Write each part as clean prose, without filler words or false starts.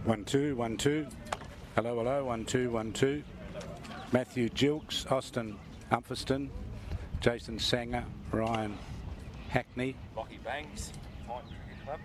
1 2 1 2. Hello, hello. 1 2 1 2. Matthew Gilks, Austin Umferston, Jason Sanger, Ryan Hackney. Lockie Banks, Titan Cricket Club.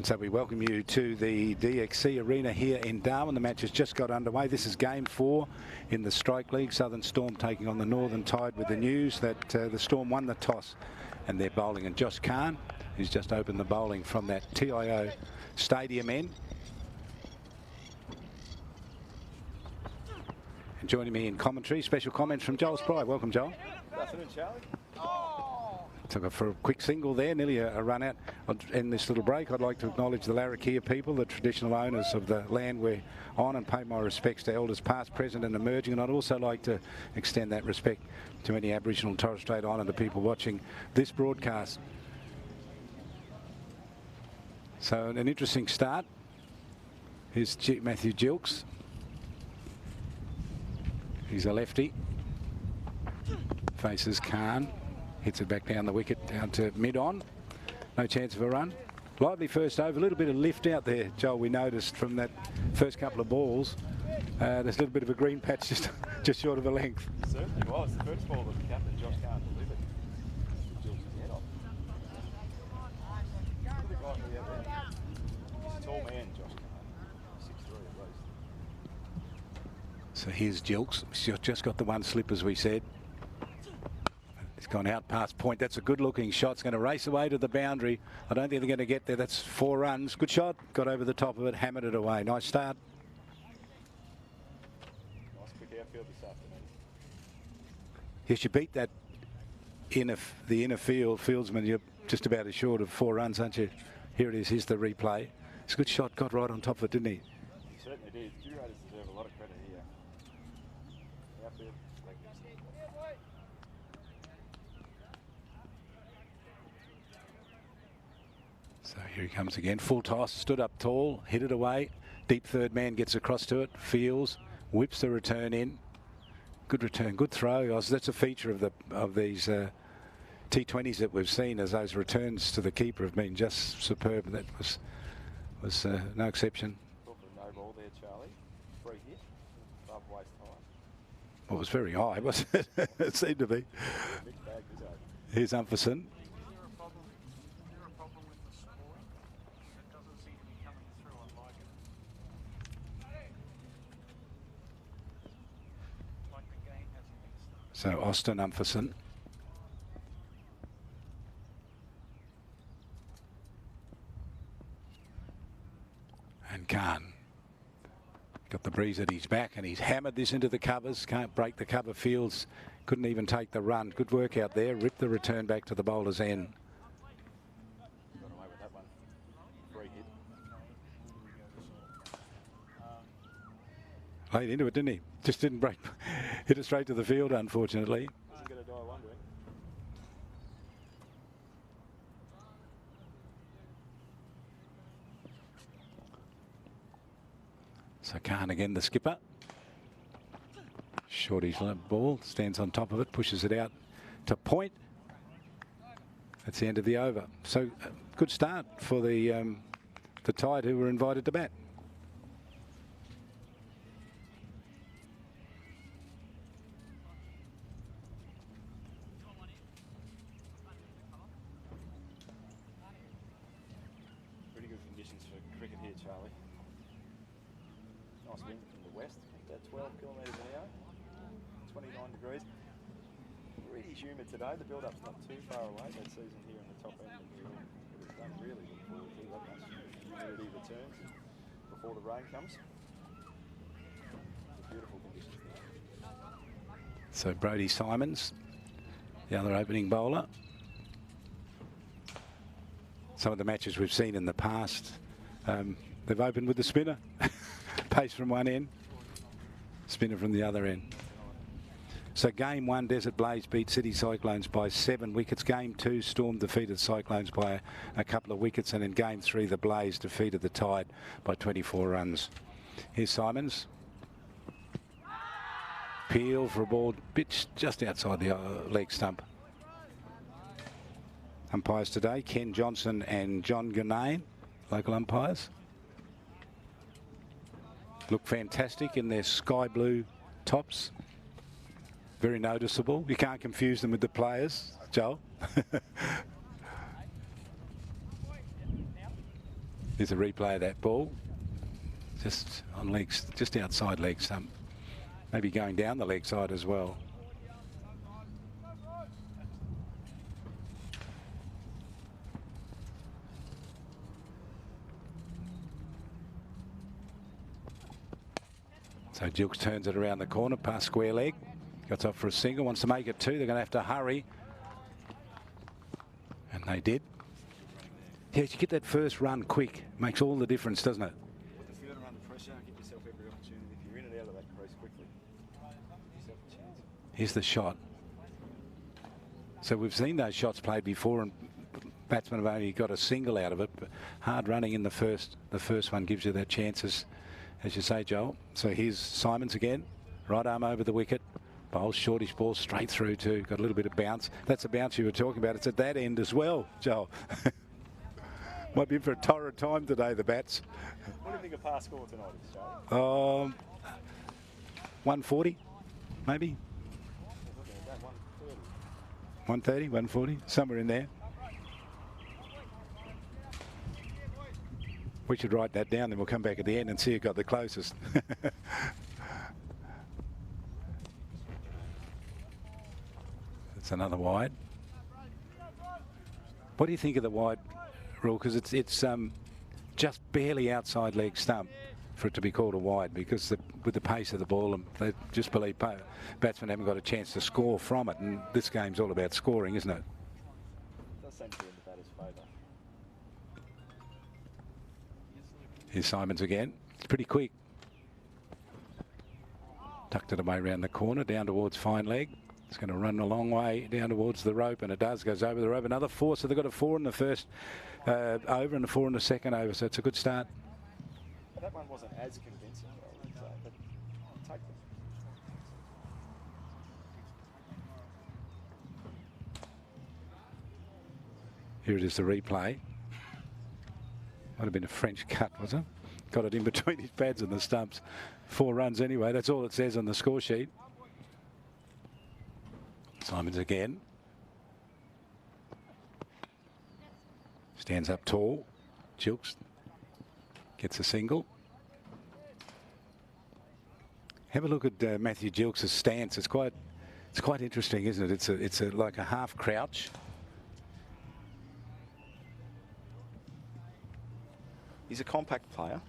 And so we welcome you to the DXC Arena here in Darwin. The match has just got underway. This is game 4 in the Strike League. Southern Storm taking on the Northern Tide, with the news that the Storm won the toss and they're bowling. And Josh Kahn, who's just opened the bowling from that TIO stadium end. And joining me in commentary, special comments from Joel Spry. Welcome, Joel. Good afternoon, Charlie. Took it for a quick single there, nearly a run out. In this little break, I'd like to acknowledge the Larrakia people, the traditional owners of the land we're on, and pay my respects to elders past, present and emerging. And I'd also like to extend that respect to any Aboriginal and Torres Strait Islander people watching this broadcast. So an interesting start. Here's Matthew Gilks. He's a lefty. Faces Kahn. Hits it back down the wicket, down to mid-on. No chance of a run. Lively first over. A little bit of lift out there, Joel, we noticed from that first couple of balls. There's a little bit of a green patch just short of a length. It certainly was. The first ball that the captain, Josh Kahn, delivered. Jills his head off. Look at the guy from the other end. He's a tall man, Josh Kahn. 6'3" at least. So here's Gilks. She's just got the one slip, as we said. He's gone out past point. That's a good looking shot. It's going to race away to the boundary. I don't think they're going to get there. That's 4 runs. Good shot. Got over the top of it. Hammered it away. Nice start. Nice quick outfield this afternoon. Yes, you beat that the inner fieldsman. You're just about as short of 4 runs, aren't you? Here it is. Here's the replay. It's a good shot. Got right on top of it, didn't he? He certainly did. Curators deserve a lot of credit here. Outfield. So here he comes again. Full toss, stood up tall, hit it away. Deep third man gets across to it, feels, whips the return in. Good return, good throw. That's a feature of these T20s that we've seen, as those returns to the keeper have been just superb. That was no exception. Thought for a no ball there, Charlie. Free hit, above waist high. Well, it was very high, wasn't it? It seemed to be. Mixed bag, this over. Here's Umferson. So Austin Umferson. And Kahn. Got the breeze at his back, and he's hammered this into the covers. Can't break the cover fields. Couldn't even take the run. Good work out there. Ripped the return back to the bowler's end. Got away with that one. Free hit. Laid into it, didn't he? Just didn't break. Hit it straight to the field, unfortunately. Isn't going to die wondering. So Kahn again, the skipper. Shorty's ball, stands on top of it, pushes it out to point. That's the end of the over. So good start for the Tide, who were invited to bat. Pretty good conditions for cricket here, Charlie. Nice wind from the west, about 12 kilometres an hour, 29 degrees. Pretty humid today. The build-up's not too far away that season here in the top end. It's done really look forward to that much humidity returns before the rain comes. Beautiful conditions there. So Brodie Simons, the other opening bowler. Some of the matches we've seen in the past, they've opened with the spinner. Pace from one end, spinner from the other end. So game 1, Desert Blaze beat City Cyclones by 7 wickets. Game 2, Storm defeated Cyclones by a couple of wickets. And in game 3, the Blaze defeated the Tide by 24 runs. Here's Simons. Peel for a ball pitched just outside the leg stump. Umpires today, Ken Johnson and John Ganane, local umpires. Look fantastic in their sky blue tops. Very noticeable. You can't confuse them with the players, Joel. Here's a replay of that ball. Just on legs, just outside leg stump. Maybe going down the leg side as well. So Jilks turns it around the corner, past square leg. Got off for a single, wants to make it 2. They're going to have to hurry. And they did. Yeah, you get that first run quick. Makes all the difference, doesn't it? If you're going to run the pressure, give yourself every opportunity. If you're in and out of that crease quickly, give yourself a chance. Here's the shot. So we've seen those shots played before, and batsmen have only got a single out of it. But hard running in the first one gives you that chance, as you say, Joel. So here's Simons again. Right arm over the wicket. Bowls shortish ball straight through too. Got a little bit of bounce. That's the bounce you were talking about. It's at that end as well, Joel. Might be in for a torrid time today, the bats. What do you think of past score tonight is, Charlie? 140, maybe. 130, 140, somewhere in there. We should write that down, then we'll come back at the end and see who got the closest. That's another wide. What do you think of the wide rule? Because it's just barely outside leg stump for it to be called a wide, because with the pace of the ball, and they just believe batsmen haven't got a chance to score from it, and this game's all about scoring, isn't it? It does seem to be in the batter's favour. Here's Simons again. It's pretty quick. Tucked it away around the corner, down towards fine leg. It's going to run a long way down towards the rope, and it does, goes over the rope. Another 4, so they've got a 4 in the first over and a 4 in the second over, so it's a good start. That one wasn't as convincing, I would say, but take them. Here it is, the replay. Might have been a French cut, was it? Got it in between his pads and the stumps. 4 runs anyway, that's all it says on the score sheet. Simons again. Stands up tall. Jilks gets a single. Have a look at Matthew Jilks' stance. It's quite interesting, isn't it? It's like a half crouch. He's a compact player.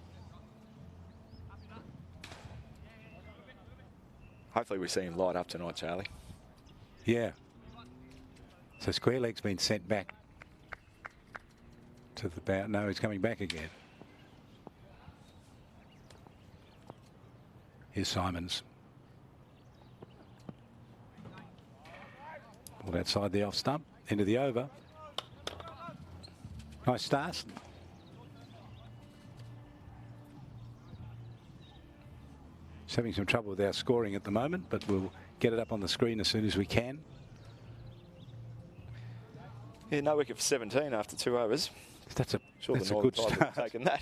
Hopefully we see him light up tonight, Charlie. Yeah. So square leg's been sent back to the bow. No, he's coming back again. Here's Simons. Pulled outside the off stump, into the over. Nice start. Just having some trouble with our scoring at the moment, but we'll get it up on the screen as soon as we can. Yeah, no wicket for 17 after 2 overs. That's a good start. Taken that.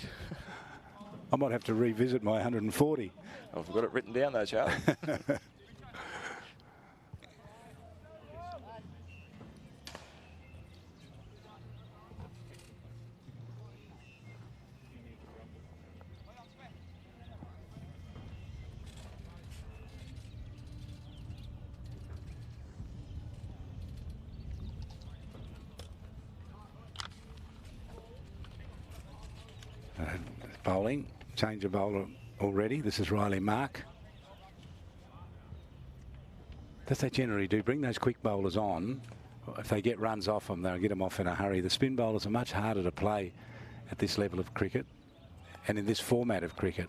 I might have to revisit my 140. I've got it written down though, Charlie. Bowling, change of bowler already. This is Riley Mark. That's they generally do. Bring those quick bowlers on. If they get runs off them, they'll get them off in a hurry. The spin bowlers are much harder to play at this level of cricket and in this format of cricket.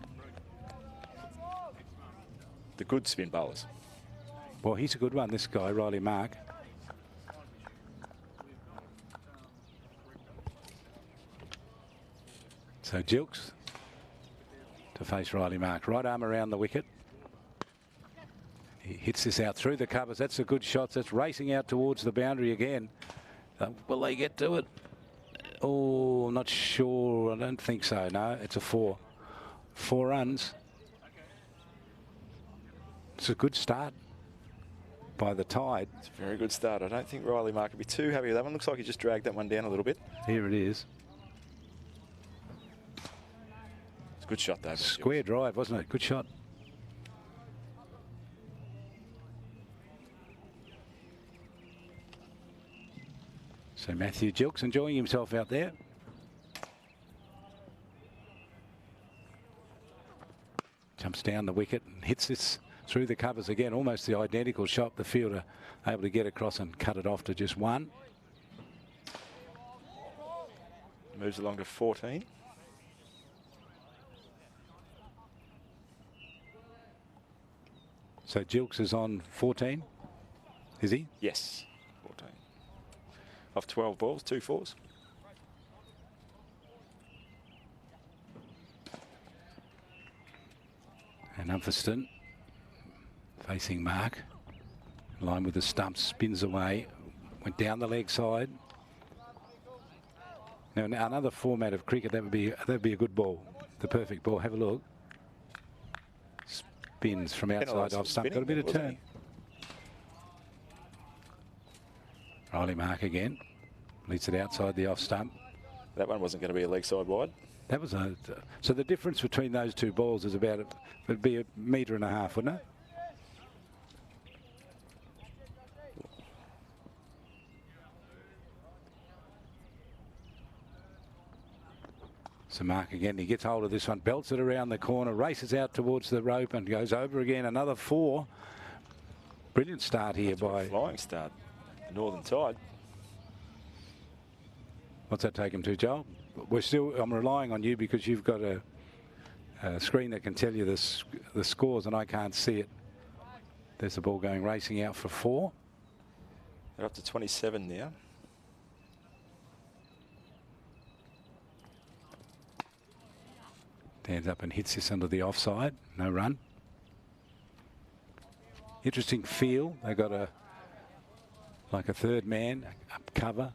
The good spin bowlers. Well, he's a good one, this guy, Riley Mark. So Jilks to face Riley Mark. Right arm around the wicket. He hits this out through the covers. That's a good shot. That's racing out towards the boundary again. Will they get to it? Oh, I'm not sure. I don't think so. No, it's a 4. 4 runs. It's a good start by the Tide. It's a very good start. I don't think Riley Mark would be too happy with that one. Looks like he just dragged that one down a little bit. Here it is. Good shot, David. Square drive, wasn't it? Good shot. So Matthew Gilks enjoying himself out there. Jumps down the wicket and hits this through the covers again. Almost the identical shot. The fielder able to get across and cut it off to just one. Moves along to 14. So Gilks is on 14, is he? Yes, 14. Off 12 balls, 2 fours. And Umferston facing Mark. In line with the stumps, spins away, went down the leg side. Now, in another format of cricket, that would be a good ball, the perfect ball. Have a look. Spins from outside off stump, got a bit of turn. Riley Mark again, leads it outside the off stump. That one wasn't going to be a leg side wide. That was a, so the difference between those two balls is about, it'd be 1.5 metres, wouldn't it? So Mark again, he gets hold of this one, belts it around the corner, races out towards the rope and goes over again. Another 4. Brilliant start here by... Flying start. The Northern Tide. What's that take him to, Joel? I'm relying on you because you've got a screen that can tell you the scores and I can't see it. There's the ball going racing out for 4. They're up to 27 now. Stands up and hits this under the offside. No run. Interesting feel. They got like a third man, up cover,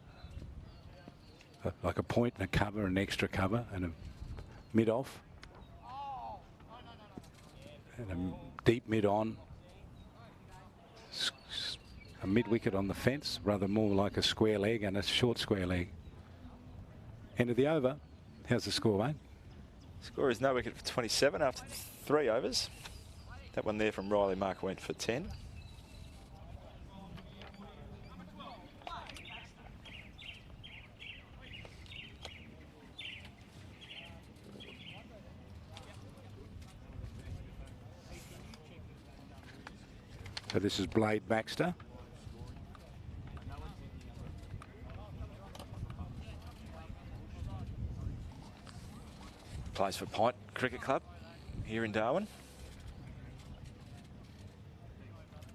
like a point and a cover, an extra cover, and a mid off, and a deep mid on. A mid wicket on the fence, rather more like a square leg and a short square leg. End of the over. How's the score, mate? Score is no wicket for 27 after 3 overs. That one there from Riley Mark went for 10. So this is Blade Baxter. Plays for Pint Cricket Club here in Darwin.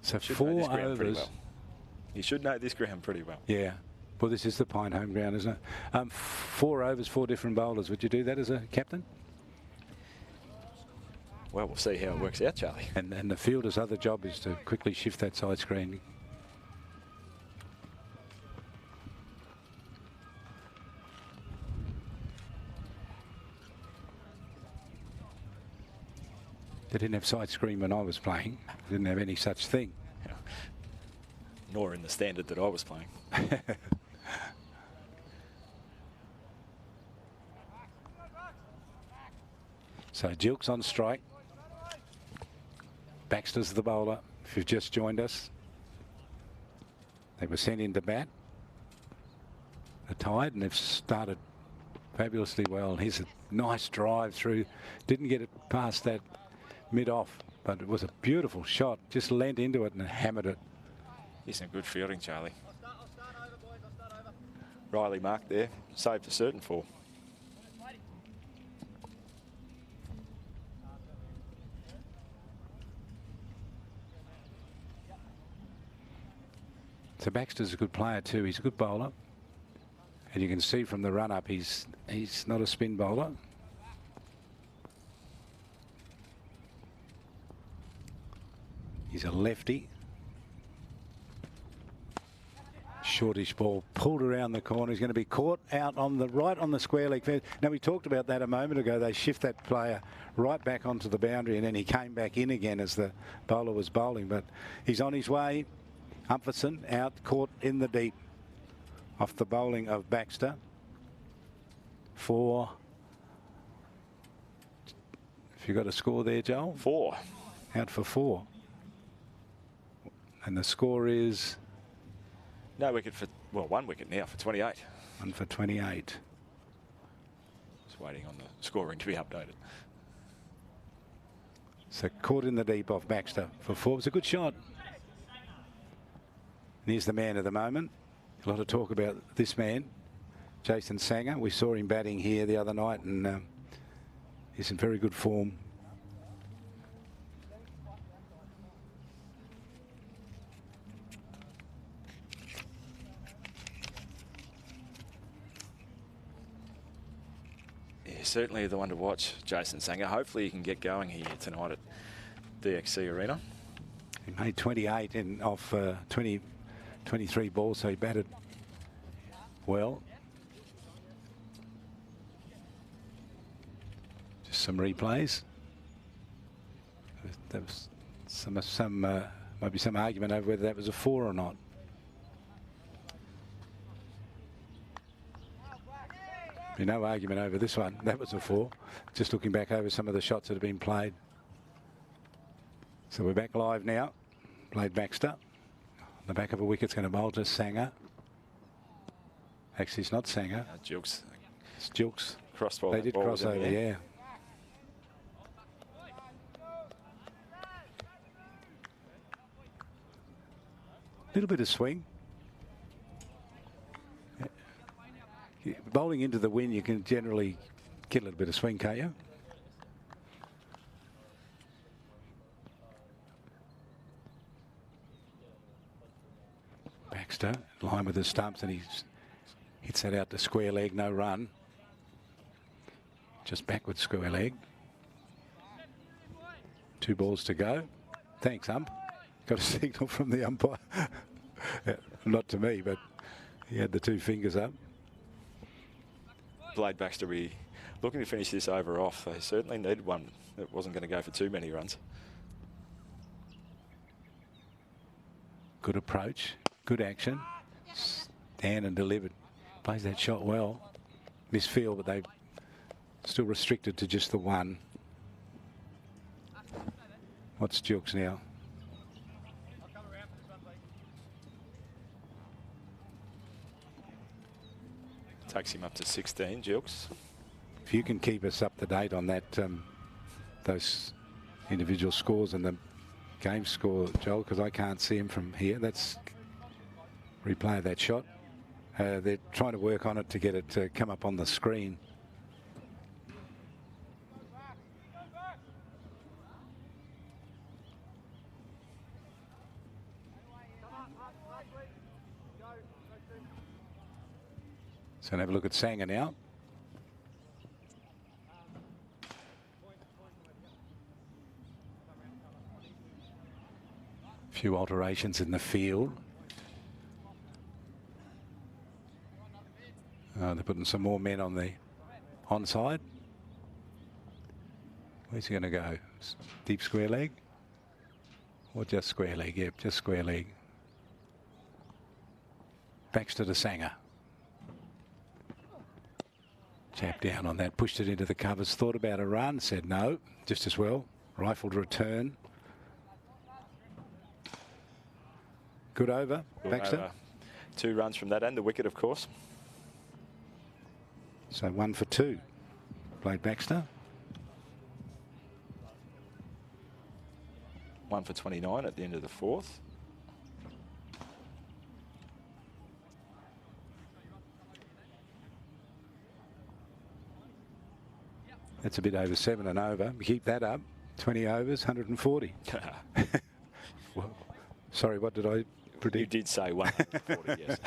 So 4 overs. Well. You should know this ground pretty well. Yeah. Well, this is the Pine home ground, isn't it? 4 overs, 4 different bowlers. Would you do that as a captain? Well, we'll see how it works out, Charlie. And the fielder's other job is to quickly shift that side screen. They didn't have side screen when I was playing. They didn't have any such thing. Yeah. Nor in the standard that I was playing. So Gilks on strike. Baxter's the bowler. If you've just joined us, they were sent in to bat. The Tide, and they've started fabulously well. And here's a nice drive through. Didn't get it past that mid-off, but it was a beautiful shot. Just leant into it and hammered it. He's some good fielding, Charlie. Riley Mark there, saved a certain 4. So Baxter's a good player too. He's a good bowler. And you can see from the run-up, he's not a spin bowler. He's a lefty. Shortish ball pulled around the corner. He's going to be caught out on the right on the square leg fence. Now, we talked about that a moment ago. They shift that player right back onto the boundary and then he came back in again as the bowler was bowling. But he's on his way. Umferson out, caught in the deep off the bowling of Baxter for Have you got a score there, Joel? 4. Out for 4. And the score is? No wicket for, well, 1 wicket now for 28. 1 for 28. Just waiting on the scoring to be updated. So caught in the deep off Baxter for 4. It was a good shot. And he's the man of the moment. A lot of talk about this man, Jason Sangha. We saw him batting here the other night, and he's in very good form. Yeah, certainly the one to watch, Jason Sangha. Hopefully he can get going here tonight at DXC Arena. He made 28 in off 23 balls, so he batted well. Just some replays. There was maybe some argument over whether that was a 4 or not. Be no argument over this one. That was a 4. Just looking back over some of the shots that have been played. So we're back live now. Played Baxter. The back of a wicket's going to bowl to Sangha. Actually, it's not Sangha. Jilks. It's Jilks. Crossball. They did cross over, yeah. Little bit of swing. Bowling into the wind, you can generally get a little bit of swing, can't you? Baxter, in line with the stumps, and he hits that out to square leg, no run. Just backward square leg. 2 balls to go. Thanks, ump. Got a signal from the umpire. Not to me, but he had the 2 fingers up. Blade Baxter be looking to finish this over off. They certainly needed one that wasn't going to go for too many runs. Good approach, good action. Stand and delivered. Plays that shot well. Misfield, but they still restricted to just the 1. What's Jilks now? Takes him up to 16, Jilks. If you can keep us up to date on that, those individual scores and the game score, Joel, because I can't see him from here. That's replay of that shot. They're trying to work on it to get it to come up on the screen. So have a look at Sangha now. A few alterations in the field. They're putting some more men on the onside. Where's he going to go? Deep square leg? Or just square leg? Yep, just square leg. Baxter to Sangha. Chap down on that, pushed it into the covers, thought about a run, said no, just as well. Rifled return. Good over, Baxter. Over. 2 runs from that and the wicket, of course. So 1 for 2. Played Baxter. 1 for 29 at the end of the 4th. That's a bit over 7 and over. Keep that up. 20 overs, 140. Well, sorry, what did I predict? You did say 140, yes.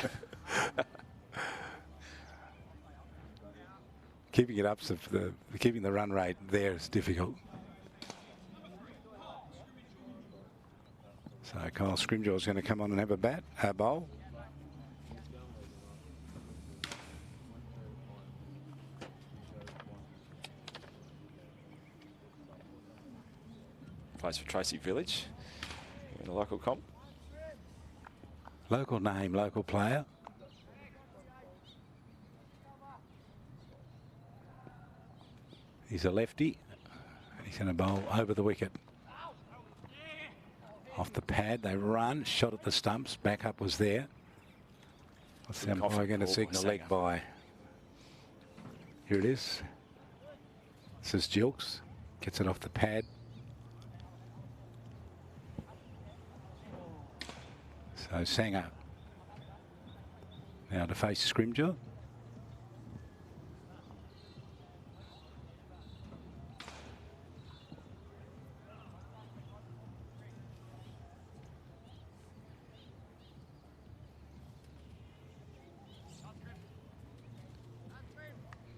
Keeping it up, keeping the run rate there is difficult. So Kyle Scrimgeour is going to come on and have a bowl. Plays for Tracy Village in the local comp. Local name, local player. He's a lefty. He's going to bowl over the wicket. Off the pad, they run, shot at the stumps, back up was there. What's the umpire going to signal? Leg by. Here it is. This is Gilks. Gets it off the pad. So Sanger now to face Scrimgeour.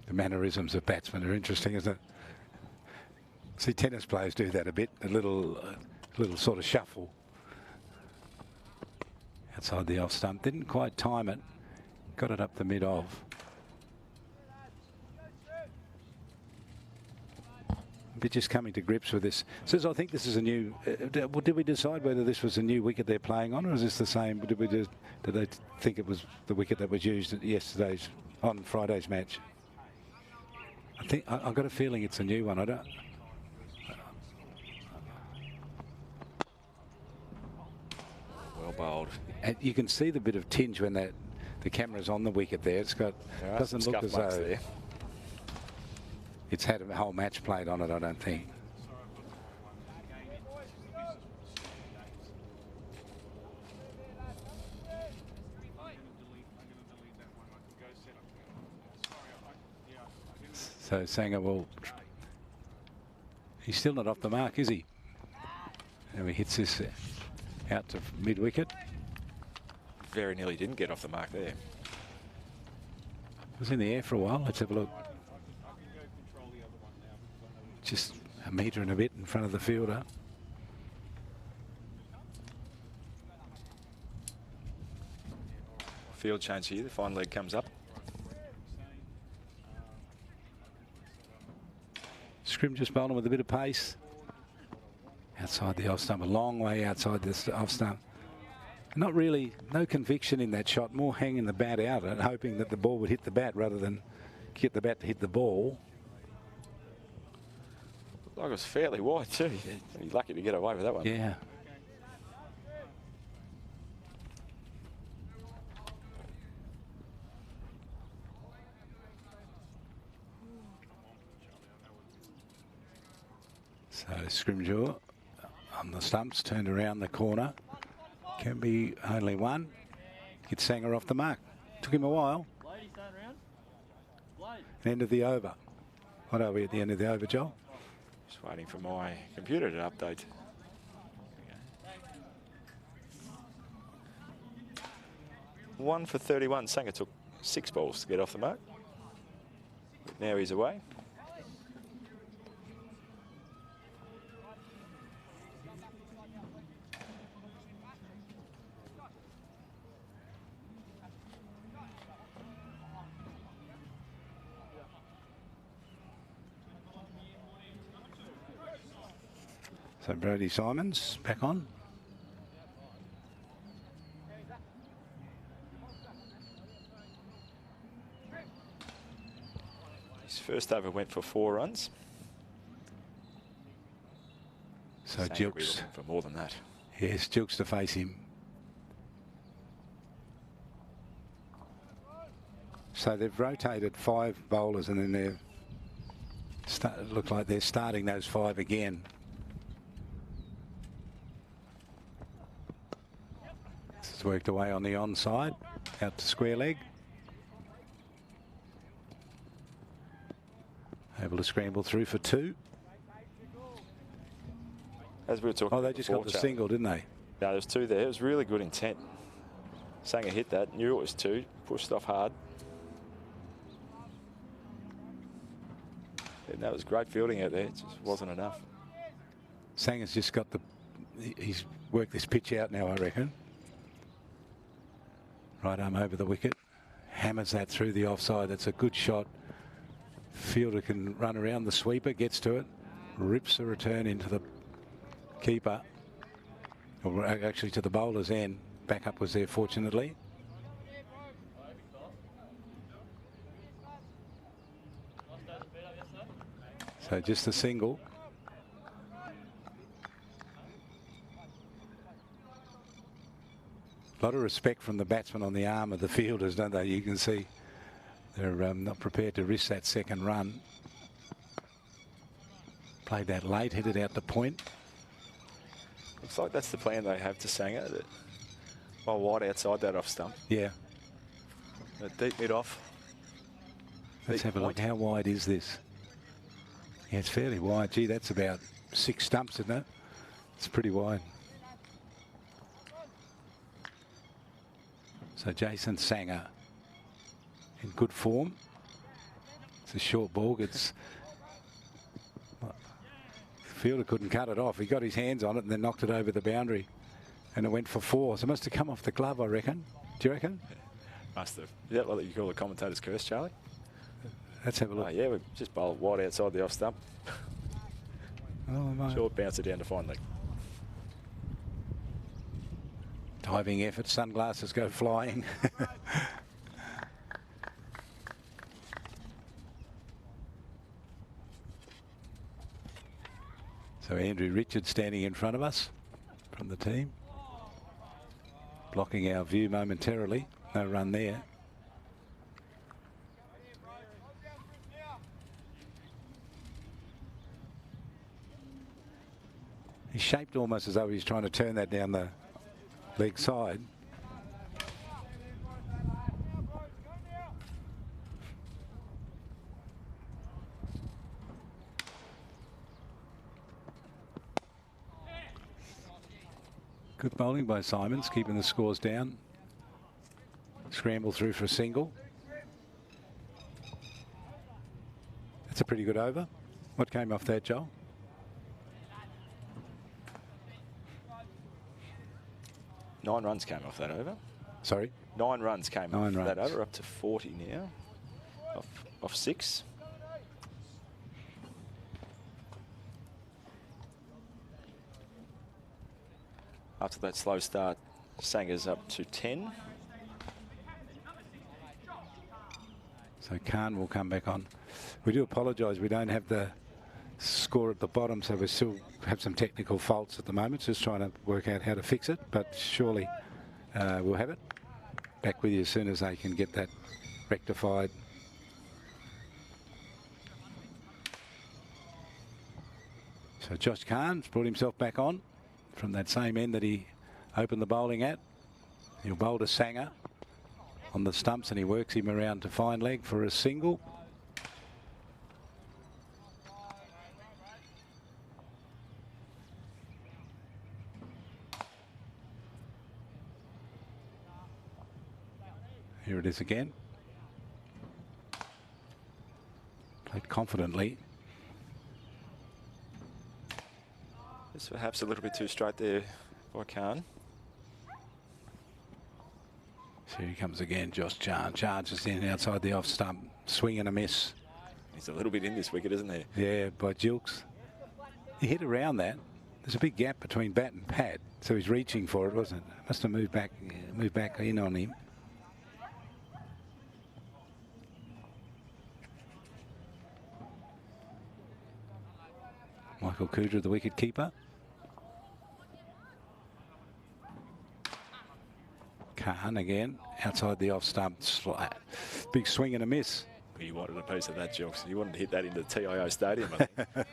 The mannerisms of batsmen are interesting, isn't it? See, tennis players do that a bit, a little sort of shuffle. Outside the off stump, didn't quite time it, got it up the mid of. But just coming to grips with this. Says, I think this is a new, did we decide whether this was a new wicket they're playing on, or is this the same? Did they think it was the wicket that was used at on Friday's match? I think, I've got a feeling it's a new one. I don't. Well bowled. And you can see the bit of tinge when the camera's on the wicket there. It's got, doesn't look as though there. It's had a whole match played on it, I don't think. So Sanger will, he's still not off the mark, is he? And he hits this out to mid wicket. Very nearly didn't get off the mark there. It was in the air for a while. Let's have a look. Just a metre and a bit in front of the fielder. Field change here. The fine leg comes up. Scrim just bowling with a bit of pace. Outside the off stump, a long way outside the off stump. Not really, no conviction in that shot, more hanging the bat out and hoping that the ball would hit the bat rather than get the bat to hit the ball. Like it was fairly wide too. He's lucky to get away with that one. Yeah. So Scrimgeour on the stumps, turned around the corner. Can be only one. Gets Sanger off the mark. Took him a while. End of the over. What are we at the end of the over, Joel? Just waiting for my computer to update. 1 for 31. Sanger took 6 balls to get off the mark. But now he's away. So Brodie Simons back on. His first over went for 4 runs. So Sanger will be Gilks looking for more than that. Yes, Gilks to face him. So they've rotated 5 bowlers and then they've look like they're starting those 5 again. This has worked away on the onside, out to square leg. Able to scramble through for 2. As we were talking. Oh, they just got the single, didn't they? No, there's 2 there. It was really good intent. Sanger hit that, knew it was 2, pushed off hard. And that was great fielding out there. It just wasn't enough. Sanger's just got he's worked this pitch out now, I reckon. Right arm over the wicket. Hammers that through the offside. That's a good shot. Fielder can run around the sweeper, gets to it, rips a return into the keeper. Or actually to the bowler's end. Backup was there, fortunately. So just a single. A lot of respect from the batsmen on the arm of the fielders, don't they? You can see they're not prepared to risk that second run. Played that late, hit it out to point. Looks like that's the plan they have to Sanger. That well wide outside that off stump. Yeah. A deep mid off. Let's have a look. How wide is this? Yeah, it's fairly wide. Gee, that's about 6 stumps, isn't it? It's pretty wide. So Jason Sanger in good form. It's a short ball. It's the fielder couldn't cut it off. He got his hands on it and then knocked it over the boundary, and it went for 4. So it must have come off the glove, I reckon. Do you reckon? Must have. Is that what you call the commentator's curse, Charlie? Let's have a look. Oh, yeah, we just bowled wide outside the off stump. Oh, my. Short bouncer down to fine leg. Diving effort, sunglasses go flying. So Andrew Richards standing in front of us from the team, blocking our view momentarily. No run there. He's shaped almost as though he's trying to turn that down the leg side. Good bowling by Simons, keeping the scores down. Scramble through for a single. That's a pretty good over. What came off that, Joel? Nine runs came off that over. Sorry? 9 runs came Nine off that runs. over, up to 40 now. Off 6. After that slow start, Sanger's up to 10. So Khan will come back on. We do apologise, we don't have the score at the bottom, so we still have some technical faults at the moment, just trying to work out how to fix it, but surely we'll have it. Back with you as soon as they can get that rectified. So Josh Khan's brought himself back on from that same end that he opened the bowling at. He'll bowl to Sanger on the stumps and he works him around to fine leg for a single. Here it is again. Played confidently. It's perhaps a little bit too straight there by Khan. So here he comes again, Josh Chan. Charges in outside the off stump. Swing and a miss. He's a little bit in this wicket, isn't he? Yeah, by Jilks. He hit around that. There's a big gap between bat and pad, so he's reaching for it, wasn't it? Must have moved back in on him. Michael Kudra, the wicket keeper. Khan again, outside the off stump. Big swing and a miss. You wanted a piece of that, Jilks. You wanted to hit that into the TIO stadium, I think.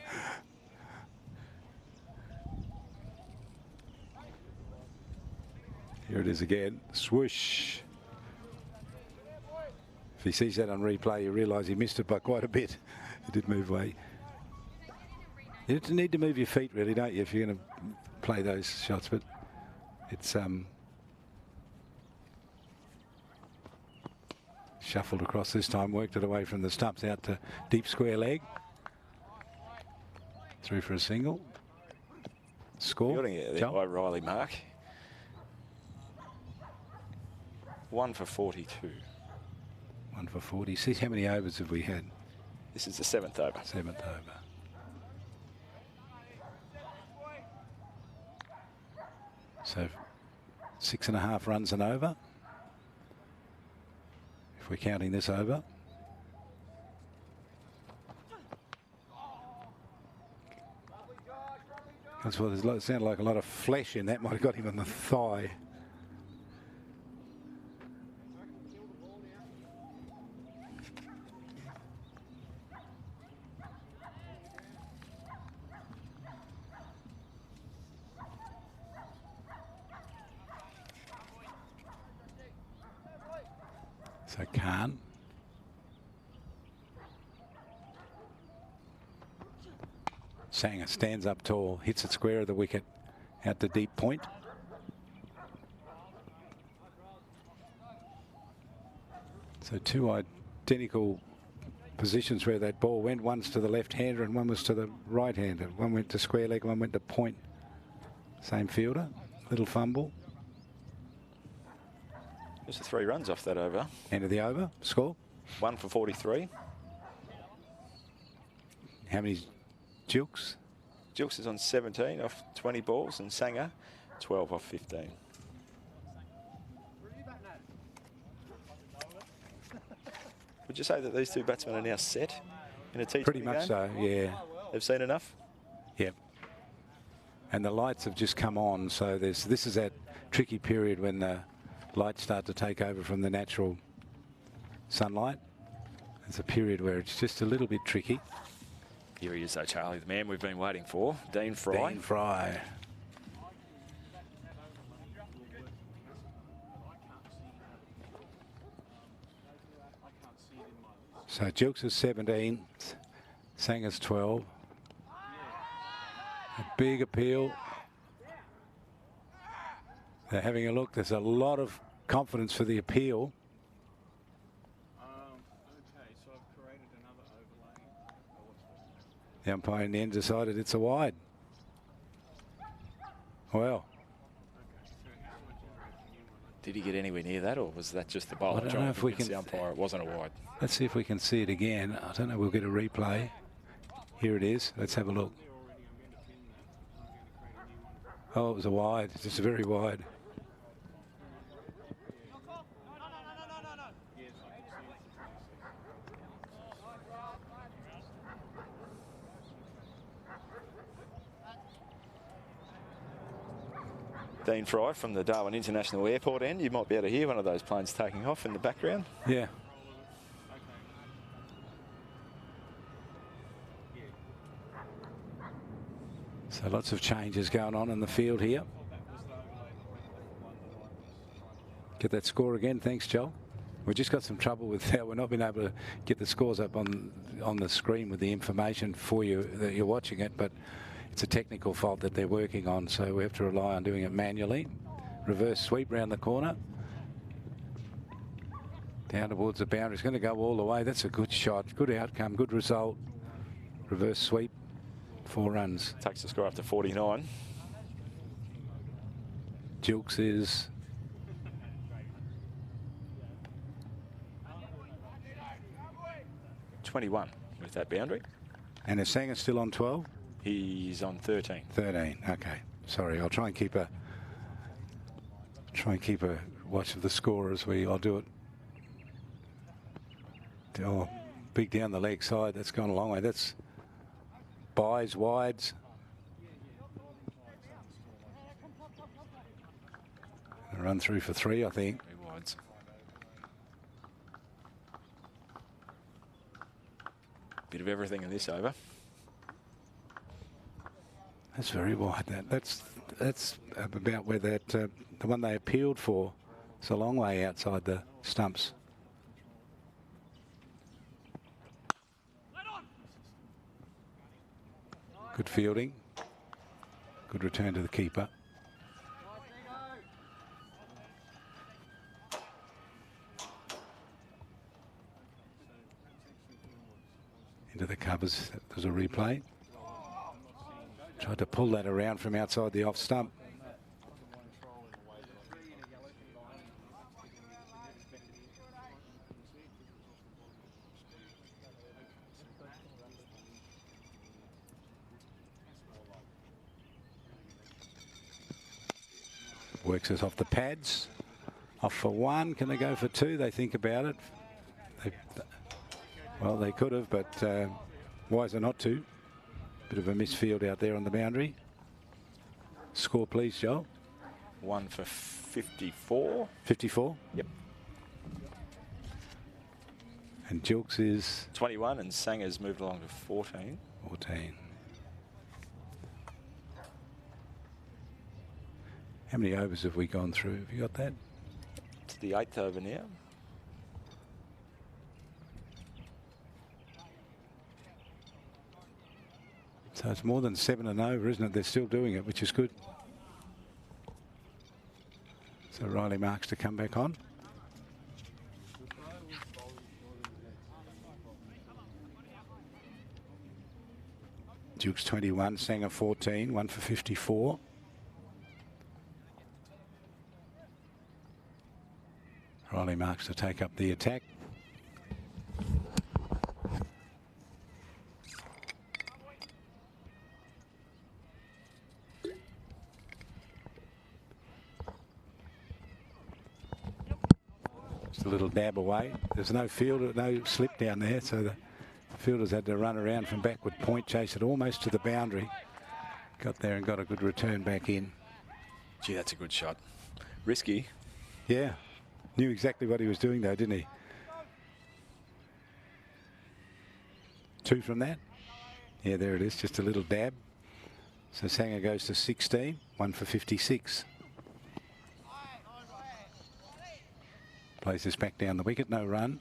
Here it is again. Swoosh. If he sees that on replay, you realise he missed it by quite a bit. He did move away. You need to move your feet, really, don't you, if you're going to play those shots? But it's shuffled across this time, worked it away from the stumps out to deep square leg. Through for a single. Score. Fielding it there by Riley Mark. 1 for 42. 1 for 40. See how many overs have we had? This is the 7th over. 7th over. So 6.5 runs and over. If we're counting this over. That's what it sounded like. A lot of flesh in that. Might have got him on the thigh. So Khan. Sanger stands up tall, hits it square of the wicket, out to deep point. So two identical positions where that ball went. One's to the left-hander and one was to the right-hander. One went to square leg, one went to point. Same fielder, little fumble. Just 3 runs off that over. End of the over, score? 1 for 43. How many Jilks? Jilks is on 17 off 20 balls and Sanger 12 off 15. Would you say that these two batsmen are now set in a T20 Pretty much game? so, yeah. They've seen enough? Yep. And the lights have just come on, so this is that tricky period when the lights start to take over from the natural sunlight. It's a period where it's just a little bit tricky. Here he is though, Charlie, the man we've been waiting for, Dean Fry. Dean Fry. So Jilks is 17, Sanger's 12. A big appeal. They're having a look. There's a lot of confidence for the appeal. Okay, so I've created another overlay. The umpire in the end decided it's a wide. Well. Did he get anywhere near that, or was that just the bowler I don't trying know to if we convince can. the umpire it wasn't a wide? Let's see if we can see it again. I don't know. We'll get a replay. Here it is. Let's have a look. Oh, it was a wide. It's just very wide. Dean Fry from the Darwin International Airport end. You might be able to hear one of those planes taking off in the background. Yeah. So lots of changes going on in the field here. Get that score again. Thanks, Joel. We've just got some trouble with that. We're not been able to get the scores up on the screen with the information for you that you're watching it, but it's a technical fault that they're working on, so we have to rely on doing it manually. Reverse sweep round the corner. Down towards the boundary. It's going to go all the way. That's a good shot. Good outcome. Good result. Reverse sweep. 4 runs. Takes the score up to 49. Jilks is 21 with that boundary. And is Sanger still on 12? He's on 13. 13. Okay. Sorry. I'll try and keep a watch of the score as I'll do it. Oh, big down the leg side. That's gone a long way. That's buys, wides. A run through for 3, I think. 3 wides. Bit of everything in this over. That's very wide. That's about where that the one they appealed for. It's a long way outside the stumps. Good fielding. Good return to the keeper. Into the covers. There's a replay. Tried to pull that around from outside the off stump. Works us off the pads. Off for 1. Can they go for 2? They think about it. Well, they could have, but wiser not to. Bit of a misfield out there on the boundary. Score, please, Joel. 1 for 54. 54? Yep. And Jilks is 21, and Sanger's moved along to 14. 14. How many overs have we gone through? Have you got that? It's the 8th over now. So it's more than 7 and over, isn't it? They're still doing it, which is good. So Riley Marks to come back on. Duke's 21, Sanger 14, 1 for 54. Riley Marks to take up the attack. Just a little dab away. There's no fielder, no slip down there, so the fielders had to run around from backward point, chase it almost to the boundary. Got there and got a good return back in. Gee, that's a good shot. Risky. Yeah. Knew exactly what he was doing though, didn't he? 2 from that. Yeah, there it is. Just a little dab. So Sanger goes to 16. 1 for 56. Plays this back down the wicket. No run.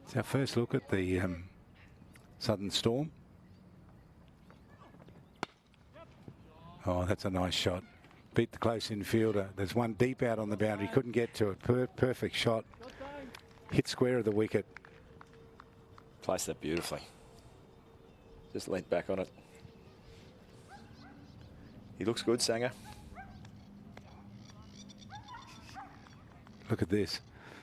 It's our first look at the Southern Storm. Oh, that's a nice shot. Beat the close infielder. There's one deep out on the boundary. Couldn't get to it. Perfect shot. Hit square of the wicket. Placed that beautifully. Just leant back on it. He looks good, Sanger. Look at this.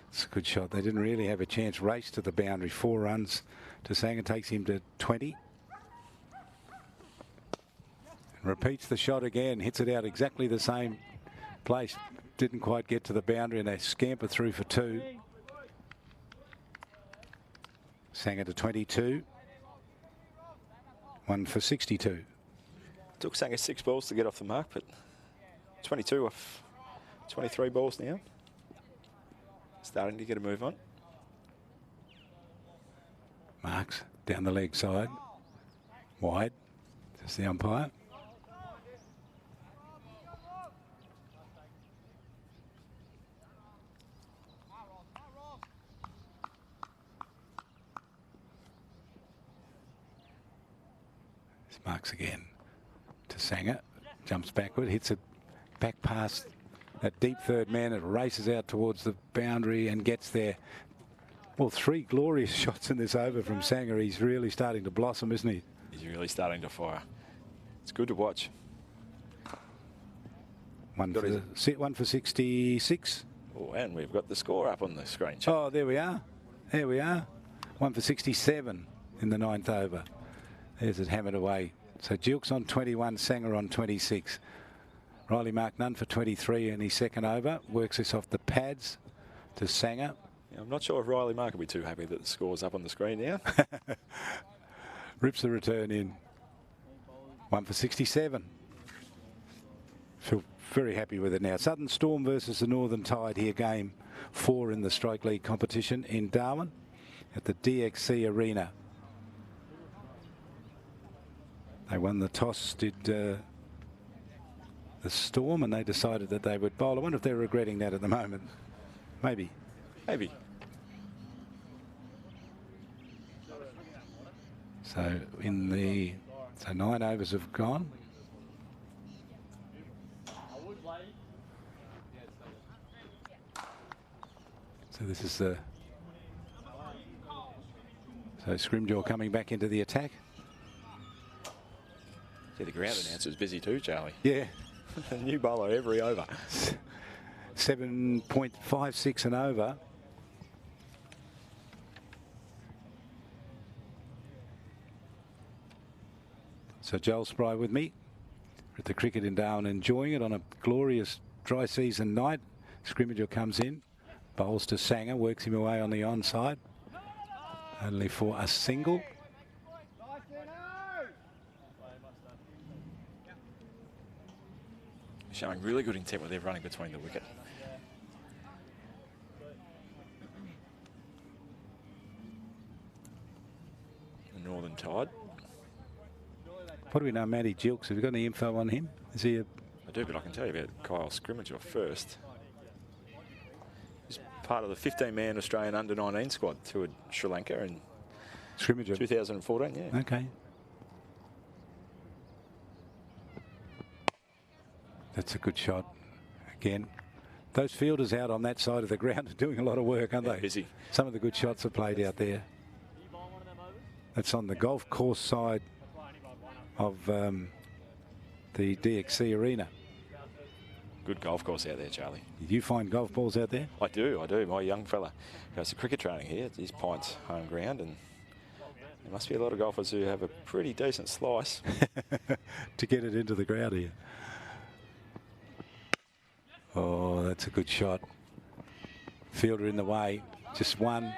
It's a good shot. They didn't really have a chance. Race to the boundary. 4 runs to Sanger. Takes him to 20. Repeats the shot again, hits it out exactly the same place. Didn't quite get to the boundary and they scamper through for 2. Sanger to 22. 1 for 62. Took Sanger 6 balls to get off the mark, but 22 off 23 balls now. Starting to get a move on. Marks down the leg side. Wide. Just the umpire. Marks again to Sanger. Jumps backward, hits it back past that deep third man. It races out towards the boundary and gets there. Well, 3 glorious shots in this over from Sanger. He's really starting to blossom, isn't he? He's really starting to fire. It's good to watch. 1 for 66. Oh, and we've got the score up on the screen. Oh, there we are. There we are. 1 for 67 in the 9th over. There's it hammered away. So Duke's on 21, Sanger on 26. Riley Mark none for 23 in his 2nd over. Works this off the pads to Sanger. Yeah, I'm not sure if Riley Mark will be too happy that the score's up on the screen now. Rips the return in. 1 for 67. Feel very happy with it now. Southern Storm versus the Northern Tide here. Game 4 in the Strike League competition in Darwin at the DXC Arena. They won the toss, did the Storm, and they decided that they would bowl. I wonder if they're regretting that at the moment. Maybe. Maybe. So so 9 overs have gone. So this is so Scrimgeour coming back into the attack. See, the ground announcer's busy too, Charlie. Yeah. A new bowler every over. 7.56 and over. So Joel Spry with me at the cricket in Darwin, enjoying it on a glorious dry season night. Scrimgeour comes in, bowls to Sanger, works him away on the onside. Only for a single. Showing really good intent with their running between the wicket. The Northern Tide. What do we know, Matty Gilks? Have you got any info on him? Is he a... I do, but I can tell you about Kyle Scrimgeour first. He's part of the 15-man Australian under-19 squad to Sri Lanka in Scrimmage. 2014, yeah. Okay. That's a good shot. Again, those fielders out on that side of the ground are doing a lot of work, aren't Yeah, they? busy. Some of the good shots are played out there. That's on the golf course side of the DXC arena. Good golf course out there, Charlie. Did you find golf balls out there? I do. My young fella goes to cricket training here. It's his Pints home ground, and there must be a lot of golfers who have a pretty decent slice. To get it into the ground here. Oh, that's a good shot. Fielder in the way. Just one.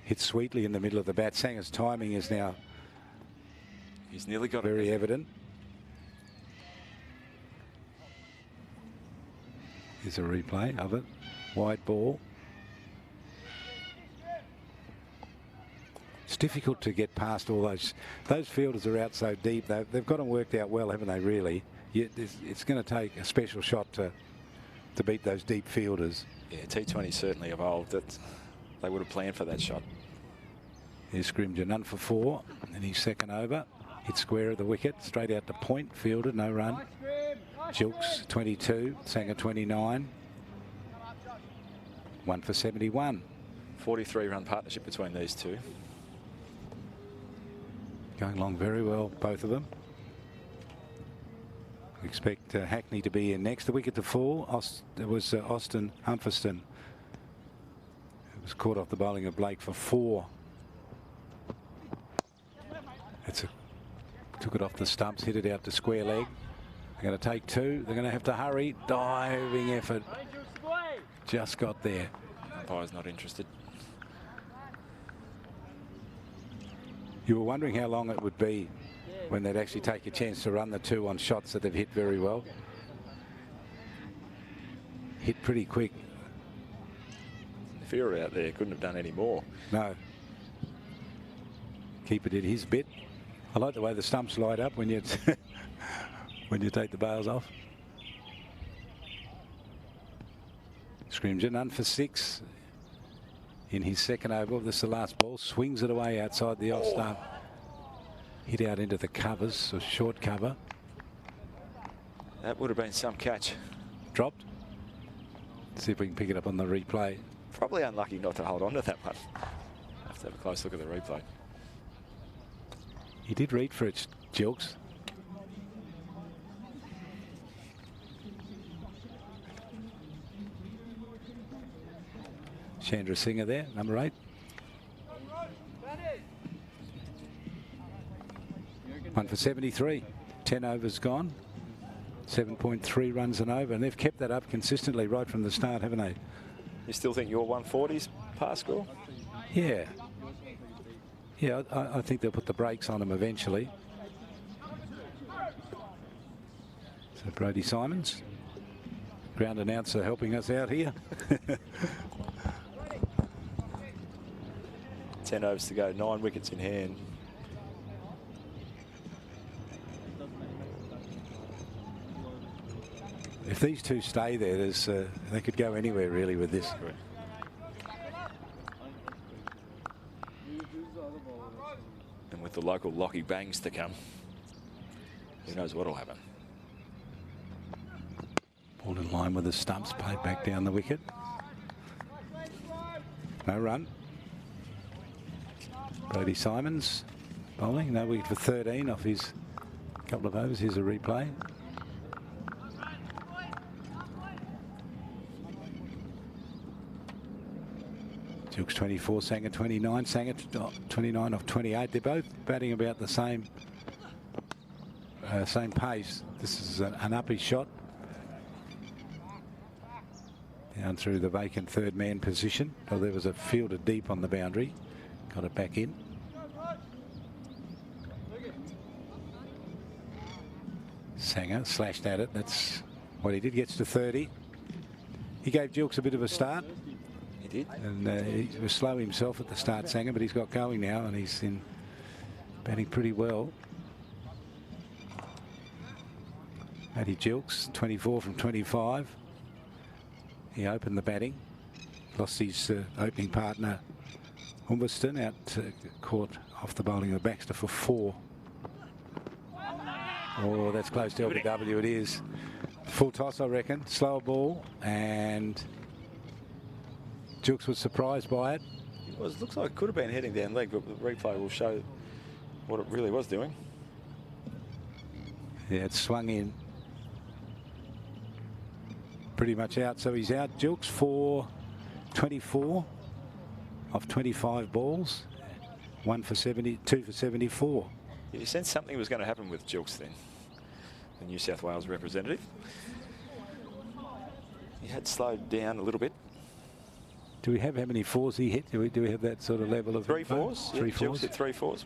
Hit sweetly in the middle of the bat. Sanger's timing is now He's nearly got very it. evident. Here's a replay of it. Wide ball. It's difficult to get past all those. Those fielders are out so deep. They've got them worked out well, haven't they, really? It's going to take a special shot to beat those deep fielders. Yeah, T20 certainly evolved. That they would have planned for that shot. Here's Scrimger, none for 4, and he's second over. Hit square of the wicket, straight out to point, fielded, no run. Jilks, 22, Sanger, 29. 1 for 71. 43-run partnership between these two. Going along very well, both of them. We expect Hackney to be in next. The wicket to fall, it was Austin Humferston. It was caught off the bowling of Blake for 4. Took it off the stumps, hit it out to square leg. They're going to take 2. They're going to have to hurry. Diving effort. Just got there. Umpire's not interested. You were wondering how long it would be when they'd actually take a chance to run the 2 on shots that they've hit very well. Hit pretty quick. The fielder out there couldn't have done any more. No. Keeper did his bit. I like the way the stumps light up when you when you take the bails off. Scrimger, none for 6 in his second over. This is the last ball. Swings it away outside the off stump. Hit out into the covers, a short cover. That would have been some catch. Dropped. See if we can pick it up on the replay. Probably unlucky not to hold on to that one. Have to have a close look at the replay. He did read for it, Jilks. Chandra Singer there, number 8. 1 for 73. 10 overs gone. 7.3 runs an over, and they've kept that up consistently right from the start, haven't they? You still think your 140's pass score? Yeah. Yeah, I think they'll put the brakes on them eventually. So Brodie Simons, ground announcer, helping us out here. 10 overs to go, 9 wickets in hand. If these two stay there, they could go anywhere really with this. And with the local Lockie Bangs to come, who knows what'll happen. Ball in line with the stumps, played back down the wicket. No run. Brodie Simons bowling, no wicket for 13 off his couple of overs. Here's a replay. Jilks 24, Sanger 29, Sanger 29 off 28. They're both batting about the same pace. This is an uppy shot. Down through the vacant third man position. Oh, there was a fielder deep on the boundary. Got it back in. Sanger slashed at it. That's what he did. Gets to 30. He gave Jilks a bit of a start. He did. And he was slow himself at the start, Sanger, but he's got going now and he's in batting pretty well. Matty Jilks, 24 from 25. Hackney opened the batting. Lost his opening partner, Humberston, out caught off the bowling of Baxter for 4. Oh, that's close to LBW. It is. Full toss, I reckon. Slower ball, and Jukes was surprised by it. It looks like it could have been heading down leg, but the replay will show what it really was doing. Yeah, it swung in. Pretty much out. So he's out, Jukes, for 24 of 25 balls. 1 for 70, 2 for 74. You sensed something was going to happen with Jukes then, the New South Wales representative. He had slowed down a little bit. Do we have how many 4s he hit? Do we have that sort of level of 3 4s? 3 4s.4s. Jukes hit 3 4s.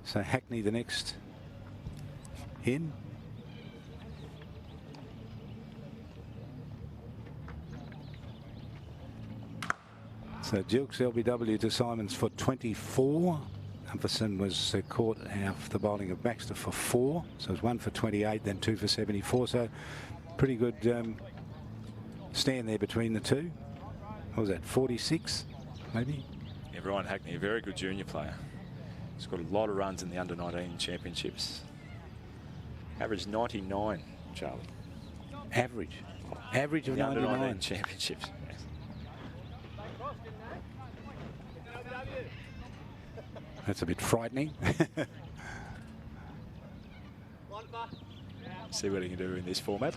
So Hackney the next in. So Jukes LBW to Simons for 24. Humberson was caught off the bowling of Baxter for 4. So it was 1 for 28, then 2 for 74. So pretty good stand there between the two. What was that, 46 maybe? Yeah, Ryan Hackney, a very good junior player. He's got a lot of runs in the under-19 championships. Average 99, Charlie. Average of The 99. under-19 championships. Yes. That's a bit frightening. See what he can do in this format.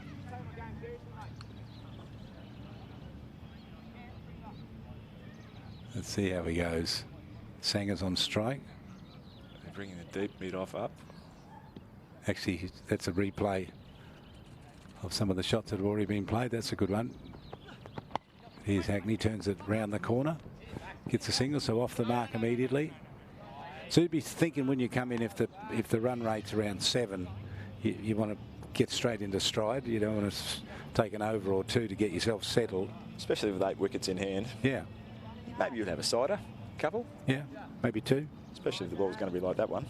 Let's see how he goes. Sanger's on strike. They're bringing the deep mid-off up. Actually, that's a replay of some of the shots that have already been played. That's a good one. Here's Hackney, turns it round the corner. Gets a single, so off the mark immediately. So you'd be thinking when you come in, if the run rate's around 7, you want to get straight into stride. You don't want to take an over or 2 to get yourself settled. Especially with 8 wickets in hand. Yeah. Maybe you'd have a cider, couple. Yeah, maybe 2. Especially if the ball's going to be like that one.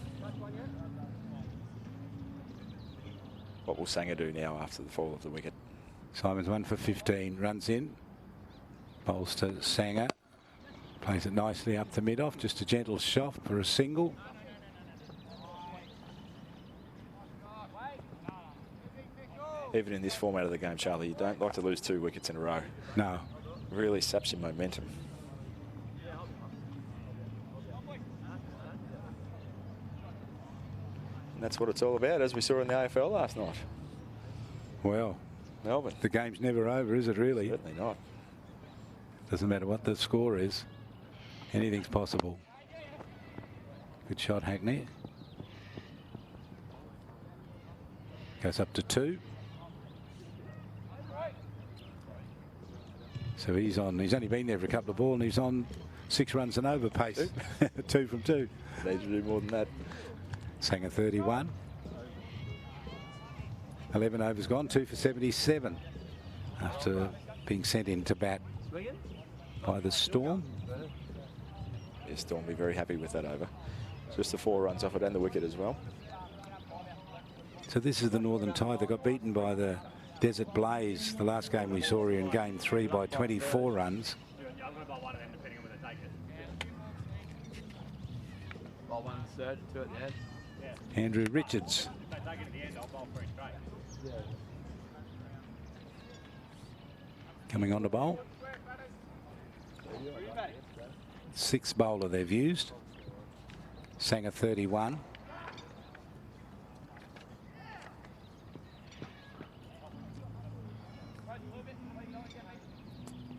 What will Sanger do now after the fall of the wicket? Simons 1 for 15, runs in. Bowls to Sanger. Plays it nicely up the mid-off, just a gentle shot for a single. Even in this format of the game, Charlie, you don't like to lose 2 wickets in a row. No. Really saps your momentum. And that's what it's all about, as we saw in the AFL last night. Well, Melbourne. the game's never over, is it really? Certainly not. Doesn't matter what the score is. Anything's possible. Good shot, Hackney. Goes up to 2. So he's on. He's only been there for a couple of balls, and he's on 6 runs and over pace. 2 from 2. Need to do more than that. Sanger 31. 11 overs gone, 2 for 77 after being sent in to bat by the Storm. Yeah, Storm will be very happy with that over. Just the 4 runs off it and the wicket as well. So this is the Northern Tide. They got beaten by the Desert Blaze the last game we saw here in game 3 by 24 runs. Andrew Richards. Coming on to bowl. 6th bowler they've used. Sanger 31.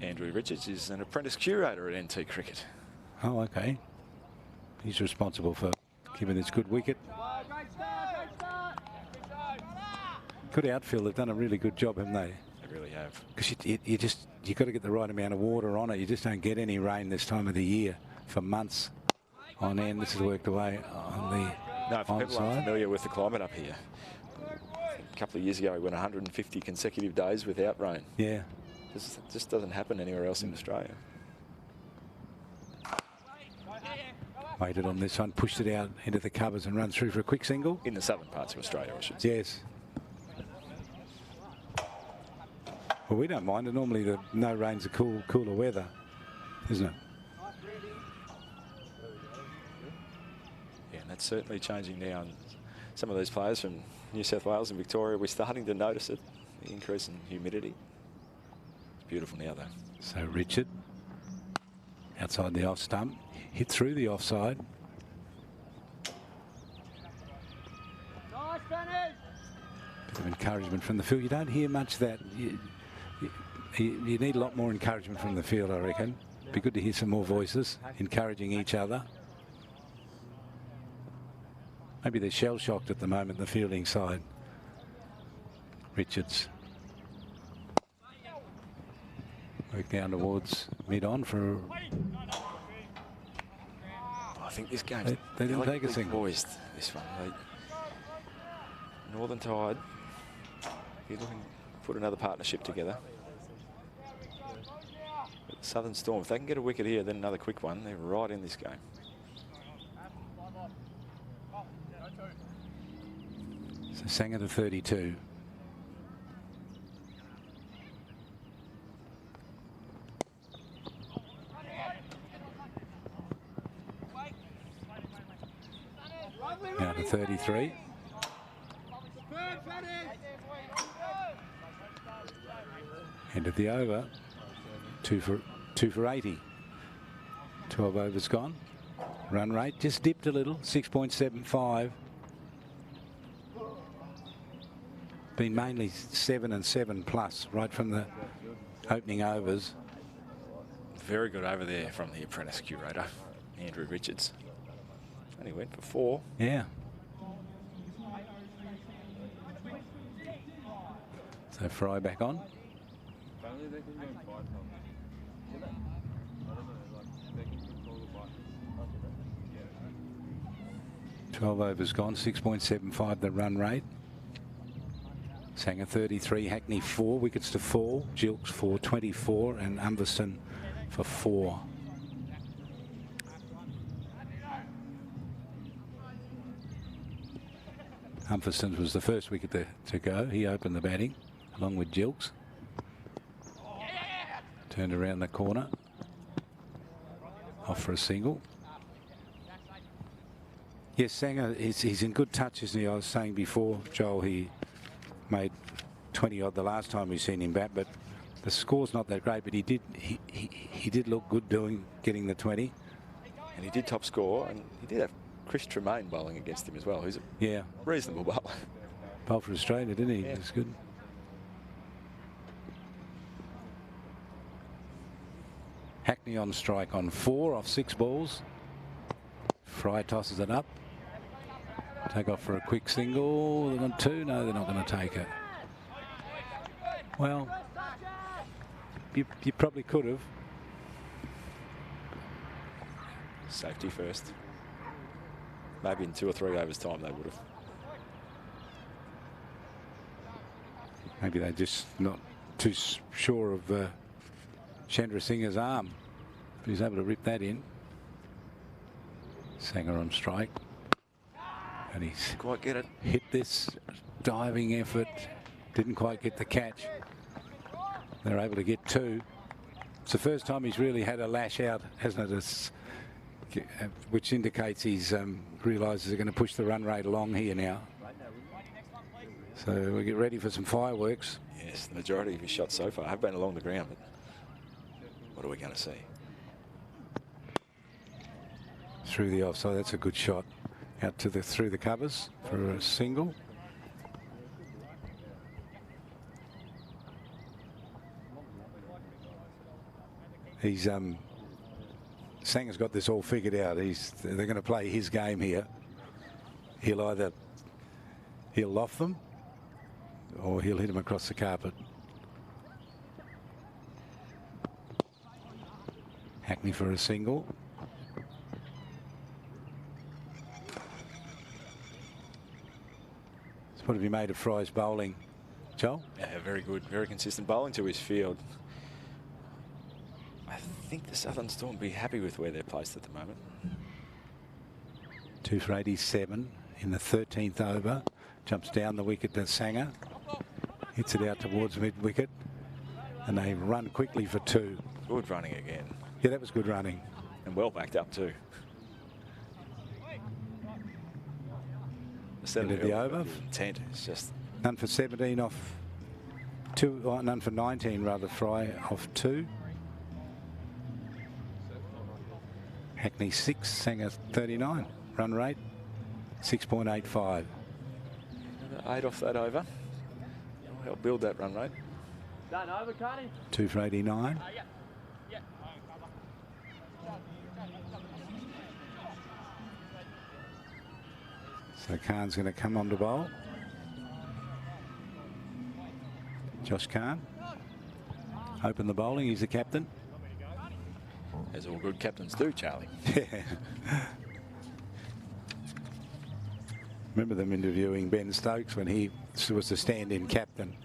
Andrew Richards is an apprentice curator at NT Cricket. Oh, okay. He's responsible for giving this good wicket. Good outfield. They've done a really good job, haven't they? They really have. Because you've got to get the right amount of water on it. You just don't get any rain this time of the year for months on end. This has worked away on the No, for people onside. unfamiliar with the climate up here, a couple of years ago we went 150 consecutive days without rain. Yeah. This just doesn't happen anywhere else in Australia. Waited on this one, pushed it out into the covers and run through for a quick single. In the southern parts of Australia, I should say. Yes. Well, we don't mind it. Normally the no rain's a cooler weather, isn't it? Yeah, and that's certainly changing now. And some of these players from New South Wales and Victoria, we're starting to notice it, the increase in humidity. It's beautiful now, though. So Richard, outside the off stump, hit through the offside. Bit of encouragement from the field. You don't hear much of that. You need a lot more encouragement from the field, I reckon. Be good to hear some more voices encouraging each other. Maybe they're shell-shocked at the moment, the fielding side. Richards. Work down towards mid-on for... I think this game's they didn't take a single. Poised, this one. Northern Tide, you're looking to put another partnership together. But Southern Storm, if they can get a wicket here, then another quick one, they're right in this game. So Sanger to 32. Now to 33. End of the over. Two for 80. 12 overs gone. Run rate just dipped a little. 6.75. Been mainly 7 and 7 plus right from the opening overs. Very good over there from the apprentice curator, Andrew Richards. Only went for 4. Yeah. So Fry back on. 12 overs gone, 6.75 the run rate. Sanger 33, Hackney 4 wickets to fall, Gilks for 24 and Umberston for 4. Umberston was the first wicket to go. He opened the batting along with Gilks. Turned around the corner. Off for a single. Yes, Sanger, he's in good touch, isn't he? I was saying before, Joel, he made 20 odd the last time we've seen him bat, but the score's not that great, but he did look good getting the 20. And he did top score, and he did have Chris Tremaine bowling against him as well, who's a reasonable bowler. Bowled for Australia, didn't he? Yeah. That's good. Hackney on strike on 4 off 6 balls. Fry tosses it up. Take off for a quick single. They're on 2. No, they're not going to take it. Well, you probably could have. Safety first. Maybe in 2 or 3 overs time they would have. Maybe they're just not too sure of Chandra Singh's arm. But he's able to rip that in. Sanger on strike. And he's Quite get it. hit this diving effort. Didn't quite get the catch. They're able to get 2. It's the first time he's really had a lash out, hasn't it? Which indicates he's realises they're going to push the run rate along here now. So we'll get ready for some fireworks. Yes, the majority of his shots so far have been along the ground, but what are we going to see? Through the offside, that's a good shot. Out to through the covers for a single. He's Sanger's got this all figured out. They're going to play his game here. He'll loft them or he'll hit them across the carpet. Hackney for a single. So what have you made of Fry's bowling, Joel? Yeah, very good, very consistent bowling to his field. I think the Southern Storm will be happy with where they're placed at the moment. 2 for 87 in the 13th over. Jumps down the wicket to Sanger. Hits it out towards mid-wicket. And they run quickly for 2. Good running again. Yeah, that was good running. And well backed up too. Instead Into the over. Intent. It's just None for 17 off 2. Oh, none for 19 rather. Fry off 2. Hackney 6. Sanger 39. Run rate 6.85. 8 off that over. It'll help build that run rate. Done over, Carney. 2 for 89. So Khan's going to come on to bowl. Josh Khan. Open the bowling. He's the captain. As all good captains do, Charlie. Yeah. Remember them interviewing Ben Stokes when he was the stand-in captain.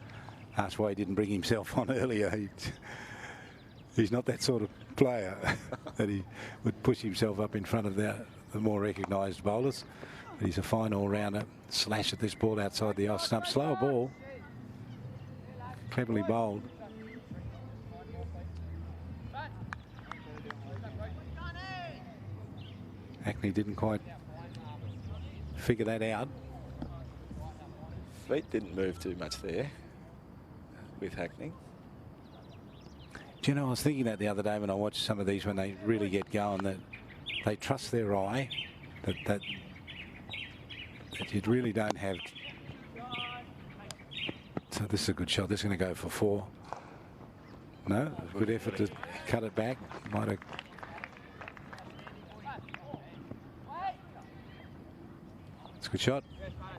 Asked why he didn't bring himself on earlier. He's not that sort of player that he would push himself up in front of the more recognised bowlers. But he's a fine all-rounder. Slash at this ball outside the off stump. Slower ball. Cleverly bowled. Hackney didn't quite figure that out. Feet didn't move too much there with Hackney. Do you know, I was thinking that the other day when I watched some of these when they really get going, that they trust their eye, that you really don't have. So this is a good shot. This is going to go for 4. No, good effort to cut it back. Might have. It's a good shot.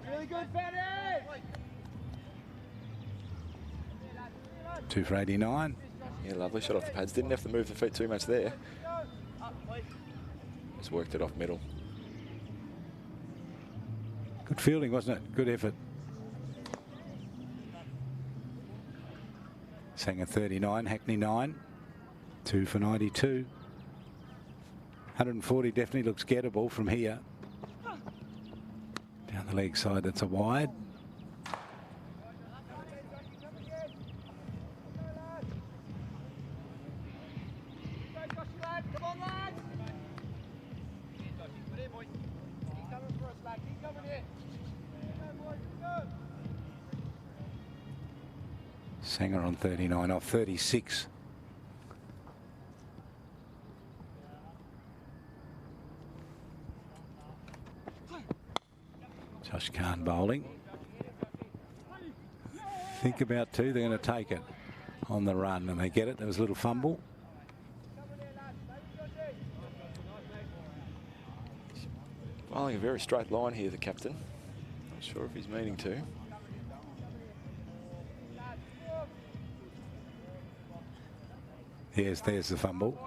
Really good, Fatty. 2 for 89. Yeah, lovely shot off the pads. Didn't have to move the feet too much there. Just worked it off middle. Good fielding, wasn't it? Good effort. Sanger 39, Hackney 9. 2 for 92. 140 definitely looks gettable from here. Down the leg side, that's a wide. Sanger on 39 off 36. Josh Khan bowling. Think about 2. They're going to take it on the run, and they get it. There was a little fumble. Bowling a very straight line here, the captain. Not sure if he's meaning to. There's the fumble.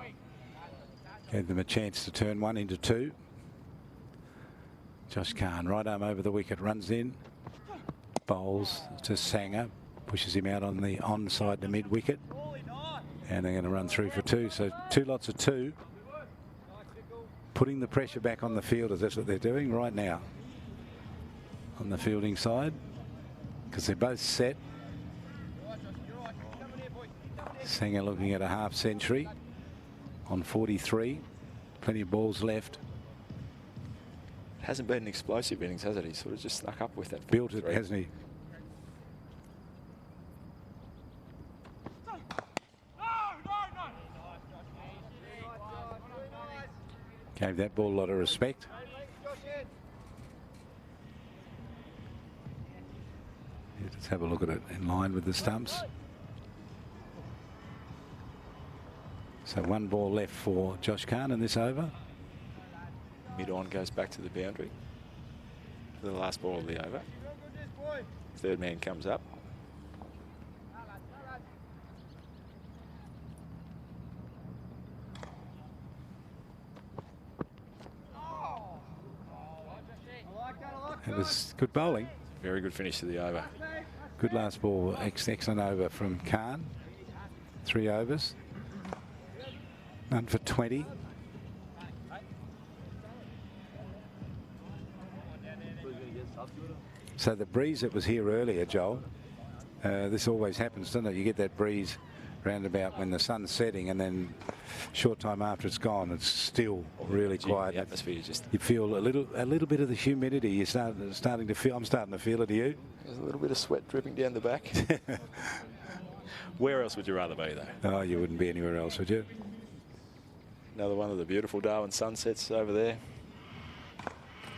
Gave them a chance to turn 1 into 2. Josh Khan, right arm over the wicket, runs in, bowls to Sanger, pushes him out on the onside to mid wicket, and they're going to run through for 2. So 2 lots of 2, putting the pressure back on the fielders. That's what they're doing right now on the fielding side, because they're both set. Sanger looking at a half century on 43. Plenty of balls left. Hasn't been an explosive innings, has it? He sort of just snuck up with that. Built it, hasn't he? Gave that ball a lot of respect. Let's have a look at it in line with the stumps. So 1 ball left for Josh Khan in this over. Mid-on goes back to the boundary for the last ball of the over. Third man comes up. It was good bowling. Very good finish to the over. Good last ball. Excellent over from Khan. 3 overs. None for 20. So the breeze that was here earlier, Joel, this always happens, doesn't it? You get that breeze round about when the sun's setting, and then short time after it's gone, it's still really quiet. The atmosphere just... You feel a little bit of the humidity. You're starting to feel. I'm starting to feel it. Do you? There's a little bit of sweat dripping down the back. Where else would you rather be, though? Oh, you wouldn't be anywhere else, would you? Another one of the beautiful Darwin sunsets over there.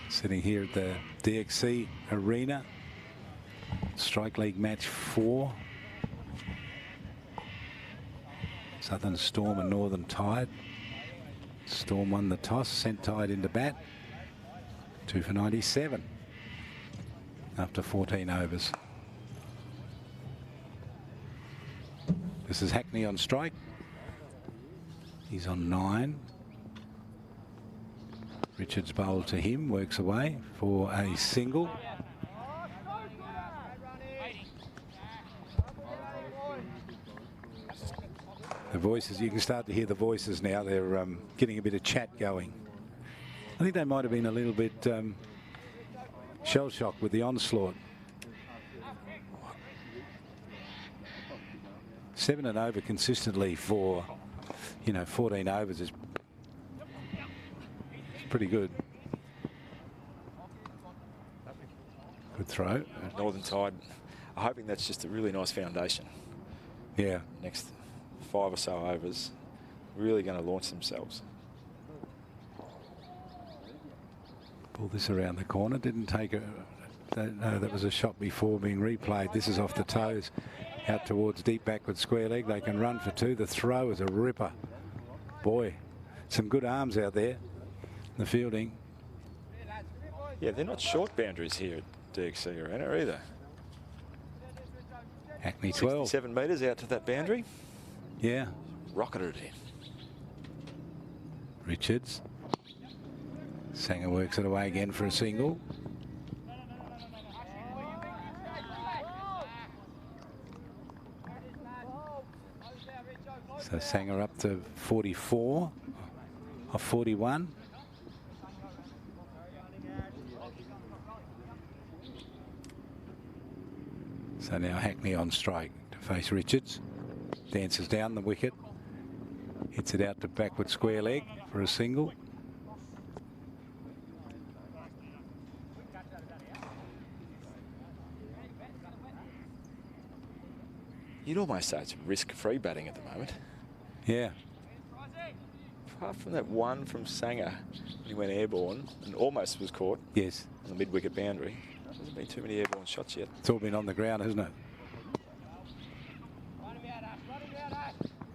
Sitting here at the DXC Arena. Strike League match 4. Southern Storm and Northern Tide. Storm won the toss, sent Tide into bat. 2 for 97 after 14 overs. This is Hackney on strike. He's on 9. Richards bowled to him, works away for a single. The voices, you can start to hear the voices now. They're getting a bit of chat going. I think they might have been a little bit shell-shocked with the onslaught. 7 and over consistently for, 14 overs is pretty good. Good throw. Northern Tide are hoping that's just a really nice foundation. Yeah. Next 5 or so overs, really going to launch themselves. Pull this around the corner. Didn't take a... No, that was a shot before being replayed. This is off the toes. Out towards deep backward square leg. They can run for 2. The throw is a ripper. Boy, some good arms out there. The fielding. Yeah, they're not short boundaries here at DXC Arena either. Hackney 12. 7 metres out to that boundary. Yeah. Rocketed in. Richards. Sanger works it away again for a single. So Sanger up to 44 off 41. So now Hackney on strike to face Richards. Dances down the wicket. Hits it out to backward square leg for a single. You'd almost say it's risk-free batting at the moment. Yeah. Apart from that one from Sanger, he went airborne and almost was caught. Yes. On the mid-wicket boundary. There's been too many airborne shots yet. It's all been on the ground, hasn't it?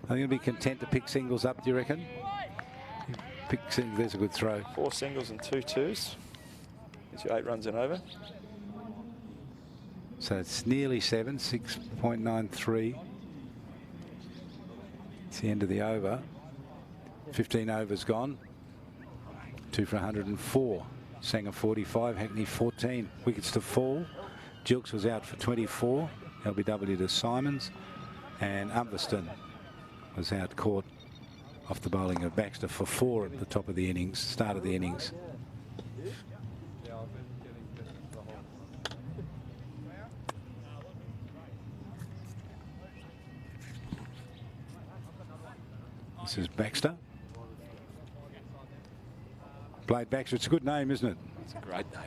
Are you going to be content to pick singles up, do you reckon? Pick singles, there's a good throw. 4 singles and 2 twos. It's your 8 runs and over. So it's nearly 7, 6.93. It's the end of the over. 15 overs gone. 2 for 104. Sanger 45, Hackney 14. Wickets to fall. Gilks was out for 24. LBW to Simons. And Umverston was out caught off the bowling of Baxter for 4 at the top of the innings, start of the innings. This is Baxter. Blade Baxter, it's a good name, isn't it? It's a great name.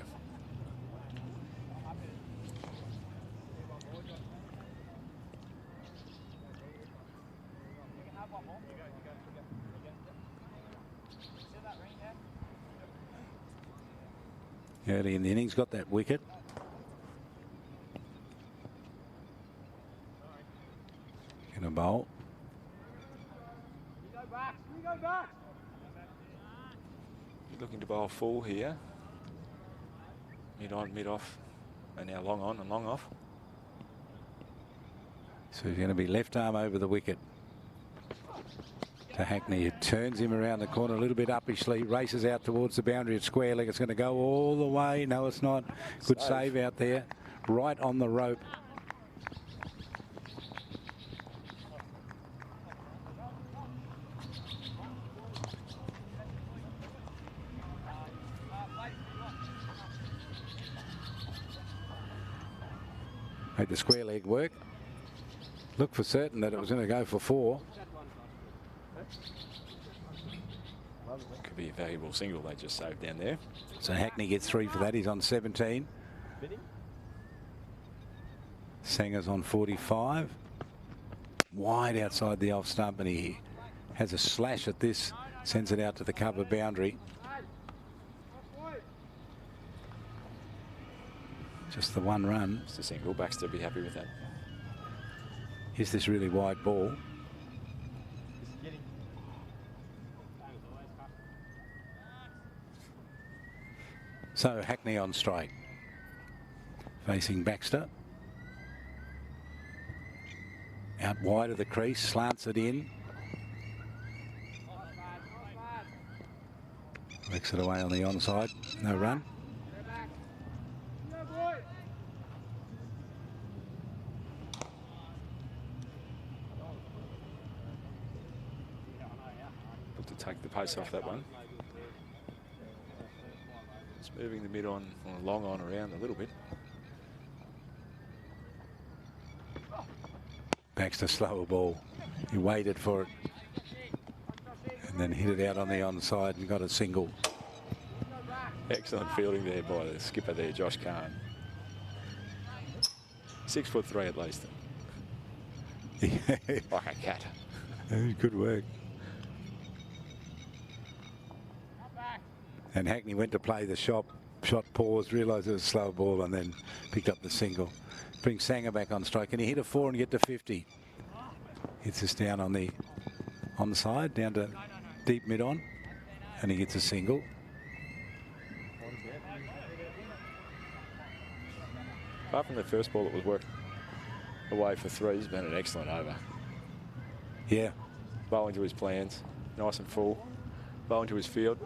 Early in the innings, got that wicket. Gonna bowl. Looking to bowl full here. Mid on, mid off, and now long on and long off. So he's going to be left arm over the wicket to Hackney. It turns him around the corner a little bit uppishly, races out towards the boundary at square leg. It's going to go all the way. No, it's not. Good save out there. Right on the rope. Made the square leg work. Looked for certain that it was going to go for 4. Could be a valuable single they just saved down there. So Hackney gets 3 for that. He's on 17. Sanger's on 45. Wide outside the off stump, and he has a slash at this, sends it out to the cover boundary. Just the one run. Just a single. Baxter be happy with that. Here's this really wide ball. So Hackney on strike. Facing Baxter. Out wide of the crease, slants it in. Works it away on the onside. No run. Look to take the pace off that one. It's moving the mid on or long on around a little bit. Baxter slower ball. He waited for it and then hit it out on the onside and got a single. Excellent fielding there by the skipper there, Josh Kahn. 6'3" at least. Like a cat. Good work. And Hackney went to play the shot, paused, realised it was a slow ball and then picked up the single. Brings Sanger back on strike. Can he hit a 4 and get to 50? Hits us down on the side, down to deep mid on, and he gets a single. Apart from the first ball that was worked away for 3, he's been an excellent over. Yeah. Bowling to his plans, nice and full. Bowling to his field.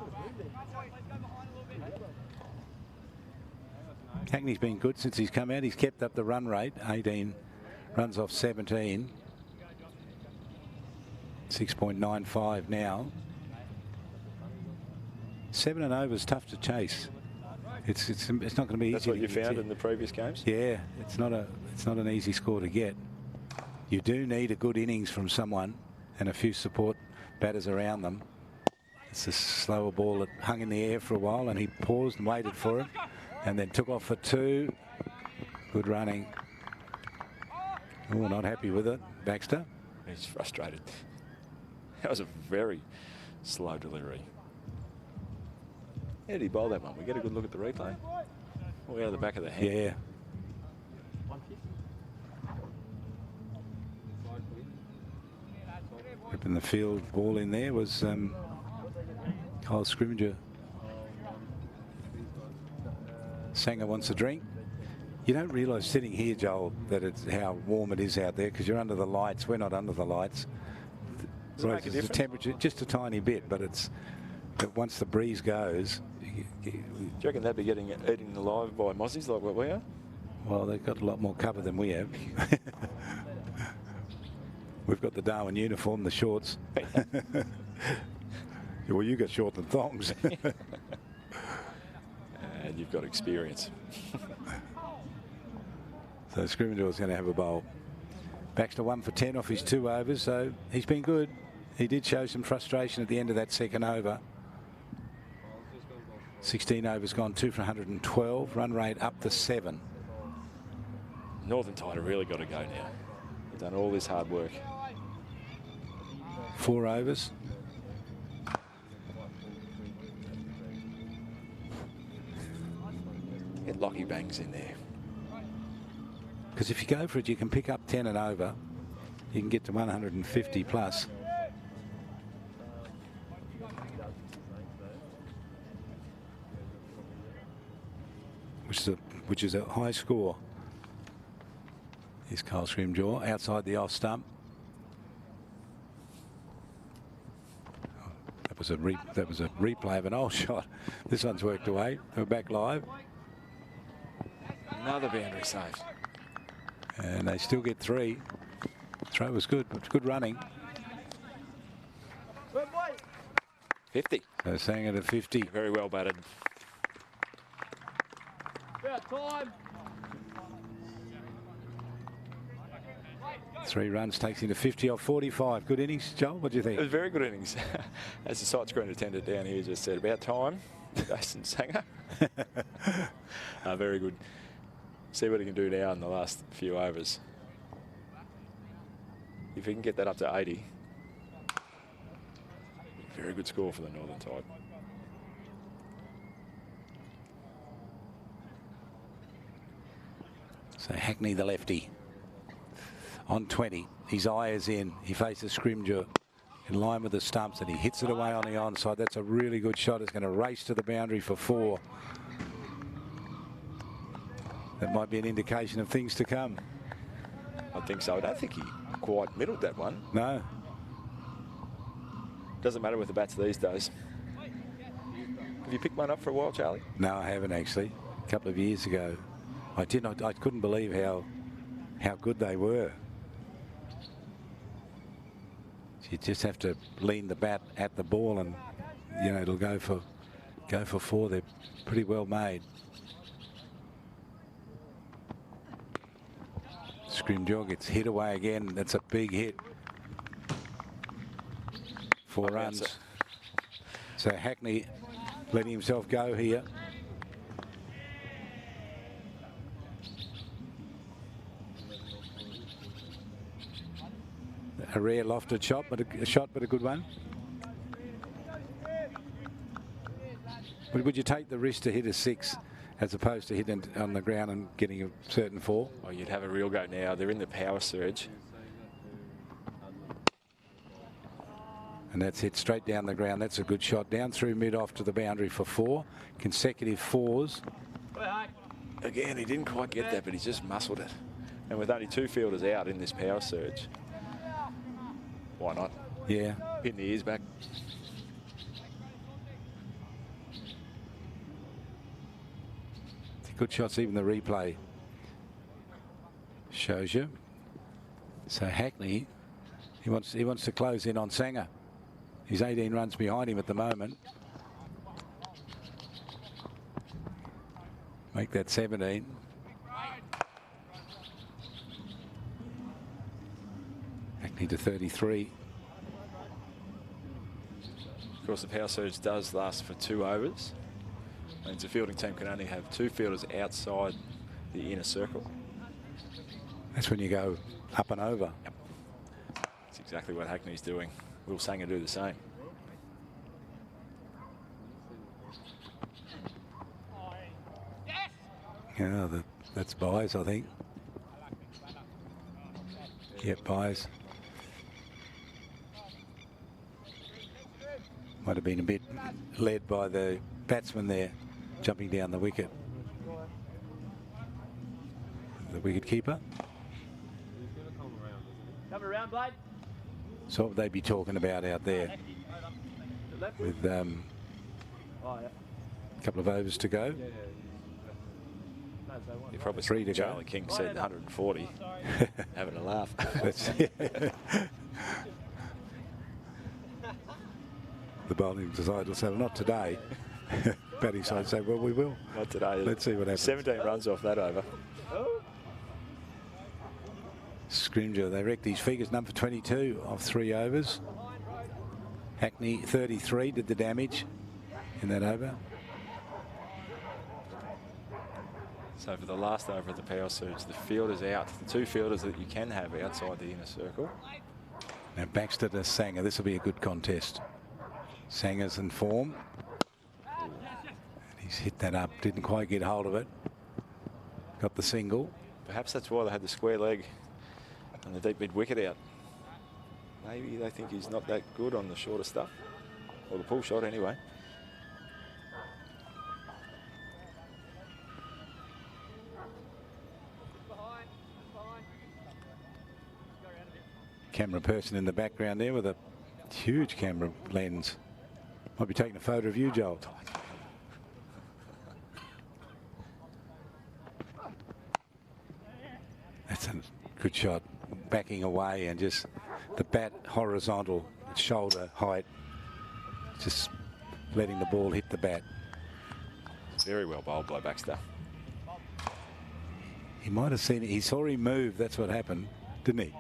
Hackney's been good since he's come out. He's kept up the run rate. 18 runs off 17. 6.95 now. 7 and over is tough to chase. It's not going to be easy. That's what you found in the previous games? Yeah, it's not an easy score to get. You do need a good innings from someone and a few support batters around them. It's a slower ball that hung in the air for a while and he paused and waited for it and then took off for 2. Good running. Oh, not happy with it, Baxter. He's frustrated. That was a very slow delivery. How did he bowl that one? We get a good look at the replay. Way out of the back of the head. Yeah. Ripping the field ball in there was Kyle Scrimger. Sanger wants a drink. You don't realise sitting here, Joel, that it's how warm it is out there because you're under the lights. We're not under the lights. Does it make a the difference? temperature just a tiny bit, but once the breeze goes. Do you reckon they'd be getting eaten alive by Mozzies like what we are? Well, they've got a lot more cover than we have. We've got the Darwin uniform, the shorts. Well, you got short and thongs. And you've got experience. So Scrimmage going to have a bowl. Baxter 1 for 10 off his 2 overs, so he's been good. He did show some frustration at the end of that second over. 16 overs gone, 2 for 112. Run rate up to 7. Northern Tide have really got to go now. They've done all this hard work. 4 overs. Get Lockie Bangs in there. Because if you go for it, you can pick up 10 and over. You can get to 150 plus. Which is a high score. Here's Kyle Scrimjaw outside the off stump. That was a replay of an old shot. This one's worked away. We're back live. Another boundary save. And they still get 3. Throw was good. It's good running. 50. So Sanger at 50. Very well batted. About time. 3 runs takes him to 50 off 45. Good innings, Joel. What do you It think? was very good innings. As the side screen attendant down here just said, about time, Jason Sanger. Very good. See what he can do now in the last few overs. If he can get that up to 80, very good score for the Northern Tide. So Hackney, the lefty, on 20. His eye is in. He faces Scrimgeour in line with the stumps, and he hits it away on the onside. That's a really good shot. It's going to race to the boundary for 4. That might be an indication of things to come. I think so. I don't think he quite middled that one. No. Doesn't matter with the bats these days. Have you picked one up for a while, Charlie? No, I haven't actually. A couple of years ago. I couldn't believe how good they were. You just have to lean the bat at the ball, and you know it'll go for 4. They're pretty well made. Scrimgeour gets hit away again. That's a big hit. 4 runs. So Hackney letting himself go here. A rare lofted shot, but a good one. But would you take the risk to hit a 6 as opposed to hitting on the ground and getting a certain 4? Oh, you'd have a real go now. They're in the power surge. And that's hit straight down the ground. That's a good shot. Down through mid off to the boundary for 4. Consecutive 4s. Again, he didn't quite get that, but he just muscled it. And with only 2 fielders out in this power surge, why not? Yeah. Pin the ears back. Good shots, even the replay shows you. So Hackney, he wants to close in on Sanger. He's 18 runs behind him at the moment. Make that 17. Hackney to 33. Of course, the power surge does last for 2 overs. Means the fielding team can only have 2 fielders outside the inner circle. That's when you go up and over. Yep. That's exactly what Hackney's doing. Will Sanger do the same? Yeah, that's Byes, I think. Yep, Byes. Might have been a bit led by the batsman there, jumping down the wicket. The wicket keeper. Come around, Blade. So what would they be talking about out there with a couple of overs to go? You probably 3 to go. Charlie King said 140. Having a laugh. The bowling side will say, well, not today. Batting side say, well, we will. Not today. Let's see what happens. 17 runs off that over. Scrimgeour, they wrecked his figures, number 22 of 3 overs. Hackney, 33, did the damage in that over. So for the last over of the power surge, the fielders out, the 2 fielders that you can have outside the inner circle. Now Baxter to Sanger. This will be a good contest. Sanger's in form. And he's hit that up, didn't quite get hold of it. Got the single. Perhaps that's why they had the square leg and the deep mid wicket out. Maybe they think he's not that good on the shorter stuff, or the pull shot anyway. Camera person in the background there with a huge camera lens. Might be taking a photo of you, Joel. That's a good shot. Backing away and just the bat horizontal, shoulder height. Just letting the ball hit the bat. Very well bowled by Baxter. He might have seen it. He saw him move. That's what happened. didn't he?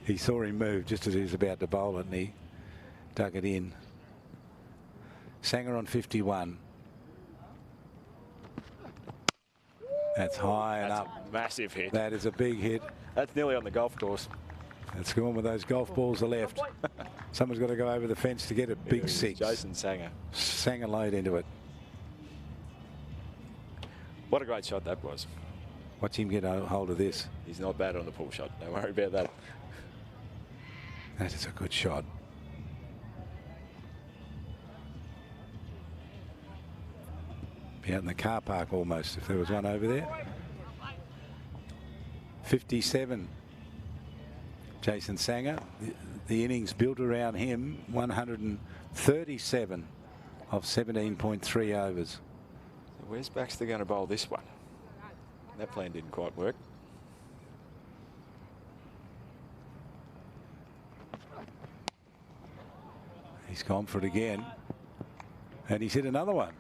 He saw him move just as he was about to bowl it, and he dug it in. Sanger on 51. That's high and That's up. a massive hit. That is a big hit. That's nearly on the golf course. That's gone with those golf balls are left. Someone's got to go over the fence to get a big six. Jason Sanger. Sanger load into it. What a great shot that was. Watch him get a hold of this. He's not bad on the pull shot. Don't worry about that. That is a good shot. Be out in the car park almost if there was one over there. 57. Jason Sanger. The innings built around him. 137 of 17.3 overs. So where's Baxter going to bowl this one? That plan didn't quite work. He's gone for it again. And he's hit another one.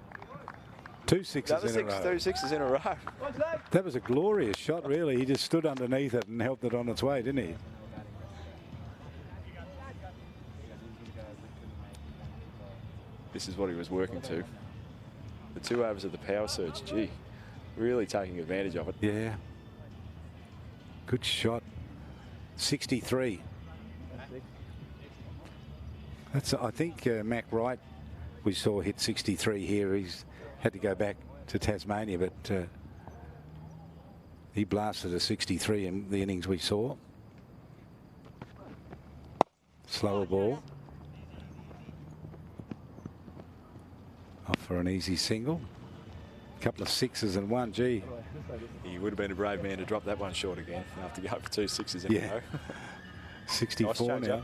Two sixes in a row. 2 sixes in a row. That was a glorious shot, really. He just stood underneath it and helped it on its way, didn't he? This is what he was working to. The 2 overs of the power surge. Gee, really taking advantage of it. Yeah. Good shot. 63. That's, I think Mac Wright we saw hit 63 here. He's had to go back to Tasmania, but he blasted a 63 in the innings we saw. Slower ball. Off for an easy single. Couple of sixes and one. Gee. He would have been a brave man to drop that one short again after going for 2 sixes in a row. 64 Nice now.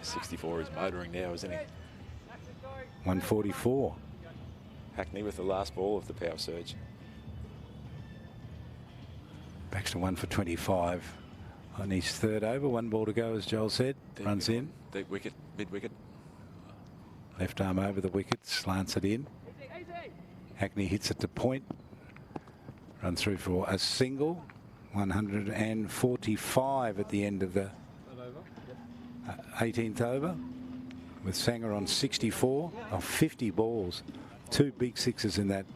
64 is motoring now, isn't he? 144. Hackney with the last ball of the power surge. Baxter 1 for 25 on his third over. 1 ball to go, as Joel said. Runs in. Deep wicket, mid wicket. Left arm over the wicket, slants it in. Hackney hits it to point. Run through for a single. 145 at the end of the 18th over. With Sanger on 64 of 50 balls. 2 big sixes in that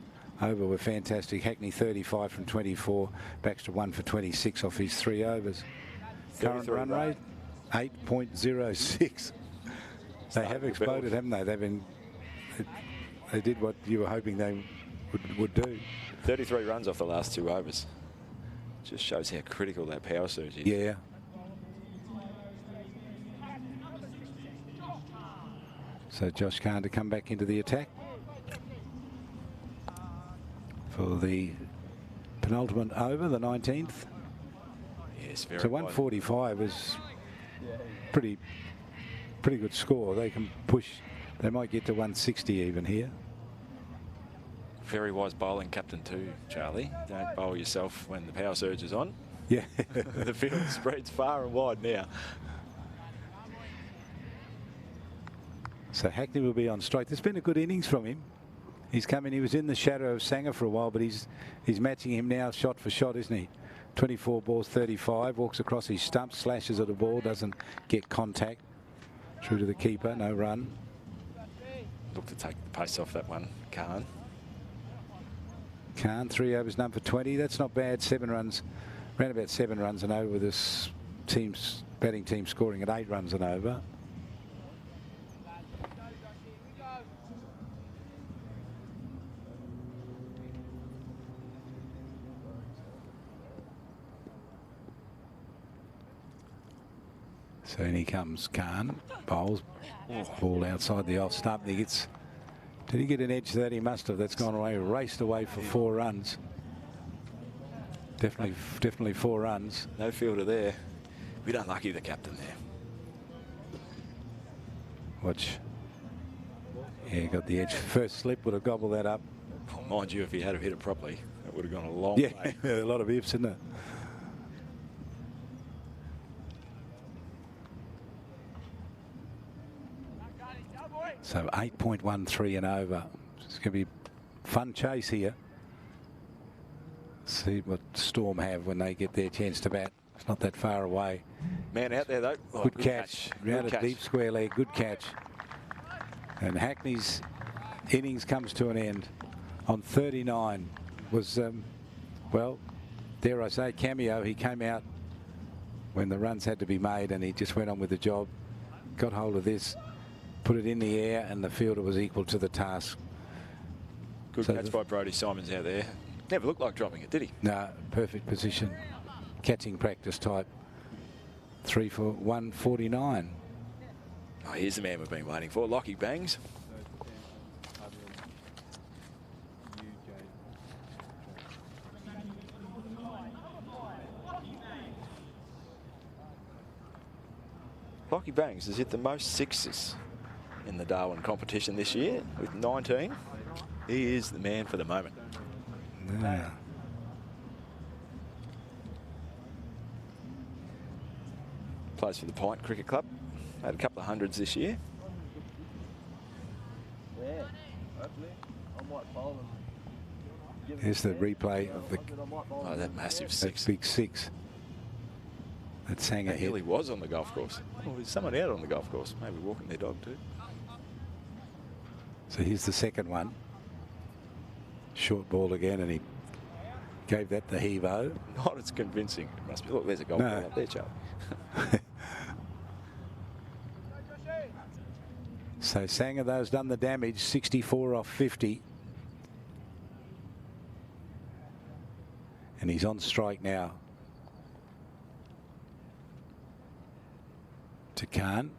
over were fantastic. Hackney 35 from 24. Baxter 1 for 26 off his 3 overs. Current run rate 8.06. They have exploded, haven't they? They've been. They did what you were hoping they would do. 33 runs off the last 2 overs. Just shows how critical that power surge is. Yeah. So Josh Khan to come back into the attack for the penultimate over, the 19th. Yes, very So 145 is pretty good score. They can push. They might get to 160 even here. Very wise bowling captain too, Charlie. Don't bowl yourself when the power surge is on. Yeah. The field spreads far and wide now. So Hackney will be on strike. There's been a good innings from him. He's come in. He was in the shadow of Sanger for a while, but he's matching him now shot for shot, isn't he? 24 balls, 35. Walks across his stump, slashes at a ball, doesn't get contact. Through to the keeper, no run. Look to take the pace off that one, Khan. Khan, 3 overs, none for 20. That's not bad. 7 runs, around about 7 runs and over with this team's batting team scoring at 8 runs and over. So in he comes, Khan, bowls, ball outside the off stump. He gets, did he get an edge to that? He must have. That's gone away, raced away for 4 runs. Definitely 4 runs. No fielder there. Bit unlucky, the captain there. Watch. Yeah, got the edge. First slip would have gobbled that up. Well, mind you, if he had hit it properly, that would have gone a long Yeah, way. a lot of ifs, isn't it? So 8.13 and over. It's going to be fun chase here. See what Storm have when they get their chance to bat. It's not that far away. Man out there, though. Oh, Good catch. Round Good a deep square leg. Good catch. And Hackney's innings comes to an end on 39. Was, well, dare I say, cameo. He came out when the runs had to be made and he just went on with the job. Got hold of this, put it in the air, and the fielder was equal to the task. Good catch by Brodie Simons out there. Never looked like dropping it, did he? No, perfect position. Catching practice type. 3 for 149. Oh, here's the man we've been waiting for. Lockie Bangs. Lockie Bangs has hit the most sixes in the Darwin competition this year with 19. He is the man for the moment. Yeah. Plays for the Pint Cricket Club. Had a couple of hundreds this year. Yeah, hopefully. I might fold them. Here's the replay of the Oh, that massive six. big six. That Sanger That hit. nearly was on the golf course. Oh, there's someone out on the golf course. Maybe walking their dog too. So here's the second one. Short ball again, and he gave that the heave-o. Not as convincing. It must be. Look, there's a golf No. ball up there, Charlie. So Sanger, those done the damage, 64 off 50. And he's on strike now. To Khan.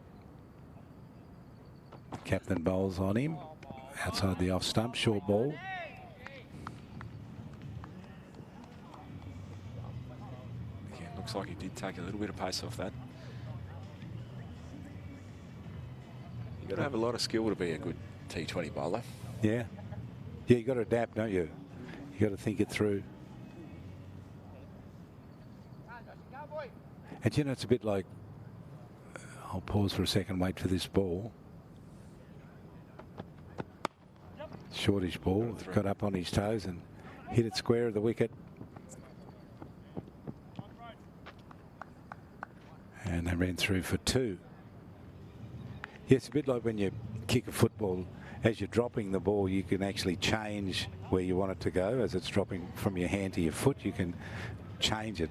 Captain bowls on him. Outside the off stump, short ball. Again, looks like he did take a little bit of pace off that. You've got to have a lot of skill to be a good T20 bowler. Yeah. Yeah, you got to adapt, don't you? You got to think it through. And you know, it's a bit like, I'll pause for a second, wait for this ball. Shortish ball, got up on his toes and hit it square of the wicket. And they ran through for 2. Yeah, it's a bit like when you kick a football. As you're dropping the ball, you can actually change where you want it to go. As it's dropping from your hand to your foot, you can change it,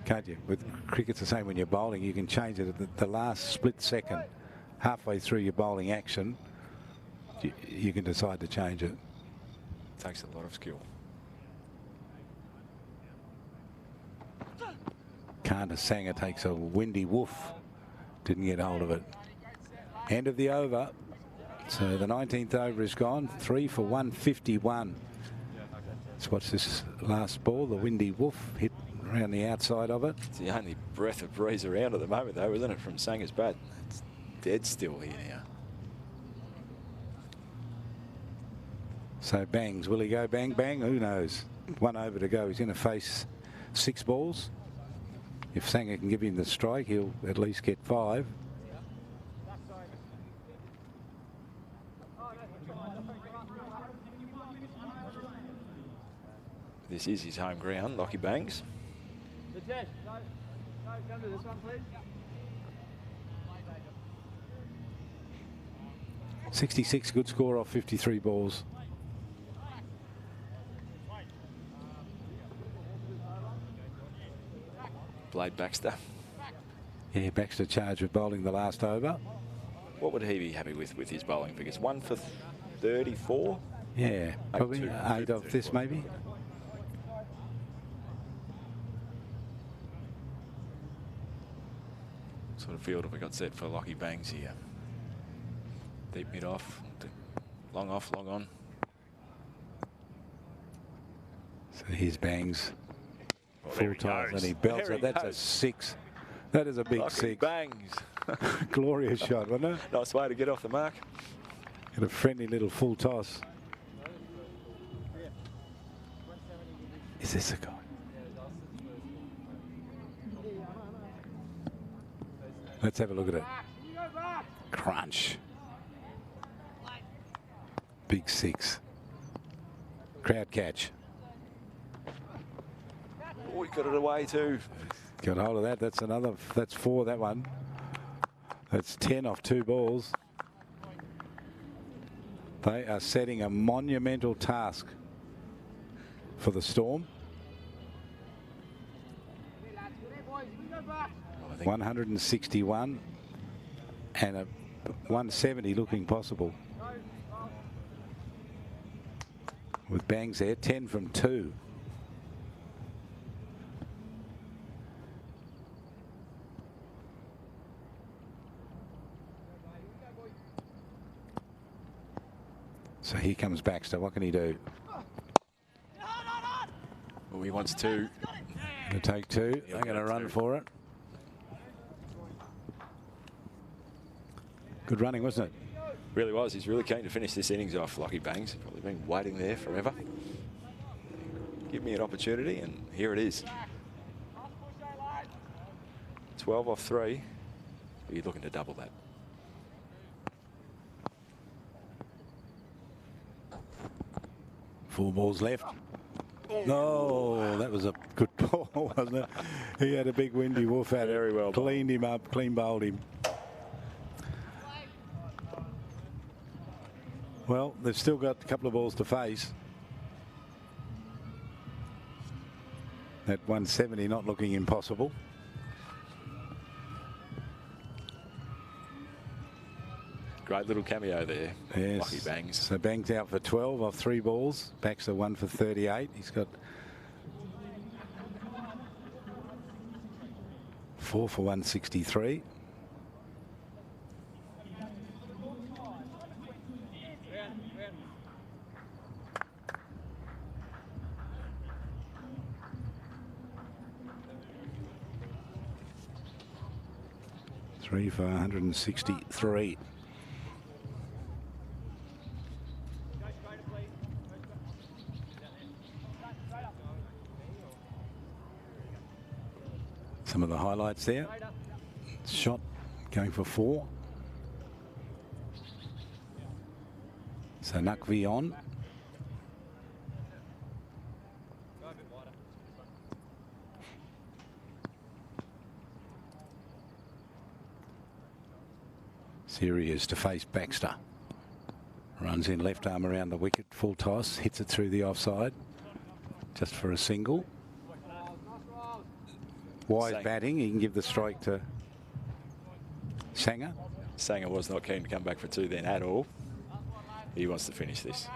can't you? With cricket, it's the same when you're bowling. You can change it at the last split second, halfway through your bowling action. You can decide to change it. Takes a lot of skill. Kanda Sanger takes a windy woof. Didn't get hold of it. End of the over. So the 19th over is gone. 3 for 151. Let's watch this last ball. The windy woof hit around the outside of it. It's the only breath of breeze around at the moment, though, isn't it, from Sanger's bat? It's dead still here now. So Bangs, will he go bang, bang? Who knows? 1 over to go. He's going to face 6 balls. If Sanger can give him the strike, he'll at least get 5. This is his home ground, Lockie Bangs. Come to this one, please. 66, good score off 53 balls. Blade Baxter. Yeah, Baxter charged with bowling the last over. What would he be happy with his bowling figures? 1 for 34? Yeah, probably 2 8 of this maybe. Sort of field have we got set for Lockie Bangs here? Deep mid off, long off, long on. So here's Bangs. Oh, Full time, and he belts There it. he That's a goes. 6. That is a big Lockie 6. Bangs. Glorious shot, wasn't it? Nice way to get off the mark. And a friendly little full toss. Is this a guy? Let's have a look at it. Crunch. Big 6. Crowd catch. got it away too. Got hold of that. That's another. That's 4, that one. That's 10 off 2 balls. They are setting a monumental task for the Storm. 161 and a 170 looking possible. With bangs there, 10 from 2. So here comes Baxter. What can he do? Well, he wants 2. Going to take 2. They're going to run for it. Good running, wasn't it? Really was. He's really keen to finish this innings off, Lockie Bangs. Probably been waiting there forever. Give me an opportunity, and here it is. 12 off 3. You're looking to double that. Four balls left. No, that was a good ball, wasn't it? He had a big windy woof at it. Very well. Cleaned him up, clean bowled him. Well, they've still got a couple of balls to face. That 170 not looking impossible. Great little cameo there. Yes. Lucky Bangs. So Bangs out for 12 off 3 balls. Baxter 1 for 38. He's got 4 for 163. Three for 163. Some of the highlights there. Shot going for 4. So Nakvi on. Serious to face Baxter. Runs in left arm around the wicket, full toss, hits it through the offside. Just for a single. Wise batting, he can give the strike to Sanger. Sanger was not keen to come back for 2 then at all. He wants to finish this.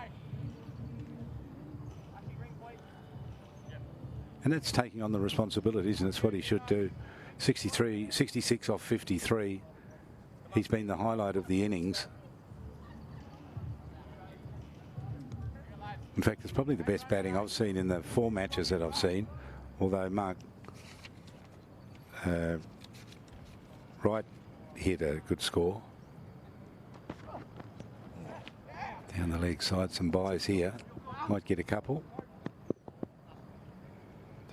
And that's taking on the responsibilities, and it's what he should do. 66 off 53. He's been the highlight of the innings. In fact, it's probably the best batting I've seen in the 4 matches that I've seen, although Mark Wright hit a good score. Down the leg side, some buys here. Might get a couple.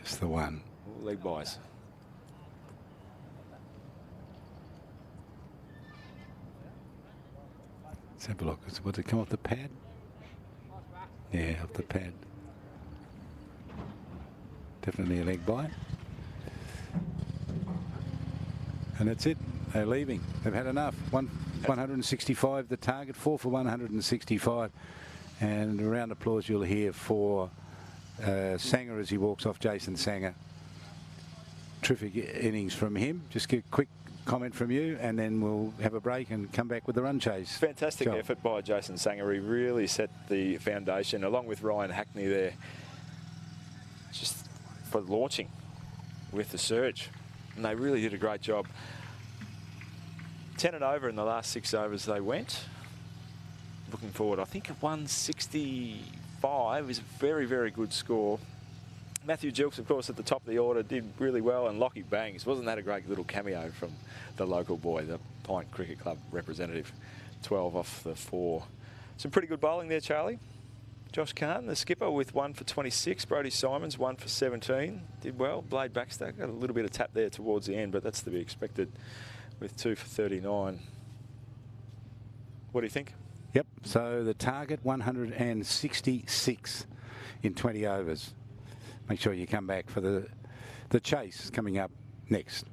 Just the one. All leg buys. Let's have a look. Would it come off the pad? Yeah, off the pad. Definitely a leg buy. And that's it. They're leaving. They've had enough. 165 the target, 4 for 165. And a round of applause you'll hear for Sanger as he walks off, Jason Sanger. Terrific innings from him. Just get a quick comment from you, and then we'll have a break and come back with the run chase. Fantastic effort by Jason Sanger. He really set the foundation, along with Ryan Hackney there, just for launching with the surge. And they really did a great job. 10 and over in the last 6 overs they went. Looking forward, I think 165 is a very, very good score. Matthew Gilks, of course, at the top of the order, did really well, and Lockie Bangs. Wasn't that a great little cameo from the local boy, the Pine Cricket Club representative? 12 off the 4. Some pretty good bowling there, Charlie. Josh Kahn, the skipper, with 1 for 26. Brodie Simons, 1 for 17. Did well. Blade Baxter got a little bit of tap there towards the end, but that's to be expected with 2 for 39. What do you think? Yep. So the target 166 in 20 overs. Make sure you come back for the the chase coming up next.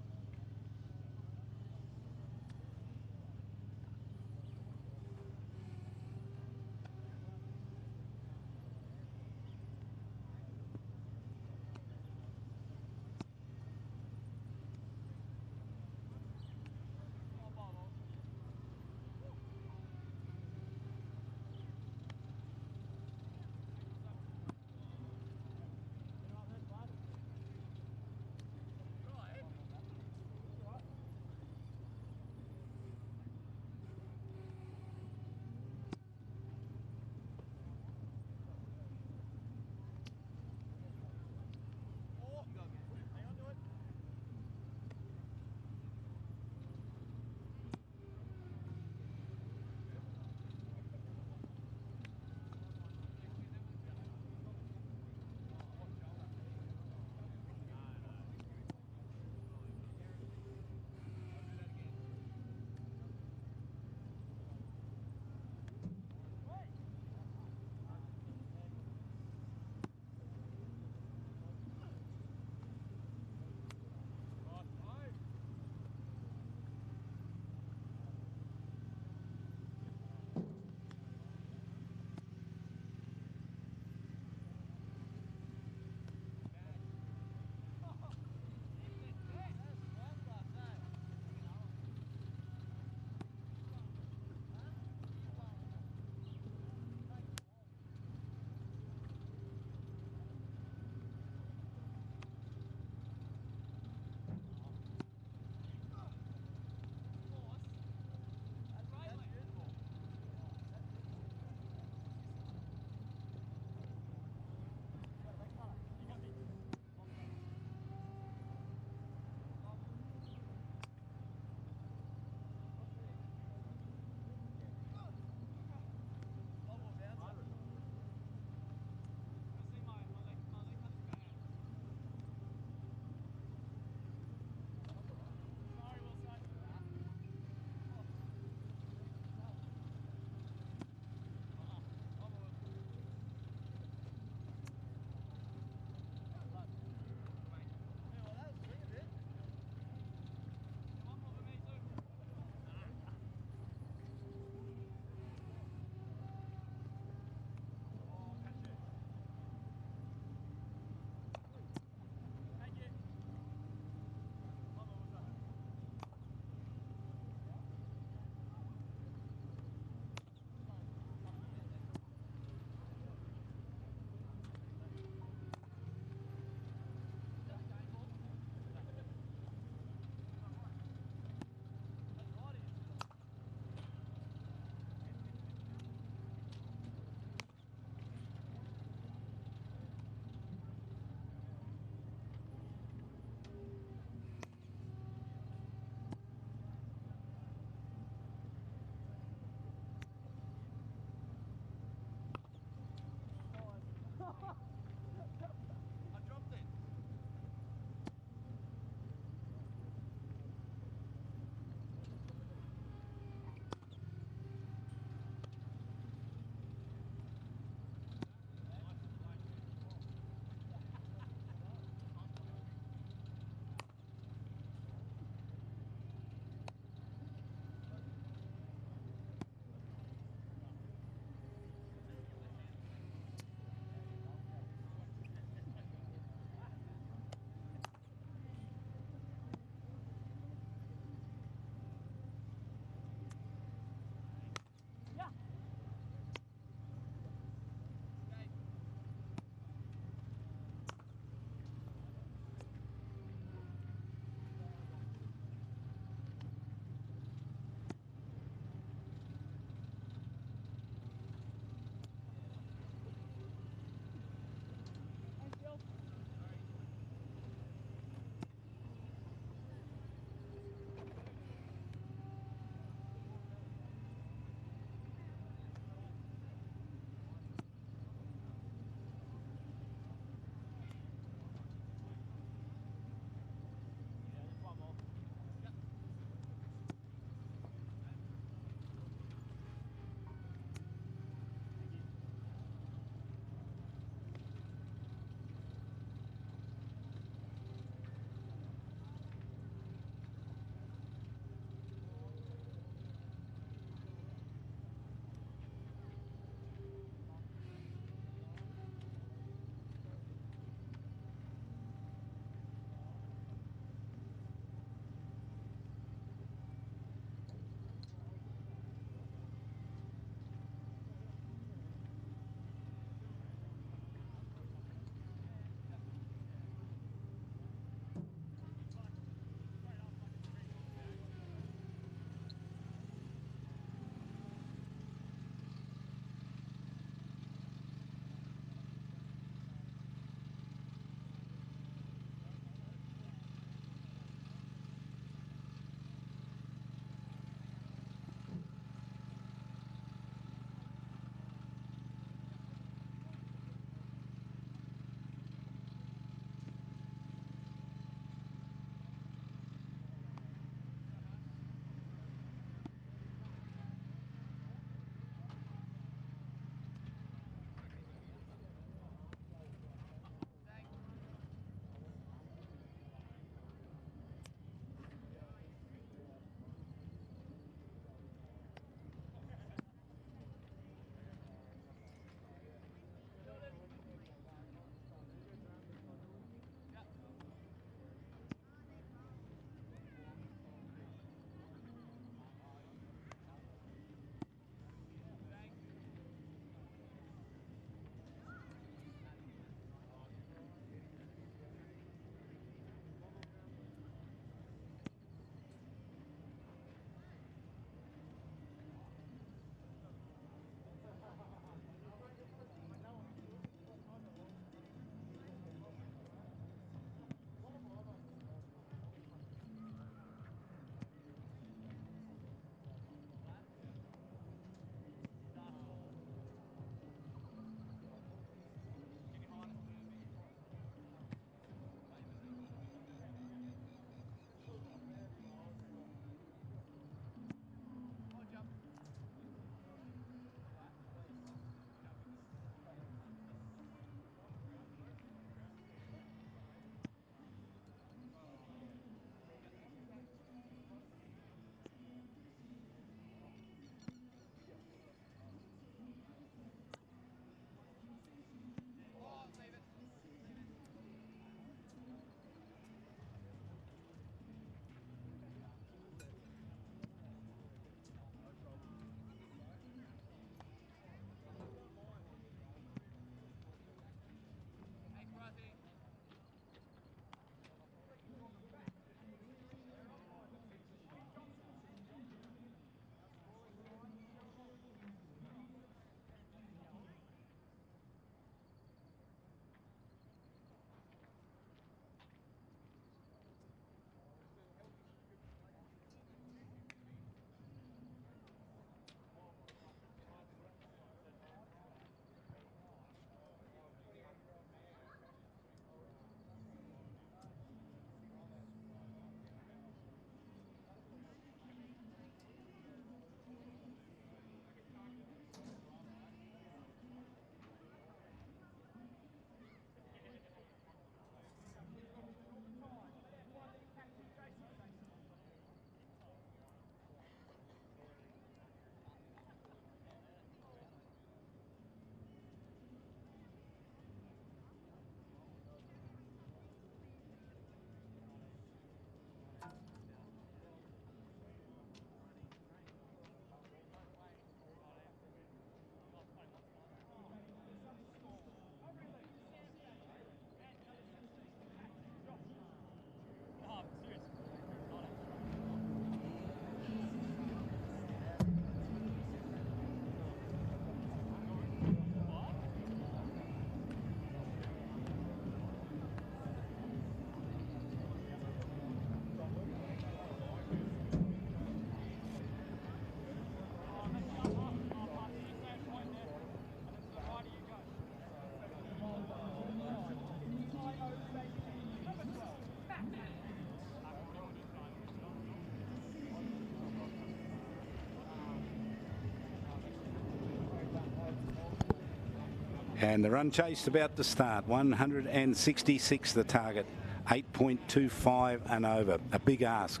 And the run chase about to start. 166 the target. 8.25 and over. A big ask.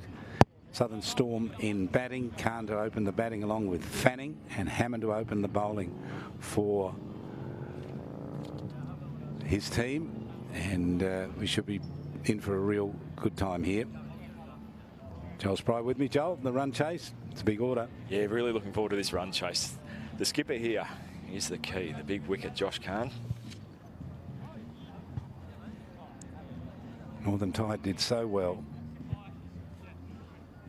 Southern Storm in batting. Khan to open the batting along with Fanning, and Hammond to open the bowling for his team. And we should be in for a real good time here. Joel Spry with me, Joel. The run chase. It's a big order. Yeah, really looking forward to this run chase. The skipper here is the key. The big wicket, Josh Khan. Northern Tide did so well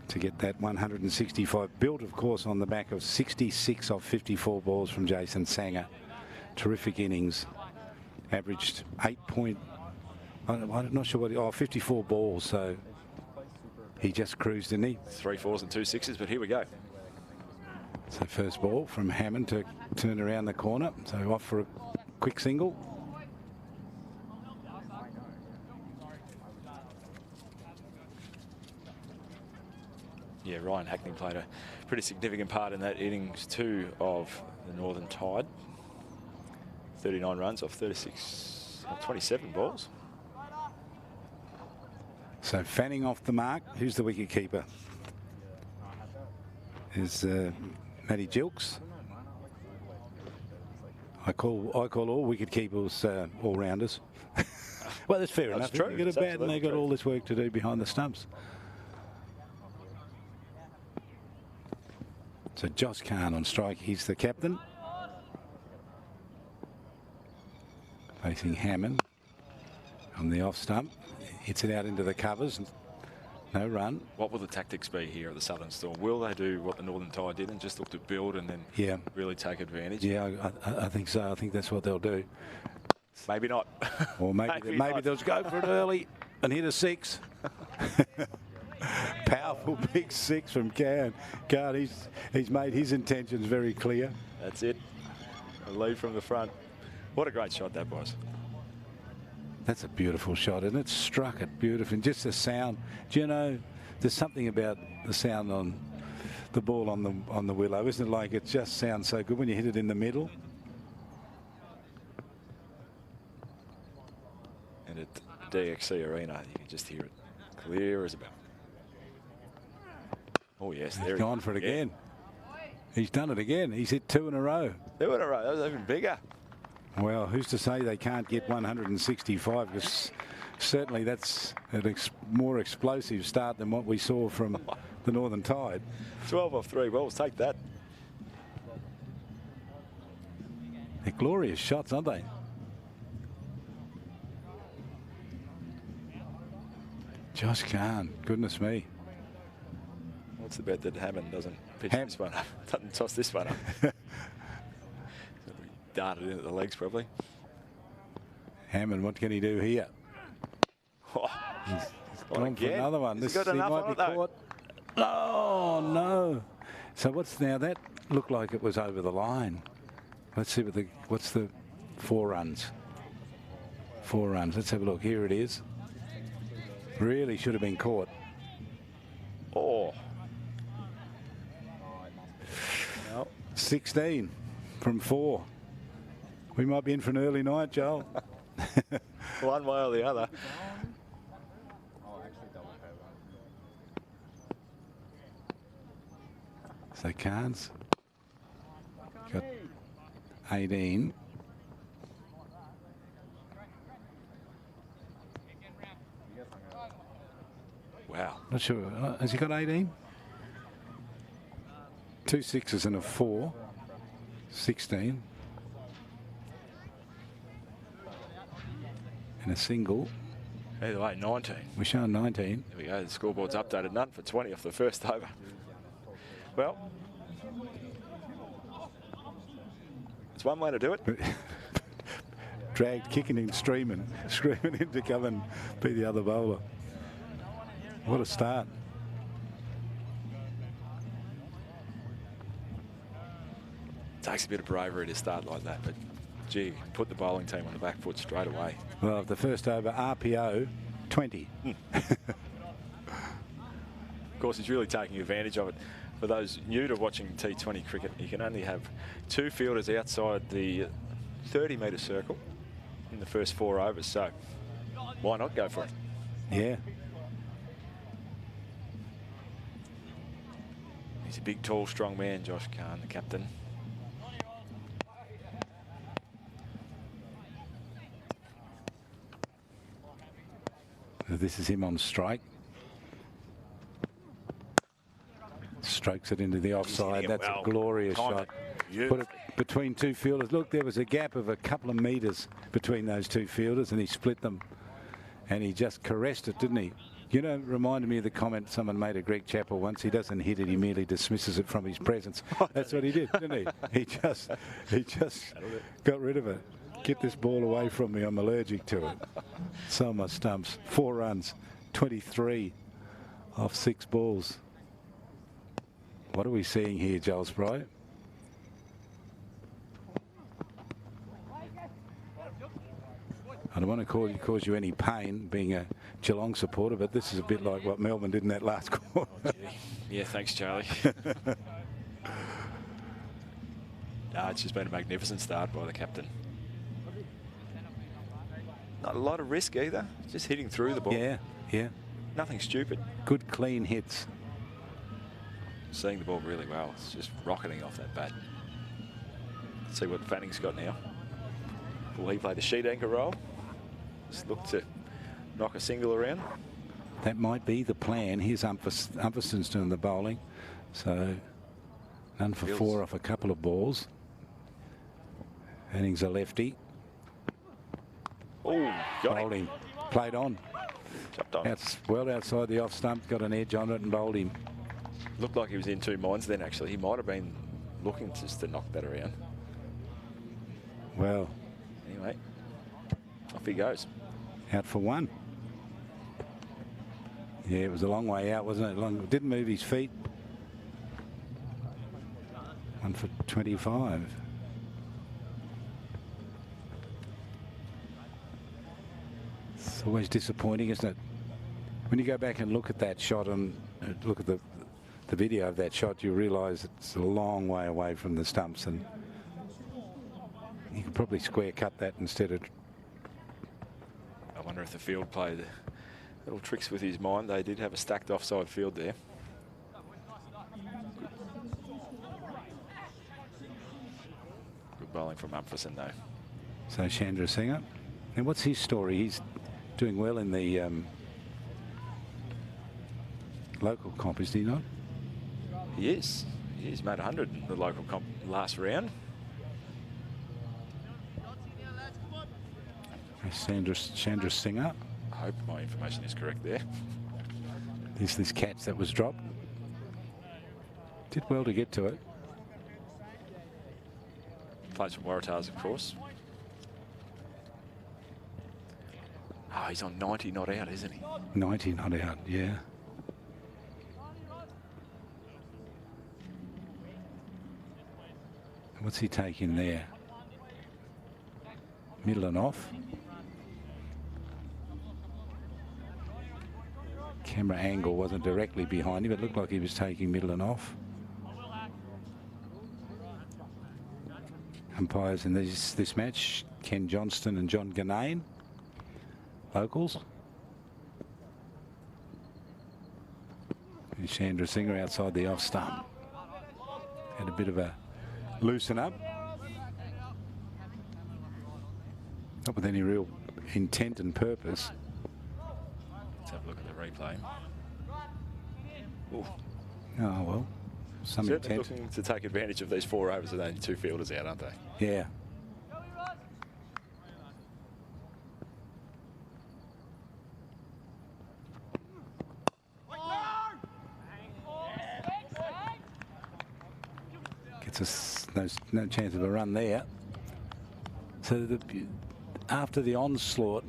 to get that 165, built of course on the back of 66 of 54 balls from Jason Sanger. Terrific innings, averaged 8 point, I'm not sure what, 54 balls, so he just cruised, didn't he? 3 4s and 2 6s, but here we go. So first ball from Hammond to turn around the corner, so off for a quick single. Yeah, Ryan Hackney played a pretty significant part in that innings too of the Northern Tide. 39 runs off 27 balls. So Fanning off the mark. Who's the wicket keeper? Is Matty Gilks. I call all wicket keepers all rounders. Well, that's fair enough. True. They got a bat and they got all this work to do behind the stumps. So Josh Khan on strike. He's the captain. Facing Hammond on the off stump. Hits it out into the covers. No run. What will the tactics be here at the Southern Storm? Will they do what the Northern Tide did and just look to build and then really take advantage? Yeah, I think so. I think that's what they'll do. Maybe not. Or maybe they'll just go for it early and hit a 6. Powerful big 6 from Khan. God, he's made his intentions very clear. That's it. A lead from the front. What a great shot that was. That's a beautiful shot, and it struck it beautifully. And just the sound. Do you know, there's something about the sound on the ball on the willow, isn't it? Like it just sounds so good when you hit it in the middle. And at DXC Arena, you can just hear it clear as a bell. Oh yes, there he's gone for it again. He's done it again. He's hit 2 in a row. 2 in a row. That was even bigger. Well, who's to say they can't get 165? Because certainly that's a more explosive start than what we saw from the Northern Tide. 12 off 3 balls. Take that. They're glorious shots, aren't they? Josh Khan, goodness me. What's the bet that Hammond doesn't pitch this one up? Doesn't toss this one up. Darted into the legs probably. Hammond, what can he do here? Oh, he's gone for another one. He might be caught. Oh no! So what's now? That looked like it was over the line. Let's see what's the 4 runs. 4 runs. Let's have a look. Here it is. Really should have been caught. Oh. 16 from 4. We might be in for an early night, Joel. One way or the other. So Khan's got 18. Wow. Not sure. Has he got 18? 2 6s and a 4. 16. And a single. Either way, 19. We're showing 19. There we go. The scoreboard's updated. None for 20 off the first over. Well, it's one way to do it. Dragged, kicking and screaming in to come and be the other bowler. What a start. Takes a bit of bravery to start like that, but gee, put the bowling team on the back foot straight away. Well, the first over, RPO, 20. Of course, he's really taking advantage of it. For those new to watching T20 cricket, you can only have 2 fielders outside the 30-metre circle in the first 4 overs, so why not go for it? Yeah. He's a big, tall, strong man, Josh Kahn, the captain. This is him on strike. Strokes it into the offside. That's well. a glorious Timed shot. it Put it between two fielders. Look, there was a gap of a couple of metres between those two fielders, and he split them. And he just caressed it, didn't he? You know, it reminded me of the comment someone made of Greg Chappell once. He doesn't hit it, he merely dismisses it from his presence. That's what he did, didn't he? He just got rid of it. Get this ball away from me, I'm allergic to it. So on my stumps. 4 runs, 23 off 6 balls. What are we seeing here, Joel Spry? I don't want to cause you any pain being a Geelong supporter, but this is a bit like what Melbourne did in that last quarter. Yeah, thanks, Charlie. It's just been a magnificent start by the captain. Not a lot of risk either. Just hitting through the ball. Yeah, yeah. Nothing stupid. Good, clean hits. Seeing the ball really well. It's just rocketing off that bat. Let's see what Fanning's got now. Will he play the sheet anchor role? Just look to knock a single around. That might be the plan. Here's Umperson's doing the bowling. So none for 4 off a couple of balls. Fanning's a lefty. Oh, got bowled him. Played on. Chopped on. Well outside the off stump, got an edge on it and bowled him. Looked like he was in 2 minds then, actually. He might have been looking just to knock that around. Well. Anyway, off he goes. Out for 1. Yeah, it was a long way out, wasn't it? Didn't move his feet. 1 for 25. It's always disappointing, isn't it? When you go back and look at that shot and look at the video of that shot, you realise it's a long way away from the stumps, and you could probably square cut that instead of. I wonder if the field played little tricks with his mind. They did have a stacked offside field there. Good bowling from Umferson though. So Chandra Singer. And what's his story? He's doing well in the local comp, is he not? He is. He's made 100 in the local comp last round. Chandra Singer. I hope my information is correct there. There's this catch that was dropped. Did well to get to it. Plays from Waratahs, of course. Oh, he's on 90 not out, isn't he? 90 not out, yeah. What's he taking there? Middle and off. Camera angle wasn't directly behind him. It looked like he was taking middle and off. Umpires in this match, Ken Johnston and John Ganane, locals. And Chandra Singer outside the off stump. Had a bit of a loosen up. Not with any real intent and purpose. Let's have a look at the replay. Ooh. Oh, well, some Certainly intent. looking to take advantage of these 4 overs with only 2 fielders out, aren't they? Yeah. Gets us no chance of a run there. So after the onslaught,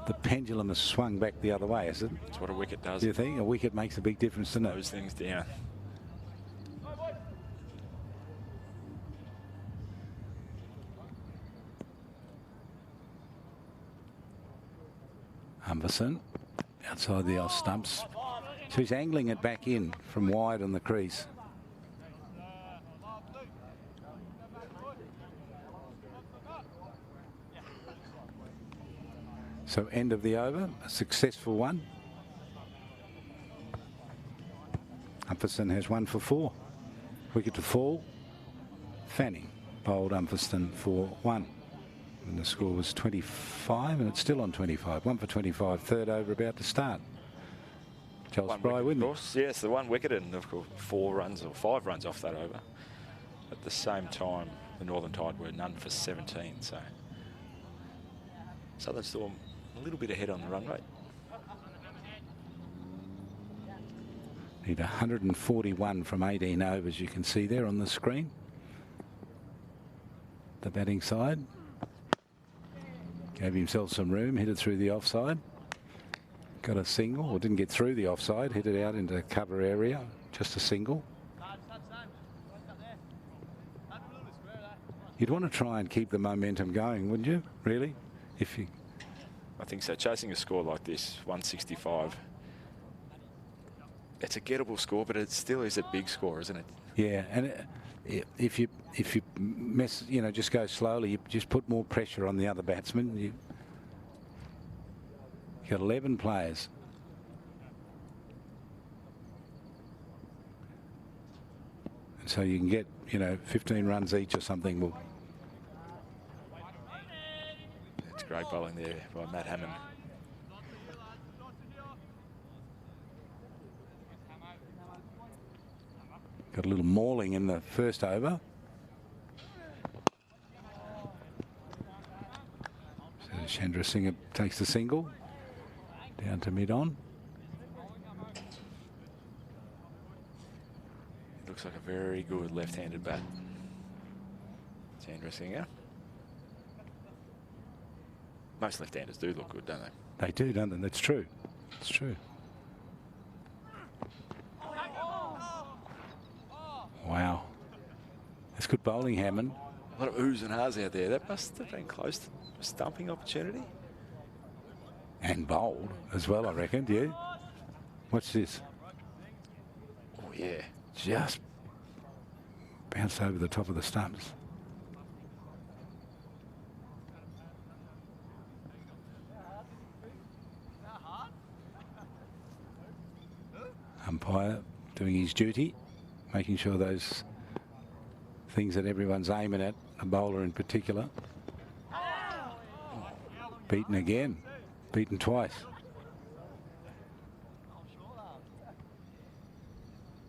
the pendulum has swung back the other way, is it? That's what a wicket does. Do you think? A wicket makes a big difference, doesn't it? Those things down. Umberson outside the off stumps. So he's angling it back in from wide on the crease. So end of the over, a successful one. Umferston has 1 for 4. Wicket to fall. Fanning bowled Umferston for 1. And the score was 25, and it's still on 25. 1 for 25, third over about to start. Joel Spry, wouldn't it? Yes, the 1 wicket, and of course 4 runs or 5 runs off that over. At the same time, the Northern Tide were none for 17. So Southern Storm a little bit ahead on the run rate. Need 141 from 18 overs, you can see there on the screen. The batting side. Gave himself some room, hit it through the offside. Got a single, or didn't get through the offside, hit it out into cover area, just a single. You'd want to try and keep the momentum going, wouldn't you? Really? If you... I think so. Chasing a score like this, 165. It's a gettable score, but it still is a big score, isn't it? Yeah, and if you mess, you know, just go slowly, you just put more pressure on the other batsman. You've got 11 players. And so you can get, you know, 15 runs each or something. Well, it's great bowling there by Matt Hammond. Got a little mauling in the first over. So Chandra Singh takes the single down to mid-on. Looks like a very good left-handed bat, Chandra Singh. Most left-handers do look good, don't they? They do, don't they? That's true. It's true. Wow. That's good bowling, Hammond. A lot of oohs and ahs out there. That must have been close to a stumping opportunity. And bowled as well, I reckon. Do you? What's this? Oh, yeah. Just bounced over the top of the stumps. Umpire doing his duty, making sure those things that everyone's aiming at, a bowler in particular. Beaten again, beaten twice.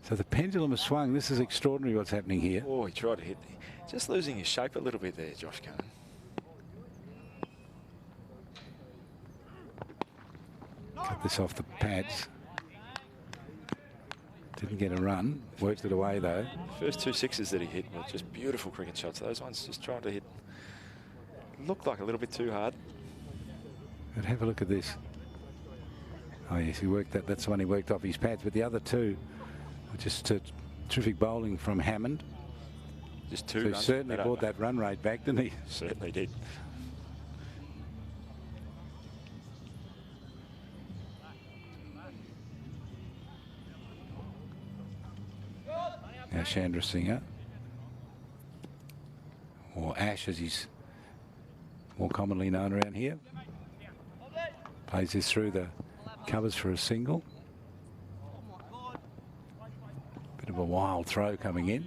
So the pendulum has swung. This is extraordinary what's happening here. Oh, he tried to hit. Just losing his shape a little bit there, Josh Cohen. Cut this off the pads. Didn't get a run. Worked it away though. First 2 sixes that he hit were just beautiful cricket shots. Those ones just trying to hit. Looked like a little bit too hard. But have a look at this. Oh yes, he worked that. That's the one he worked off his pads. But the other two were just terrific bowling from Hammond. Just 2 So runs. he certainly brought that run rate back, didn't he? Certainly did. Now Chandra Singh, or Ash as he's more commonly known around here, plays this through the covers for a single. Bit of a wild throw coming in.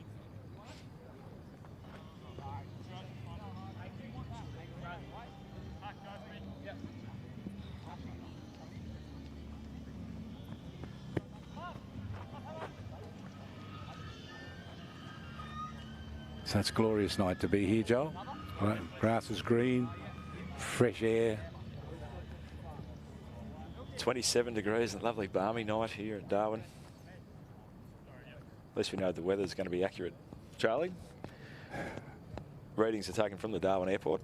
So it's a glorious night to be here, Joel. Right, grass is green, fresh air. 27 degrees and lovely balmy night here in Darwin. At least we know the weather's going to be accurate. Charlie, readings are taken from the Darwin airport.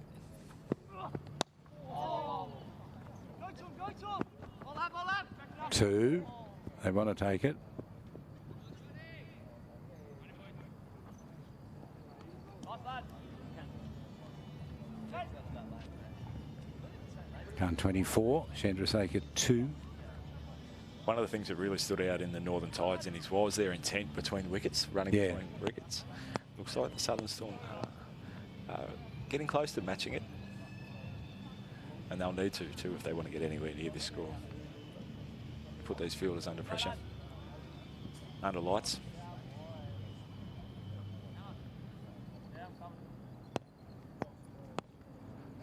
Two, they want to take it. Khan 24, Chandrasekhar 2. One of the things that really stood out in the Northern Tides innings was their intent between wickets, running between wickets. Looks like the Southern Storm getting close to matching it. And they'll need to, too, if they want to get anywhere near this score. Put these fielders under pressure. Under lights.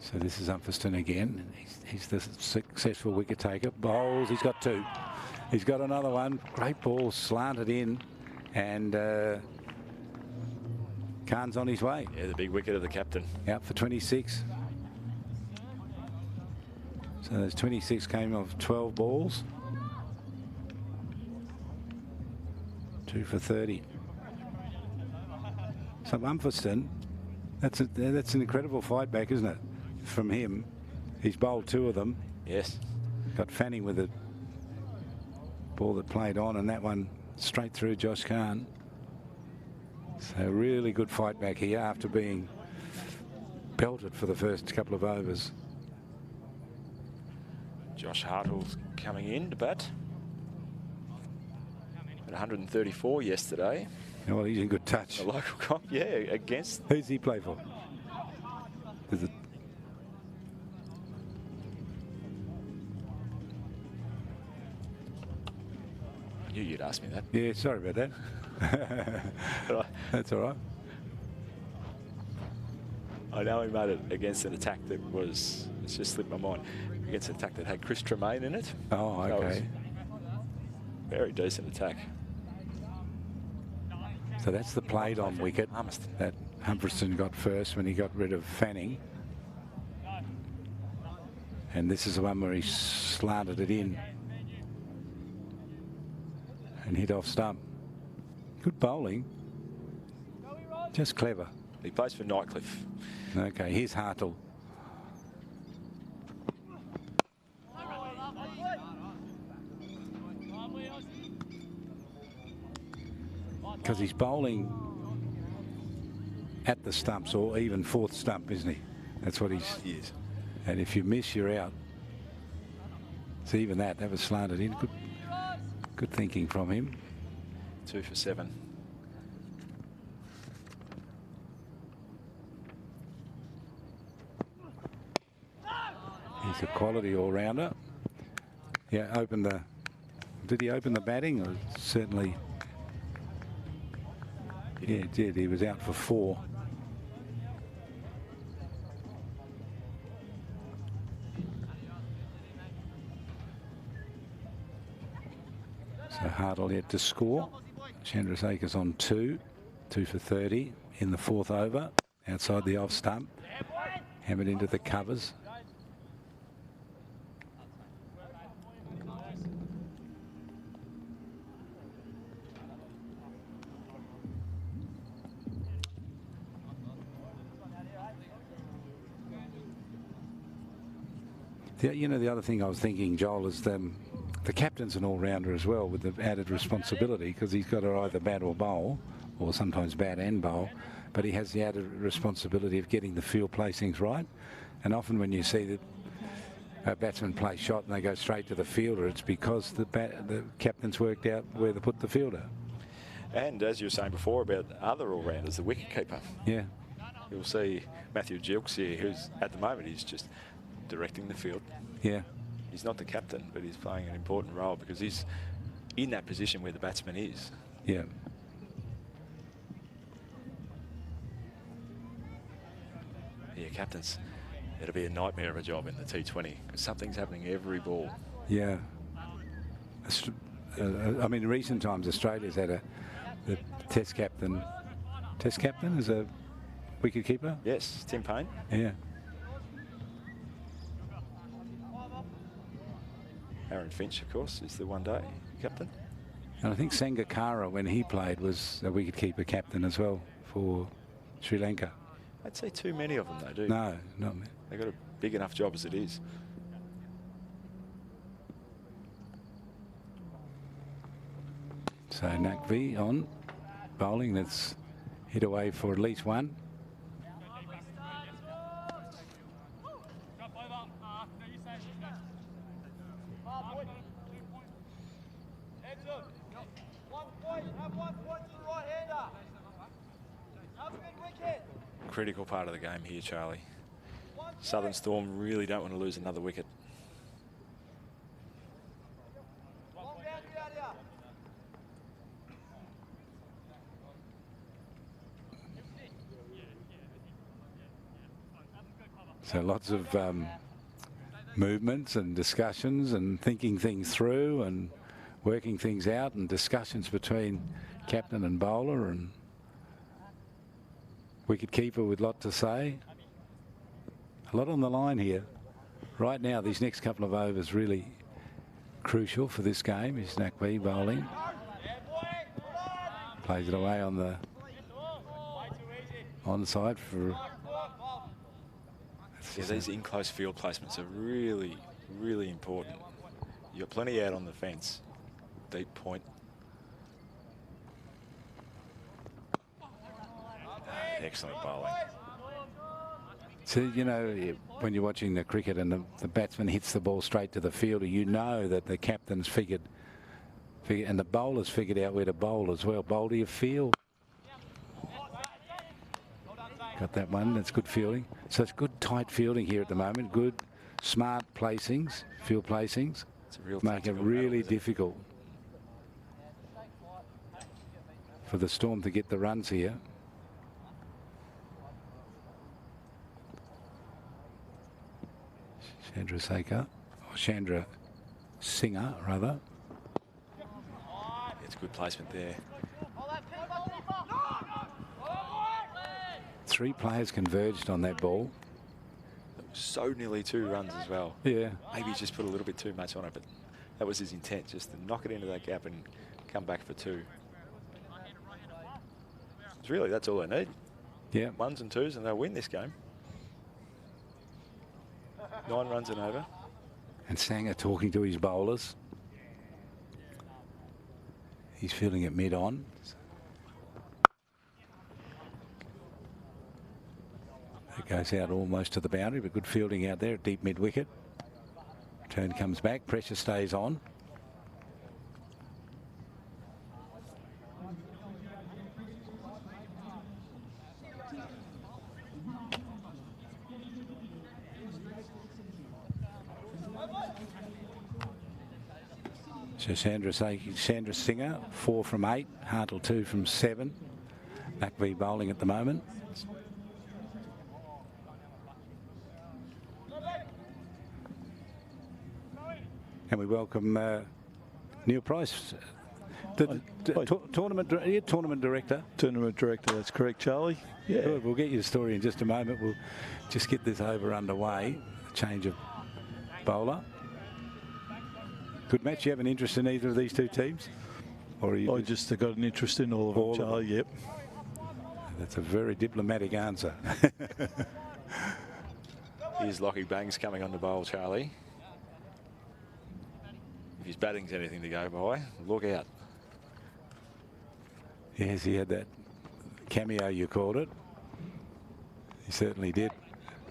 So this is Umferston again. He's the successful wicket taker. Bowls, he's got two. He's got another one. Great ball, slanted in. And Khan's on his way. Yeah, the big wicket of the captain. Out for 26. So those 26 came off 12 balls. 2 for 30. So Umferston, that's an incredible fight back, isn't it? From him. He's bowled 2 of them. Yes. Got Fanning with a ball that played on, and that one straight through Josh Khan. So really good fight back here after being belted for the first couple of overs. Josh Hartle's coming in to bat. At 134 yesterday. Oh, well, he's in good touch. The local comp, yeah, against. Who's he play for? Is it? I knew you'd ask me that. Yeah, sorry about that. That's all right. I know he made it against an attack that was, it's just slipped my mind, against an attack that had Chris Tremaine in it. Oh, okay. Very decent attack. So that's the played on wicket that Humberston got first when he got rid of Fanning. And this is the one where he slanted it in and hit off stump. Good bowling. Just clever. He plays for Nightcliff. Okay, here's Hartle. Because he's bowling at the stumps, or even fourth stump, isn't he? That's what he's. Yes. And if you miss, you're out. So even that was slanted in. Good thinking from him. 2 for 7. He's a quality all-rounder. Yeah, did he open the batting? Or certainly. Yeah, he did. He was out for 4. So Hartle yet to score. Chandrasekhar's on 2 for 30 in the 4th over. Outside the off stump. Hammered into the covers. You know, the other thing I was thinking, Joel, is the captain's an all-rounder as well, with the added responsibility, because he's got to either bat or bowl, or sometimes bat and bowl, but he has the added responsibility of getting the field placings right. And often when you see that a batsman play shot and they go straight to the fielder, it's because the captain's worked out where to put the fielder. And as you were saying before about other all-rounders, the wicket-keeper. Yeah. You'll see Matthew Gilks here, who's at the moment he's just directing the field. Yeah. He's not the captain, but he's playing an important role because he's in that position where the batsman is. Yeah. Yeah, captains, it'll be a nightmare of a job in the T20 because something's happening every ball. Yeah. I mean, in recent times, Australia's had the test captain. Test captain is a wicket keeper? Yes, Tim Payne. Yeah. Aaron Finch, of course, is the one-day captain. And I think Sangakkara, when he played, was a wicketkeeper captain as well for Sri Lanka. I'd say too many of them, though, do you? No, not many. They've got a big enough job as it is. So Naqvi on bowling. That's hit away for at least 1. Critical part of the game here, Charlie. Southern Storm really don't want to lose another wicket. So lots of movements and discussions and thinking things through and working things out, and discussions between captain and bowler and wicket-keeper with a lot to say. A lot on the line here. Right now, these next couple of overs really crucial for this game. Is Nakwi bowling. Plays it away on the onside for... Yeah, these in-close field placements are really, really important. You've got plenty out on the fence. Deep point. Excellent bowling. So, you know, when you're watching the cricket and the batsman hits the ball straight to the fielder, you know that the captain's figured and the bowler's figured out where to bowl as well. Bowl to your field. Got that one. That's good fielding. So it's good tight fielding here at the moment. Good, smart placings, field placings. It's a real make it really difficult for the Storm to get the runs here. Chandra Singer, rather. It's good placement there. 3 players converged on that ball. That was so nearly 2 runs as well. Yeah. Maybe he just put a little bit too much on it, but that was his intent, just to knock it into that gap and come back for 2. It's really, that's all they need. Yeah. 1s and 2s and they'll win this game. 9 runs and over. And Sanger talking to his bowlers. He's feeling it mid-on. It goes out almost to the boundary, but good fielding out there at deep mid-wicket. Turn comes back, pressure stays on. So Chandra Singer, 4 from 8, Hartle 2 from 7. Nakwi bowling at the moment. And we welcome Neil Price, the tournament director. Tournament director, that's correct, Charlie. Yeah. Good. We'll get you the story in just a moment. We'll just get this over underway. A change of bowler. Good match. You have an interest in either of these 2 teams? Or are you I just got an interest in all of them, Charlie, yep. That's a very diplomatic answer. Here's Lockie Bangs coming on the bowl, Charlie. If his batting's anything to go by, look out. Yes, he had that cameo, you called it. He certainly did.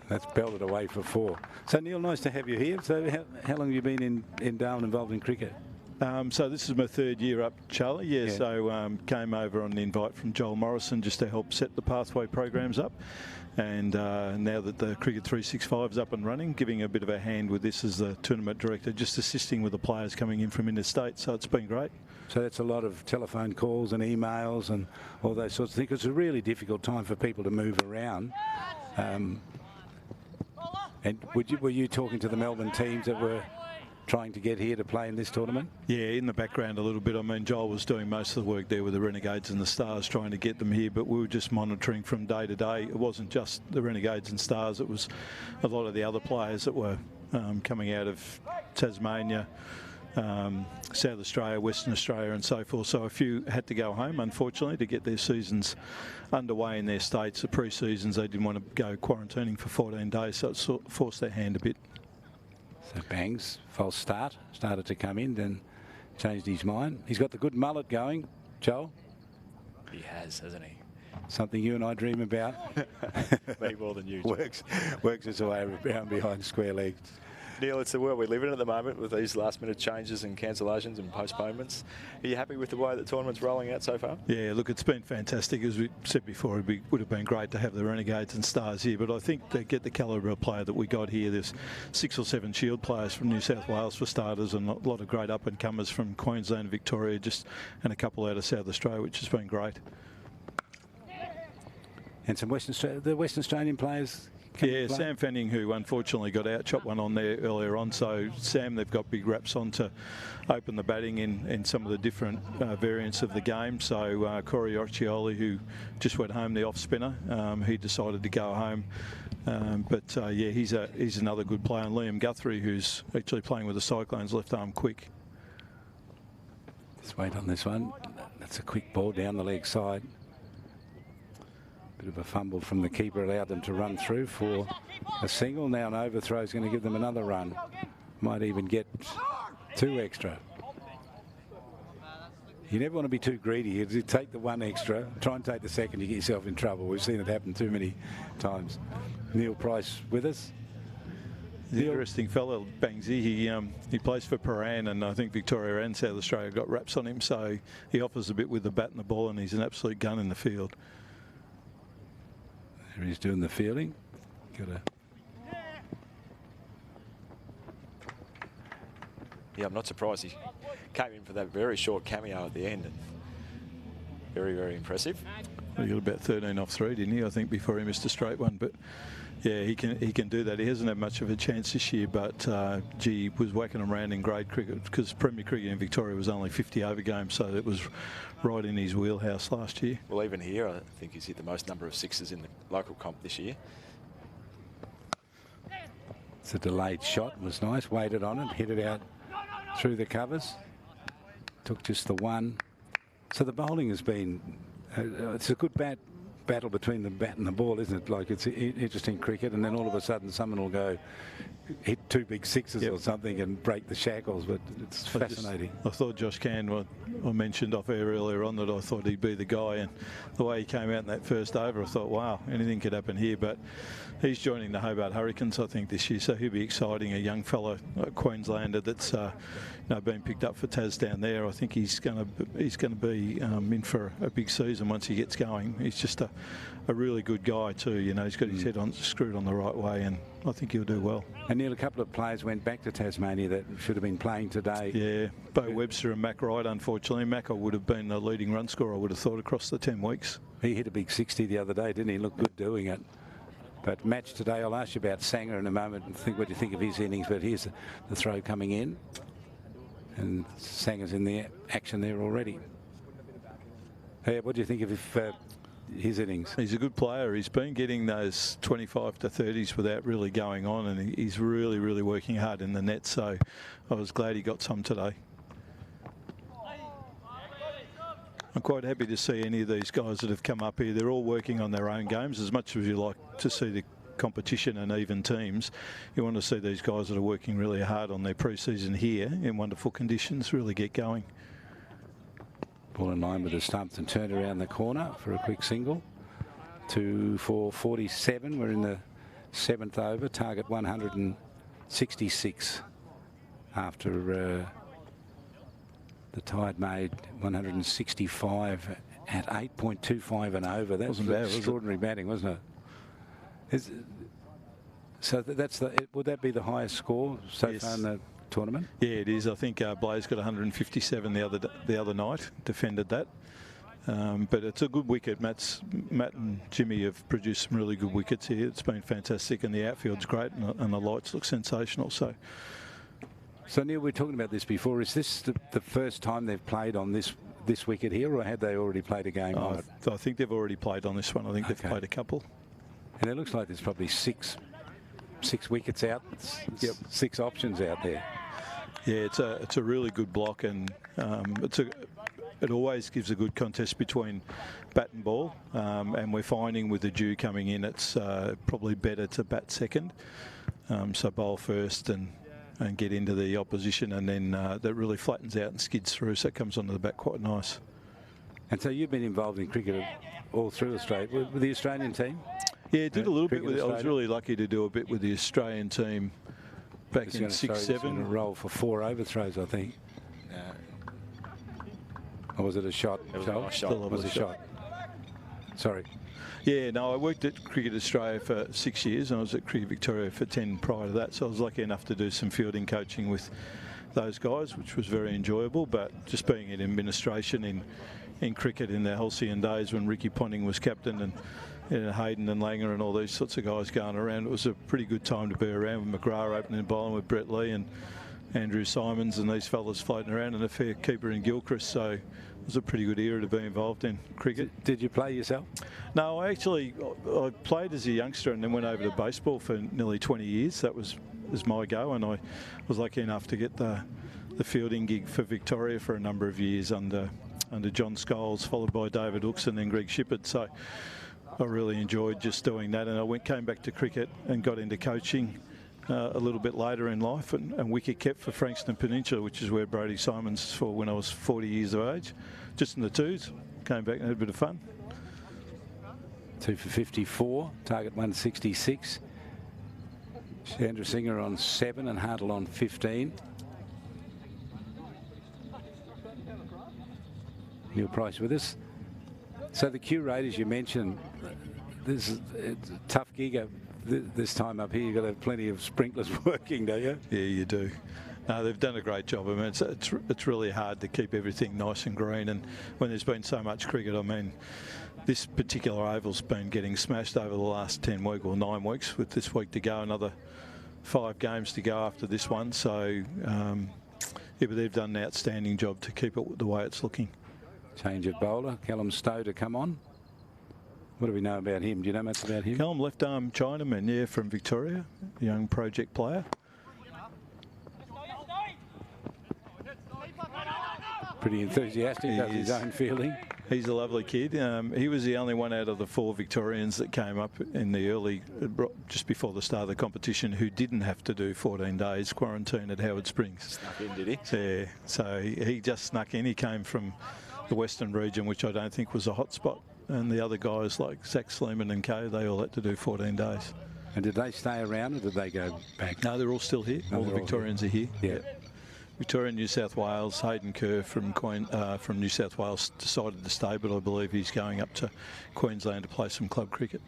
That's belted away for 4. So, Neil, nice to have you here. So how long have you been in Darwin involved in cricket? So this is my 3rd year up, Charlie. Yeah. So came over on the invite from Joel Morrison just to help set the pathway programs up. And now that the Cricket 365 is up and running, giving a bit of a hand with this as the tournament director, just assisting with the players coming in from interstate. So it's been great. So that's a lot of telephone calls and emails and all those sorts of things. It's a really difficult time for people to move around. And were you talking to the Melbourne teams that were trying to get here to play in this tournament? Yeah, in the background a little bit. I mean, Joel was doing most of the work there with the Renegades and the Stars, trying to get them here, but we were just monitoring from day to day. It wasn't just the Renegades and Stars, it was a lot of the other players that were coming out of Tasmania, South Australia, Western Australia and so forth. So a few had to go home, unfortunately, to get their seasons underway in their states. The pre-seasons, they didn't want to go quarantining for 14 days, so it forced their hand a bit. So Bangs, false start, started to come in, then changed his mind. He's got the good mullet going, Joel. He has, hasn't he? Something you and I dream about. Maybe more than you. Works its way around behind square legs. Neil, it's the world we live in at the moment with these last-minute changes and cancellations and postponements. Are you happy with the way the tournament's rolling out so far? Yeah, look, it's been fantastic. As we said before, it would have been great to have the Renegades and Stars here, but I think to get the calibre of player that we got here, there's 6 or 7 Shield players from New South Wales for starters, and a lot of great up-and-comers from Queensland and Victoria, and a couple out of South Australia, which has been great. And some the Western Australian players. Yeah, Sam Fanning, who unfortunately got out, chopped one on there earlier on. So Sam, they've got big raps on to open the batting in some of the different variants of the game. So Corey Occhioli, who just went home, the off spinner, he decided to go home. Yeah, he's another good player. And Liam Guthrie, who's actually playing with the Cyclones, left arm quick. Just wait on this one. That's a quick ball down the leg side. Bit of a fumble from the keeper allowed them to run through for a single. Now an overthrow is going to give them another run. Might even get 2 extra. You never want to be too greedy. You take the 1 extra, try and take the second, you get yourself in trouble. We've seen it happen too many times. Neil Price with us. The interesting fellow, Bangsy. He plays for Paran, and I think Victoria and South Australia got raps on him, so he offers a bit with the bat and the ball, and he's an absolute gun in the field. There he's doing the fielding. Yeah, I'm not surprised he came in for that very short cameo at the end. And very, very impressive. He got about 13 off 3, didn't he? I think before he missed a straight one. But yeah, he can do that. He hasn't had much of a chance this year, but gee, he was whacking them around in grade cricket because Premier Cricket in Victoria was only 50 over games, so it was right in his wheelhouse last year. Well, even here, I think he's hit the most number of 6s in the local comp this year. It's a delayed shot. Was nice. Waited on it. Hit it out through the covers. Took just the 1. So the bowling has been... it's a good battle between the bat and the ball, isn't it? Like, it's interesting cricket, and then all of a sudden someone will go hit 2 big 6s or something and break the shackles, but it's fascinating. I thought Josh Can, I mentioned off air earlier on that I thought he'd be the guy, and the way he came out in that first over, I thought, wow, anything could happen here. But he's joining the Hobart Hurricanes, I think, this year, so he'll be exciting. A young fellow, a Queenslander that's been picked up for Tas down there. I think he's going to be in for a big season once he gets going. He's just a really good guy too. You know, he's got his head screwed on the right way, and I think he'll do well. And Neil, a couple of players went back to Tasmania that should have been playing today. Yeah, Bo Webster and Mac Wright, unfortunately. Mac, I would have been the leading run scorer, I would have thought, across the 10 weeks. He hit a big 60 the other day, didn't he? Looked good doing it. But match today, I'll ask you about Sanger in a moment and think what you think of his innings, but here's the throw coming in. And Sanger's in the action there already. Hey, what do you think of his innings? He's a good player. He's been getting those 25 to 30s without really going on, and he's really, really working hard in the net. So I was glad he got some today. I'm quite happy to see any of these guys that have come up here. They're all working on their own games. As much as you like to see the competition and even teams, you want to see these guys that are working really hard on their pre-season here in wonderful conditions really get going. Ball in line with the stumps and turned around the corner for a quick single. 2 for 47. We're in the 7th over. Target 166 after the Tide made 165 at 8.25 and over. That was extraordinary batting, wasn't it? So that's would that be the highest score so far in the tournament? Yeah, it is. I think Blaze got 157 the other night, defended that. But it's a good wicket. Matt and Jimmy have produced some really good wickets here. It's been fantastic, and the outfield's great, and the lights look sensational. So Neil, we were talking about this before. Is this the first time they've played on this wicket here, or had they already played a game on it? I think they've already played on this one. I think they've played a couple. And it looks like there's probably six wickets out. Yep, 6 options out there. Yeah, it's a really good block, and it always gives a good contest between bat and ball. And we're finding with the dew coming in, it's probably better to bat second. So bowl first and get into the opposition, and then that really flattens out and skids through, so it comes onto the bat quite nice. And so you've been involved in cricket all through Australia with the Australian team? Yeah, did a little bit with it. I was really lucky to do a bit with the Australian team back It's in gonna- sorry, 6, it's gonna 7. roll for 4 overthrows, I think. Or was it a shot? It was a nice shot. It was a shot. Sorry. Yeah, no, I worked at Cricket Australia for 6 years and I was at Cricket Victoria for 10 prior to that. So I was lucky enough to do some fielding coaching with those guys, which was very enjoyable. But just being in administration in cricket in the halcyon days when Ricky Ponting was captain and Hayden and Langer and all these sorts of guys going around, it was a pretty good time to be around with McGrath opening and bowling with Brett Lee and Andrew Simons and these fellas floating around and a fair keeper in Gilchrist. So it was a pretty good era to be involved in cricket. Did you play yourself? No, I played as a youngster and then went over to baseball for nearly 20 years. That was my go, and I was lucky enough to get the fielding gig for Victoria for a number of years under John Scholes, followed by David Hooks and then Greg Shippard. So I really enjoyed just doing that, and I came back to cricket and got into coaching a little bit later in life, and wicket kept for Frankston Peninsula, which is where Brody Simons for when I was 40 years of age, just in the twos. Came back and had a bit of fun. 2 for 54, target 166. Chandra Singer on 7 and Hartle on 15. Neil Price with us. So the Q rate, as you mentioned, it's a tough gig this time up here. You've got to have plenty of sprinklers working, don't you? Yeah, you do. No, they've done a great job. I mean, it's really hard to keep everything nice and green. And when there's been so much cricket, I mean, this particular oval's been getting smashed over the last 10 weeks or 9 weeks, with this week to go, another 5 games to go after this one. So, yeah, but they've done an outstanding job to keep it the way it's looking. Change of bowler, Callum Stowe to come on. What do we know about him? Do you know much about him? Callum, left arm Chinaman, yeah, from Victoria, young project player. Pretty enthusiastic, does his own fielding. He's a lovely kid. He was the only one out of the 4 Victorians that came up in the early, just before the start of the competition, who didn't have to do 14 days quarantine at Howard Springs. Snuck in, did he? Yeah, so he just snuck in. He came from the Western region, which I don't think was a hot spot. And the other guys like Zach Sleeman and Kay, they all had to do 14 days. And did they stay around or did they go back? No, they're all still here. All the Victorians are here. Yeah. Victoria, New South Wales, Hayden Kerr from New South Wales decided to stay, but I believe he's going up to Queensland to play some club cricket.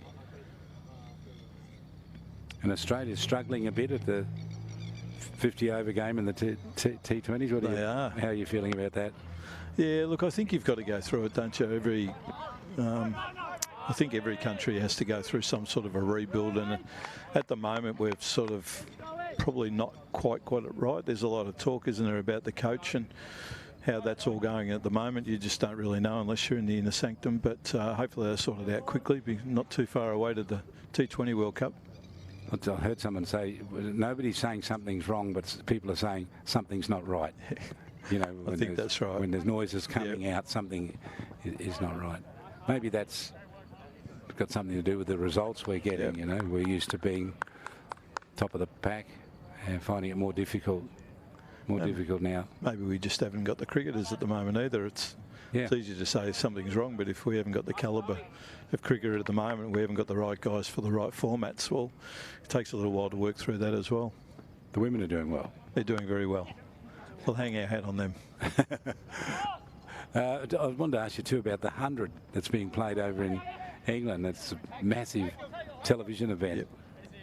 And Australia's struggling a bit at the 50 over game in the T20s. They are. How are you feeling about that? Yeah, look, I think you've got to go through it, don't you? I think every country has to go through some sort of a rebuild, and at the moment we've sort of probably not quite got it right. There's a lot of talk, isn't there, about the coach and how that's all going at the moment. You just don't really know unless you're in the inner sanctum, but hopefully they'll sort it out quickly. Be not too far away to the T20 World Cup. I heard someone say, nobody's saying something's wrong, but people are saying something's not right. You know, I think that's right. When there's noises coming out, something is not right. Maybe that's got something to do with the results we're getting. You know, we're used to being top of the pack and finding it more difficult now. Maybe we just haven't got the cricketers at the moment either. It's easy to say something's wrong, but if we haven't got the calibre of cricketer at the moment, we haven't got the right guys for the right formats, well, it takes a little while to work through that as well. The women are doing well. They're doing very well. We'll hang our hat on them. I wanted to ask you too about the 100 that's being played over in England. It's a massive television event. Yep.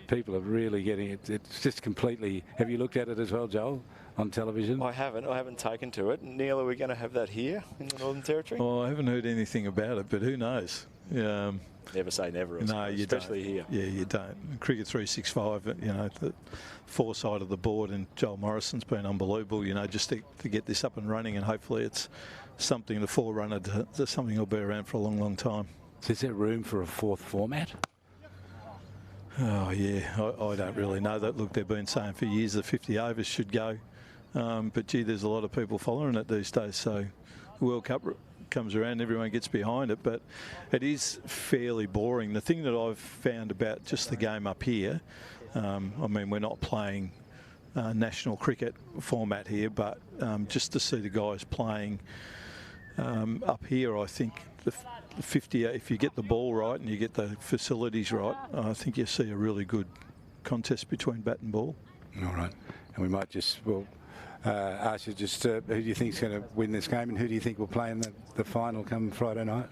People are really getting it. It's just completely. Have you looked at it as well, Joel, on television? I haven't taken to it. Neil, are we going to have that here in the Northern Territory? Oh, I haven't heard anything about it, but who knows? Never say never. No, you especially don't. here. Yeah, you don't. Cricket 365, you know, the foresight of the board and Joel Morrison's been unbelievable, you know, just to get this up and running, and hopefully it's something, the forerunner to something that'll be around for a long, long time. So is there room for a 4th format? Oh, yeah, I don't really know that. Look, they've been saying for years that 50 overs should go. But, gee, there's a lot of people following it these days. So the World Cup comes around, everyone gets behind it. But it is fairly boring. The thing that I've found about just the game up here, I mean, we're not playing national cricket format here, but just to see the guys playing up here, I think the 50, if you get the ball right and you get the facilities right, I think you see a really good contest between bat and ball. All right. And we might just, well, ask you just who do you think's going to win this game, and who do you think will play in the final come Friday night?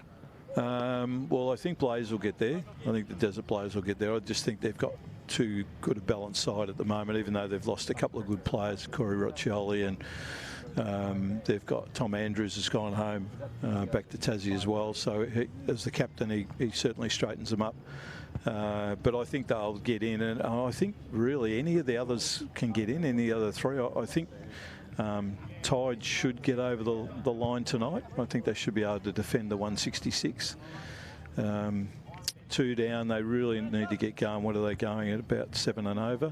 Well, I think Blaze will get there. I think the Desert Blaze will get there. I just think they've got too good a balanced side at the moment, even though they've lost a couple of good players, Corey Roccioli, and they've got Tom Andrews has gone home back to Tassie as well. So as the captain, he certainly straightens them up. But I think they'll get in, and I think really any of the others can get in, any other three. I think Tide should get over the line tonight. I think they should be able to defend the 166. 2 down, they really need to get going. What are they going at? About 7 and over,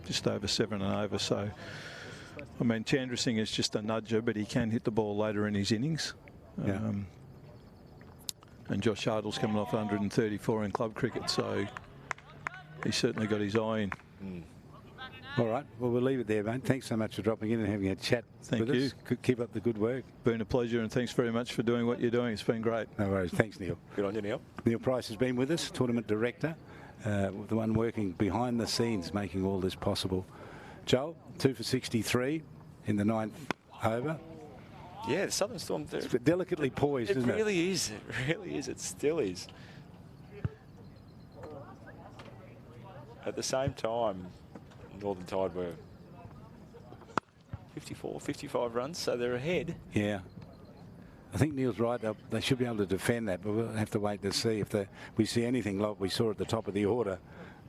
just over 7 and over. So, I mean, Chandrasingh is just a nudger, but he can hit the ball later in his innings. Yeah. And Josh Hartle's coming off 134 in club cricket, so he's certainly got his eye in. All right. Well, we'll leave it there, mate. Thanks so much for dropping in and having a chat Thank with you. us. Keep up the good work. Been a pleasure, and thanks very much for doing what you're doing. It's been great. No worries. Thanks, Neil. Good on you, Neil. Neil Price has been with us, tournament director, the one working behind the scenes, making all this possible. Joel, 2 for 63 in the 9th over. Yeah, the Southern Storm. It's delicately poised, isn't it? It really is. It really is. It still is. At the same time, Northern Tide were 54, 55 runs, so they're ahead. Yeah. I think Neil's right. They should be able to defend that, but we'll have to wait to see if we see anything like we saw at the top of the order.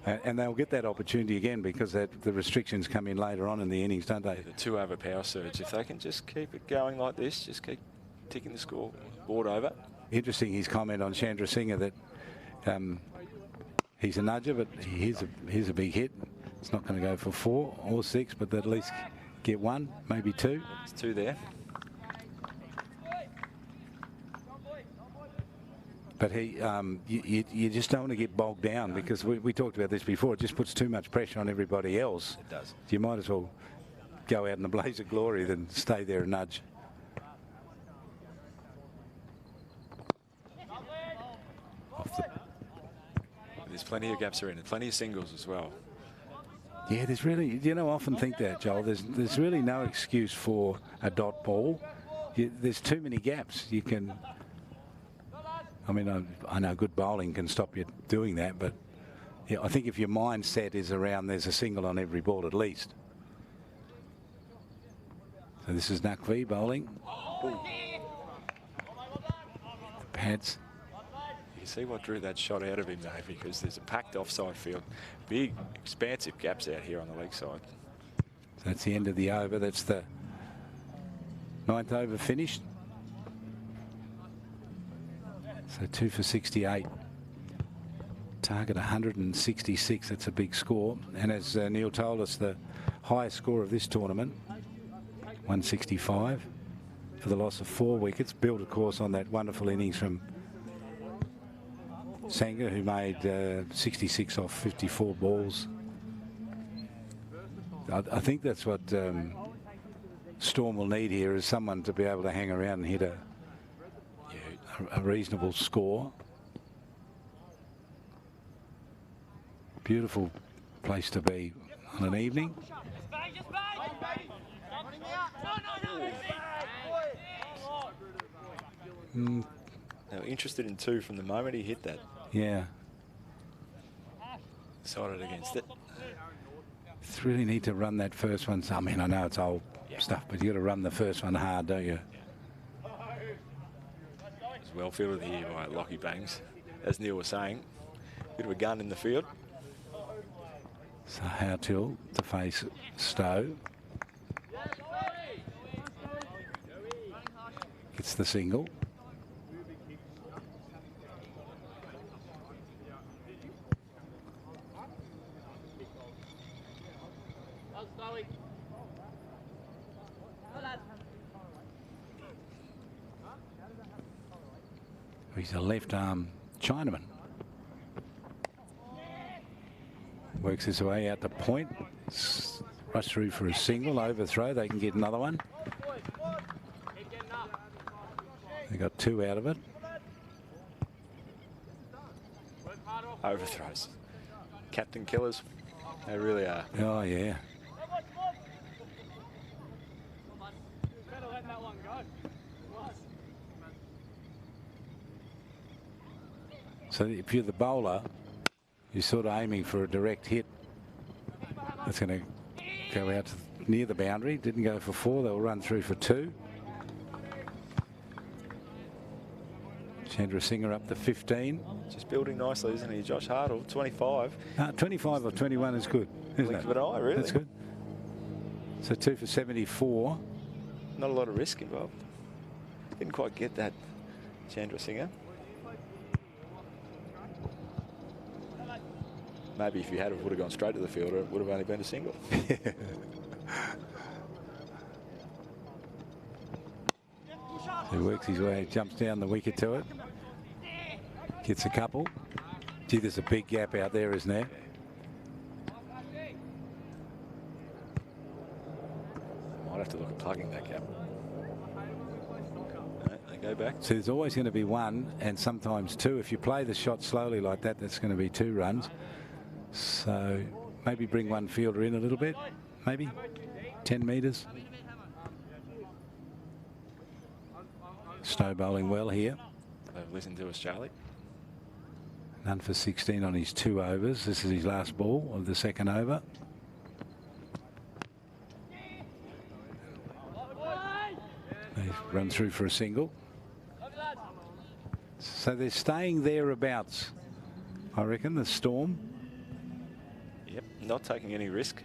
And they'll get that opportunity again because the restrictions come in later on in the innings, don't they? The 2 over power surge. If they can just keep it going like this, just keep ticking the score board over. Interesting his comment on Chandrasingh that he's a nudger, but here's a big hit. It's not going to go for 4 or 6, but they'll at least get 1, maybe 2. It's 2 there. But you just don't want to get bogged down because we talked about this before. It just puts too much pressure on everybody else. It does. You might as well go out in a blaze of glory than stay there and nudge. There's plenty of gaps around it, plenty of singles as well. Yeah, there's really, I often think that, Joel. There's really no excuse for a dot ball. There's too many gaps. You can. I mean, I know good bowling can stop you doing that, but yeah, I think if your mindset is around there's a single on every ball at least. So this is Naqvi bowling. Ooh. The pads. You see what drew that shot out of him, though, because there's a packed offside field. Big, expansive gaps out here on the leg side. So that's the end of the over. That's the 9th over finished. So 2 for 68. Target 166. That's a big score. And as Neil told us, the highest score of this tournament, 165, for the loss of 4 wickets. Built, of course, on that wonderful innings from Sanger, who made 66 off 54 balls. I think that's what Storm will need here, is someone to be able to hang around and hit a reasonable score. Beautiful place to be on an evening. They were interested in 2 from the moment he hit that. Yeah. Decided against it. Really need to run that first one. I mean, I know it's old stuff, but you got to run the first one hard, don't you? It's well fielded here by Lockie Bangs. As Neil was saying, bit of a gun in the field. So Howtill to face Stowe. Gets the single. He's a left-arm Chinaman. Works his way out to point. Rush through for a single, overthrow. They can get another one. They got 2 out of it. Overthrows. Captain Killers They really are. Oh, yeah. Better let that one go. So if you're the bowler, you're sort of aiming for a direct hit. That's going to go out near the boundary. Didn't go for 4. They'll run through for 2. Chandra Singer up to 15. Just building nicely, isn't he? Josh Hartle, 25. 25 or 21 is good, isn't Blink it? of an eye, really. That's good. So 2 for 74. Not a lot of risk involved. Didn't quite get that, Chandra Singer. Maybe if you had, it would have gone straight to the fielder. It would have only been a single. He works his way, jumps down the wicket to it. Gets a couple. Gee, there's a big gap out there, isn't there? Might have to look at plugging that gap. No, they go back. So there's always going to be 1 and sometimes 2. If you play the shot slowly like that, that's going to be 2 runs. So maybe bring one fielder in a little bit, maybe 10 metres. Snow bowling well here. Listen to us, Charlie. None for 16 on his 2 overs. This is his last ball of the 2nd over. They run through for a single. So they're staying thereabouts, I reckon, the Storm. Yep, not taking any risk.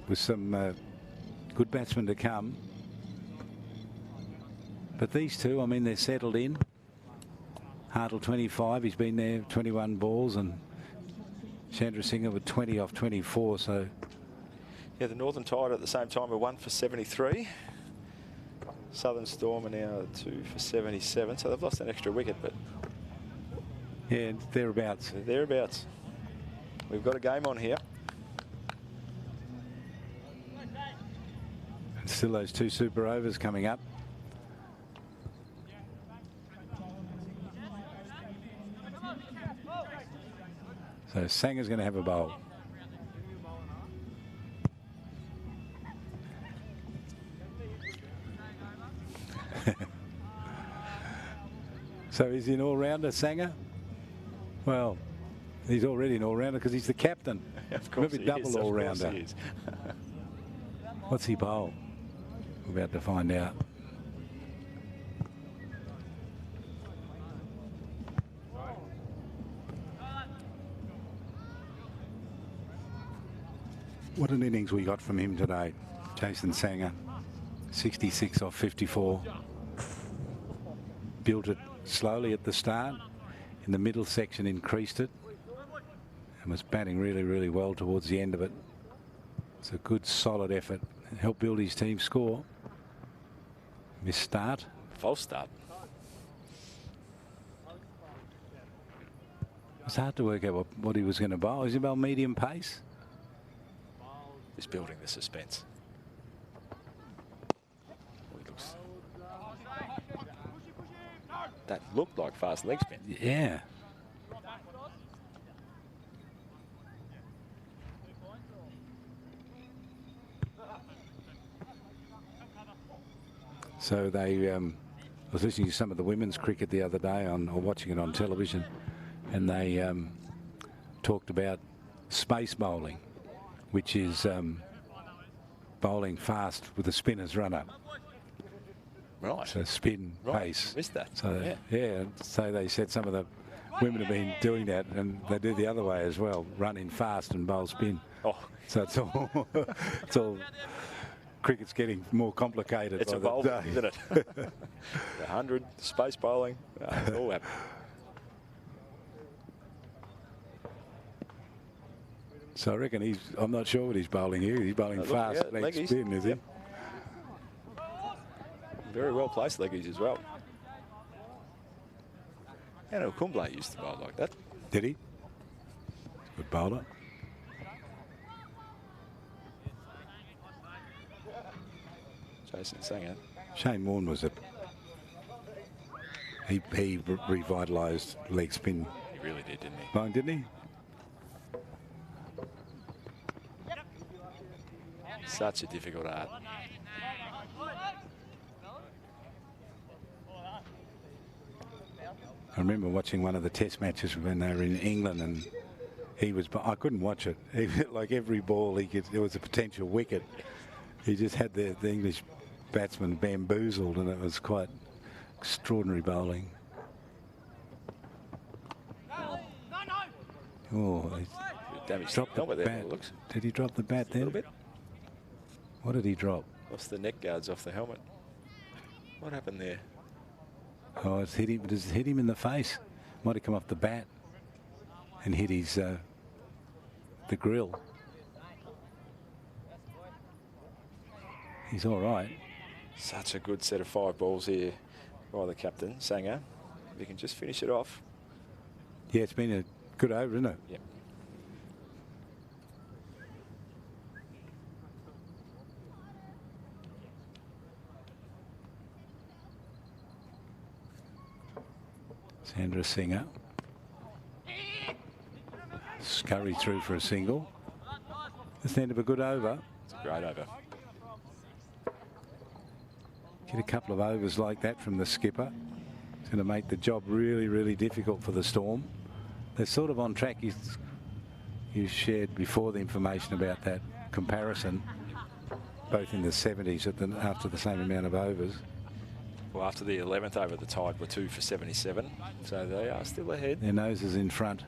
With some good batsmen to come. But these two, I mean, they're settled in. Hartle 25, he's been there 21 balls, and Chandra Singer with 20 off 24. So yeah, the Northern Tide at the same time are 1 for 73. Southern Storm are now 2 for 77. So they've lost an extra wicket, but yeah, thereabouts. Thereabouts. We've got a game on here. And still those 2 super overs coming up. So Sanger's going to have a bowl. So is he an all-rounder, Sanger? Well, he's already an all-rounder because he's the captain. Of course Maybe he double is, of course all-rounder. he is. What's he bowl? We're about to find out. What an innings we got from him today, Jason Sanger. 66 off 54. Built it slowly at the start. In the middle section, increased it. And was batting really, really well towards the end of it. It's a good, solid effort. Helped build his team score. Missed start. False start. It's hard to work out what he was going to bowl. Is he bowl medium pace? Just building the suspense. That looked like fast leg spin. Yeah. So they, I was listening to some of the women's cricket the other day or watching it on television, and they talked about space bowling, which is bowling fast with the spinner's run-up. Right. So spin pace. Missed that. So yeah. So they said some of the women have been doing that, and they do the other way as well, run in fast and bowl spin. Oh. So it's all, it's all. Cricket's getting more complicated. It's by evolving, the day. isn't it? The 100, space bowling, all happening. So I reckon I'm not sure what he's bowling here. He's bowling fast leg spin, is he? Very well placed leggies as well. And Kumble used to bowl like that. Did he? Good bowler. Jason Sanger. Shane Warne was he revitalised leg spin. He really did, didn't he? Bowling, didn't he? Such a difficult art. I remember watching one of the test matches when they were in England, and he was, I couldn't watch it. Like every ball he could, there was a potential wicket. He just had the English batsman bamboozled, and it was quite extraordinary bowling. Oh, he Damage dropped the helmet there, bat. it looks. Did he drop the bat A then? little bit. What did he drop? Lost the neck guards off the helmet. What happened there? Oh, it's hit him. Does it hit him in the face? Might have come off the bat and hit his the grill. He's all right. Such a good set of 5 balls here by the captain, Sanger. If he can just finish it off. Yeah, it's been a good over, isn't it? Yep. Sandra Singer. Scurry through for a single. This end of a good over. It's a great over. Get a couple of overs like that from the skipper. It's going to make the job really, really difficult for the Storm. They're sort of on track. You shared before the information about that comparison, both in the 70s after the same amount of overs. Well, after the 11th over, the Tide were 2 for 77, so they are still ahead. Their noses in front.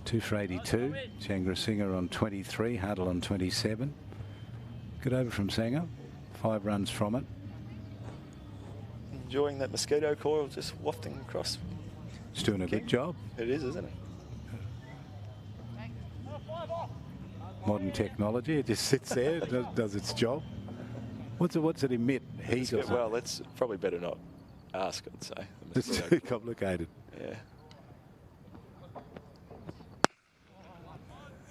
2 for 82. Chandra Singer on 23, Huddle on 27. Good over from Sanger. 5 runs from it. Enjoying that mosquito coil just wafting across. It's doing a good job. It is, isn't it? Modern technology. It just sits there, does its job. What's it emit? Heat or something? Well, that's probably better not ask, I'd say. It's too complicated. Yeah.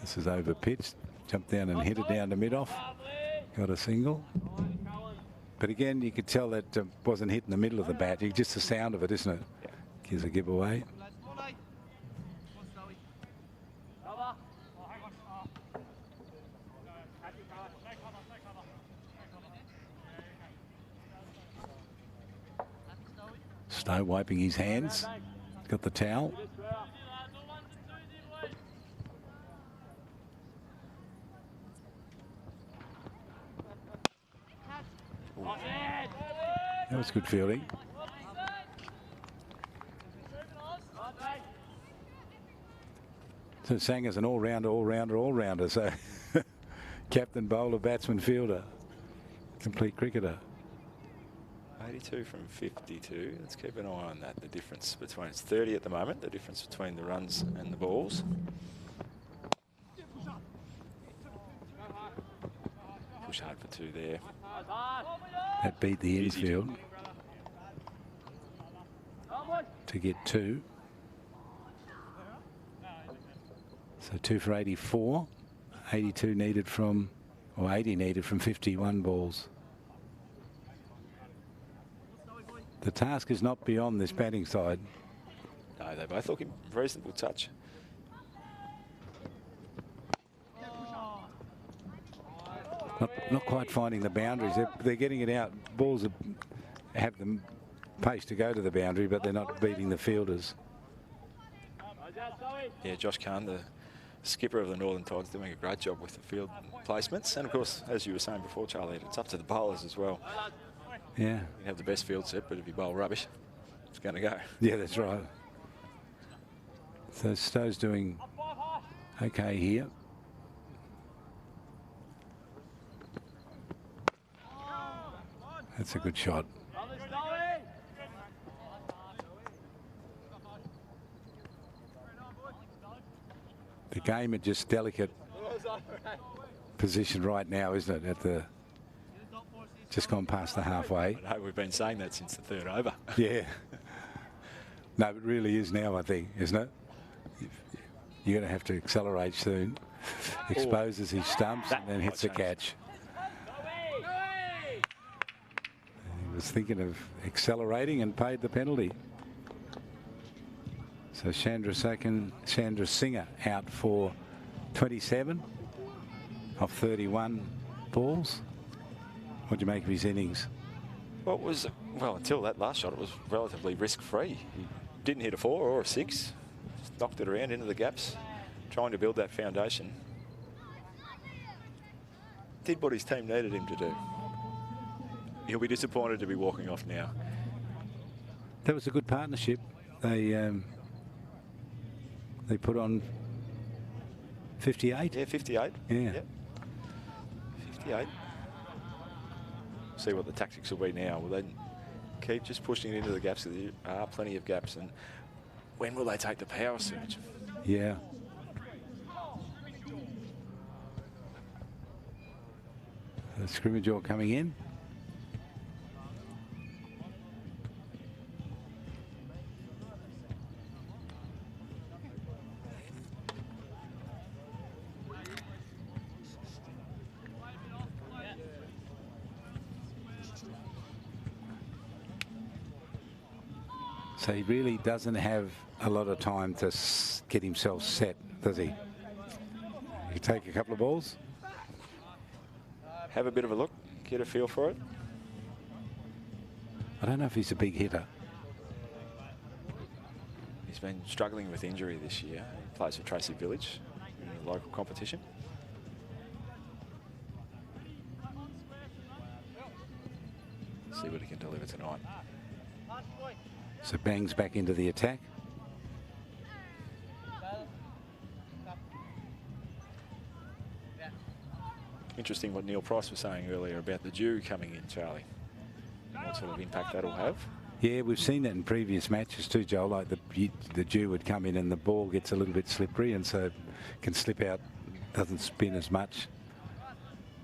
This is over pitched. Jumped down and hit it down to mid-off. Got a single. But again, you could tell that wasn't hit in the middle of the bat. Just the sound of it, isn't it? Gives a giveaway. Stowe wiping his hands. Got the towel. That was good fielding. So Sanger's an all-rounder. So captain, bowler, batsman, fielder, complete cricketer. 82 from 52. Let's keep an eye on that. The difference between, it's 30 at the moment, the difference between the runs and the balls. Push hard for 2 there. That beat the infield to get 2. So 2 for 84. 82 needed from, or 80 needed from 51 balls. The task is not beyond this batting side. No, they both look in reasonable touch. Not quite finding the boundaries. They're getting it out. Balls have the pace to go to the boundary, but they're not beating the fielders. Yeah, Josh Kahn, the skipper of the Northern Tides, doing a great job with the field placements. And of course, as you were saying before, Charlie, it's up to the bowlers as well. Yeah. You can have the best field set, but if you bowl rubbish, it's going to go. Yeah, that's right. So Stowe's doing okay here. That's a good shot. The game at just delicate position right now, isn't it? At the just gone past the halfway. I know we've been saying that since the 3rd over. Yeah. No, it really is now, I think, isn't it? You're going to have to accelerate soon. Exposes his stumps and then hits the catch. He was thinking of accelerating and paid the penalty. So Chandra Singer out for 27. off 31 balls. What do you make of his innings? Well, until that last shot, it was relatively risk-free. He didn't hit a 4 or a 6. Just knocked it around into the gaps, trying to build that foundation. Did what his team needed him to do. He'll be disappointed to be walking off now. That was a good partnership. They put on 58. Yeah, 58. Yeah. Yep. 58. See what the tactics will be now. Will they keep just pushing it into the gaps? There are plenty of gaps. And when will they take the power surge? Yeah. The scrimmage all coming in. So he really doesn't have a lot of time to get himself set, does he? You take a couple of balls. Have a bit of a look, get a feel for it. I don't know if he's a big hitter. He's been struggling with injury this year. He plays for Tracy Village in the local competition. See what he can deliver tonight. So Bangs back into the attack. Interesting what Neil Price was saying earlier about the dew coming in, Charlie. What sort of impact that'll have. Yeah, we've seen that in previous matches too, Joel. Like the dew would come in and the ball gets a little bit slippery and so can slip out, doesn't spin as much.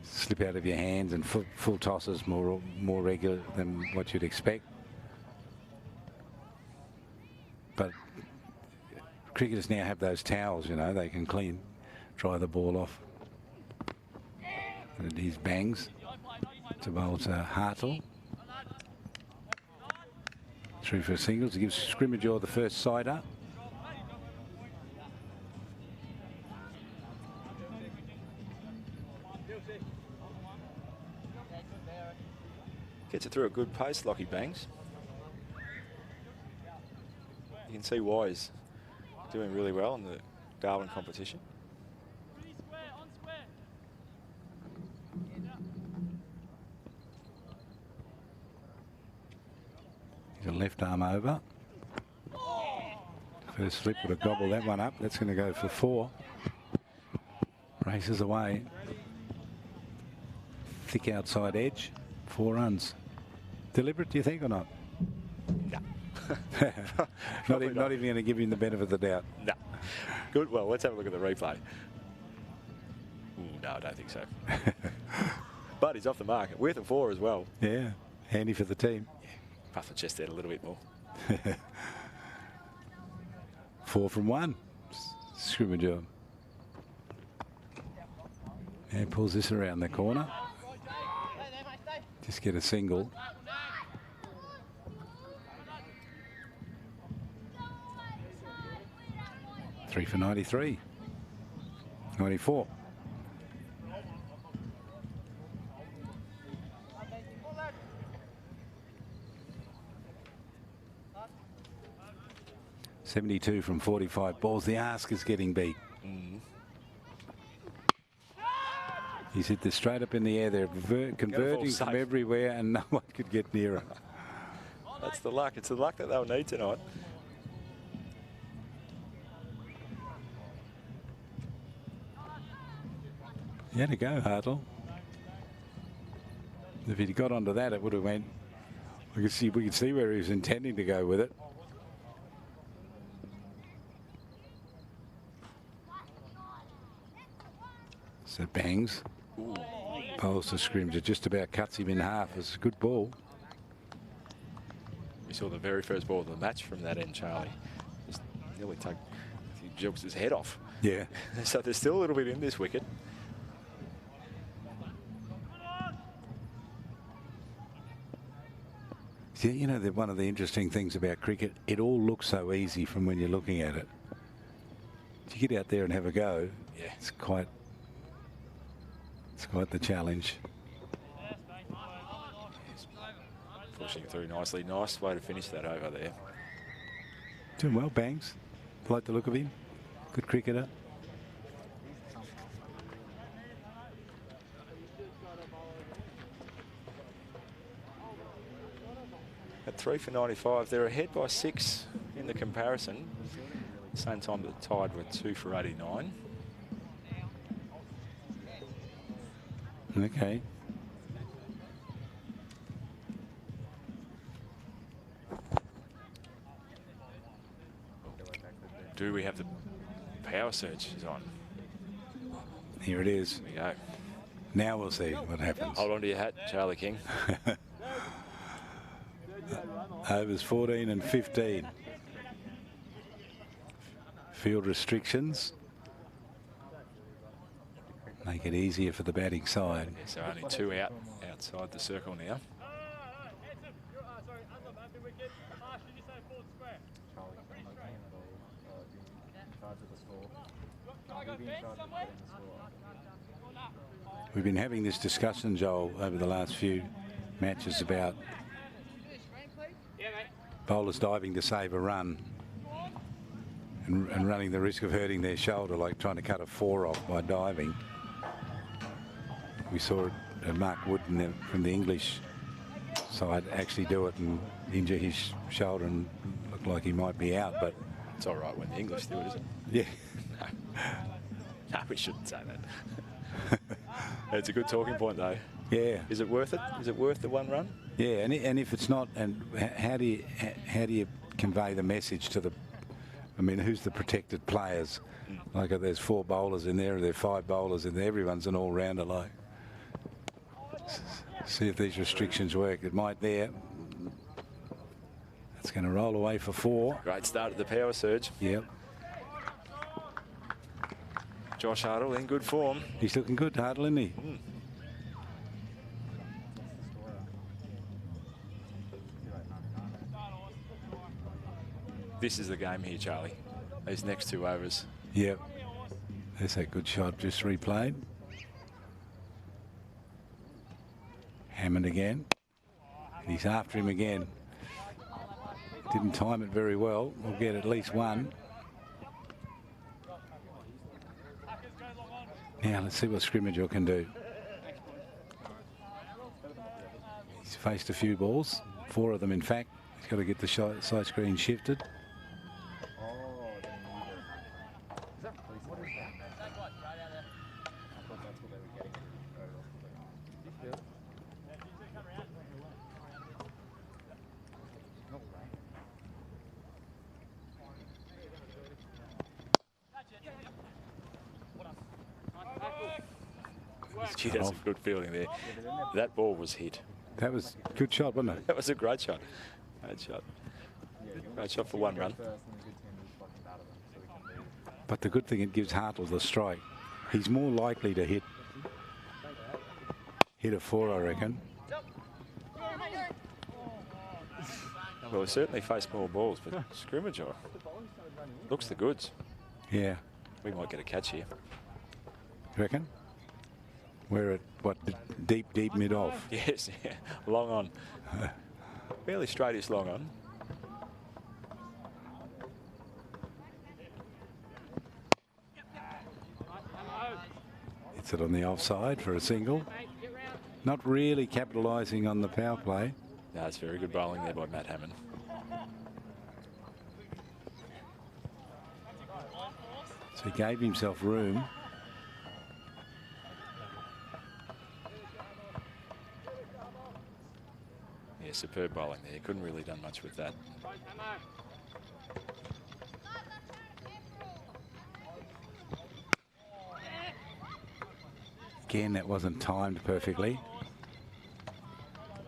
Slip out of your hands and full tosses more regular than what you'd expect. But cricketers now have those towels, you know, they can dry the ball off. And these Bangs to bowl to Hartle. Through for singles to give Scrimmajaw the first side up. Gets it through a good pace, Lockie Bangs. You can see why he's doing really well in the Darwin competition. He's a left arm over. First slip would have gobbled that one up. That's going to go for 4. Races away. Thick outside edge. 4 runs. Deliberate, do you think, or not? No. not even going to give him the benefit of the doubt. No. Good. Well, let's have a look at the replay. Ooh, no, I don't think so. But he's off the mark. Worth a 4 as well. Yeah. Handy for the team. Puff the chest out a little bit more. 4 from 1. Scrimmajaw. And pulls this around the corner. Just get a single. Three for 93. 94. .72 from 45 balls. The ask is getting beat. He's hit this straight up in the air. They're converting from everywhere and no one could get nearer. That's the luck. It's the luck that they'll need tonight. He had to go, Hartle. If he'd got onto that, it would have went. We could see where he was intending to go with it. So Bangs. Bowls to Scrimmajaw, just about cuts him in half. It's a good ball. We saw the very first ball of the match from that end, Charlie. Just nearly took Gilks' head off. Yeah. So there's still a little bit in this wicket. See, you know, one of the interesting things about cricket, it all looks so easy from when you're looking at it. If you get out there and have a go, yeah, it's quite It's quite the challenge. Pushing through nicely. Nice way to finish that over there. Doing well, Banks. Like the look of him. Good cricketer. At 3 for 95, they're ahead by 6 in the comparison. Same time that the Tide were 2 for 89. Okay. Do we have the power surge on? Here it is. Here we go. Now we'll see what happens. Hold on to your hat, Charlie King. Overs 14 and 15. Field restrictions make it easier for the batting side. So only 2 out outside the circle now. We've been having this discussion, Joel, over the last few matches about bowlers diving to save a run and running the risk of hurting their shoulder, like trying to cut a 4 off by diving. We saw Mark Wood from the English side actually do it and injure his shoulder and look like he might be out, but it's all right when the English do it, isn't it? Yeah. No, we shouldn't say that. It's a good talking point, though. Yeah. Is it worth it? Is it worth the 1 run? Yeah, and if it's not, and how do you convey the message to the? I mean, who's the protected players? Like, there's 4 bowlers in there, or there's 5 bowlers in there. Everyone's an all-rounder. Like, see if these restrictions work. It might there. It's going to roll away for 4. Great start at the power surge. Yep. Josh Hartle in good form. He's looking good, Hartle, isn't he? This is the game here, Charlie. These next 2 overs. Yep. There's that good shot just replayed. Hammond again. And he's after him again. Didn't time it very well. We'll get at least 1. Now let's see what Scrimmager can do. He's faced a few balls, 4 of them in fact. He's got to get the side screen shifted. Gee, that's a good feeling there. That ball was hit. That was a good shot, wasn't it? That was a great shot. Great shot. Great shot for 1 run. But the good thing, it gives Hartle the strike. He's more likely to hit a 4, I reckon. Well, we certainly faced more balls, but Scrimmager looks the goods. Yeah. We might get a catch here. You reckon? We're at, what, deep mid-off? Yes, yeah. Long on. Fairly straight-ish long on. Hits it on the offside for a single. Not really capitalising on the power play. No, it's very good bowling there by Matt Hammond. So he gave himself room. Yeah, superb bowling there. Couldn't really done much with that. Again, that wasn't timed perfectly.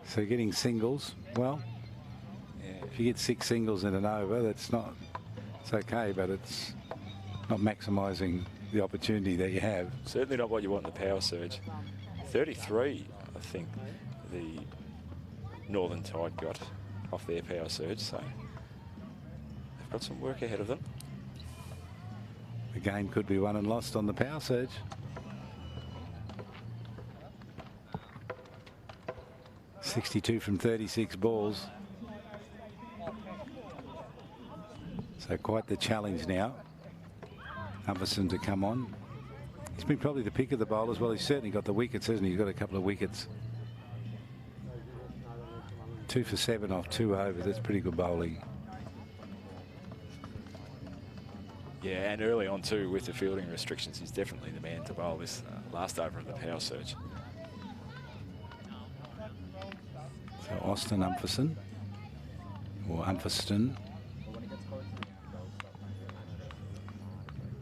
So getting singles, well, yeah, if you get 6 singles in an over, that's not, it's okay, but it's not maximising the opportunity that you have. Certainly not what you want in the power surge. 33, I think, the Northern Tide got off their power surge, so they've got some work ahead of them. The game could be won and lost on the power surge. 62 from 36 balls. So quite the challenge now. Humberson to come on. He's been probably the pick of the bowlers. Well, he's certainly got the wickets, hasn't he? He's got a couple of wickets. 2 for 7 off 2 overs. That's pretty good bowling. Yeah, and early on too, with the fielding restrictions, he's definitely the man to bowl this last over of the power surge. So Austin Humberson, or Humberston.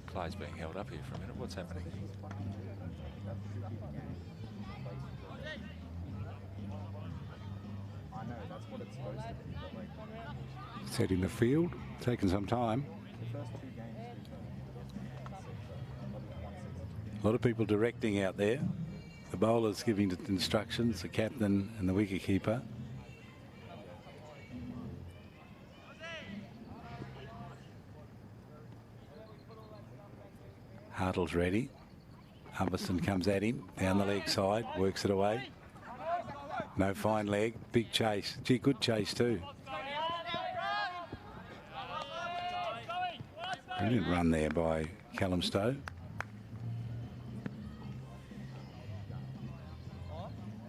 Play's being held up here for a minute. What's happening? Setting the field, taking some time. A lot of people directing out there. The bowlers giving the instructions, the captain and the wicketkeeper. Hartle's ready. Humberson comes at him, down the leg side, works it away. No fine leg, big chase. Gee, good chase too. Brilliant run there by Callum Stowe.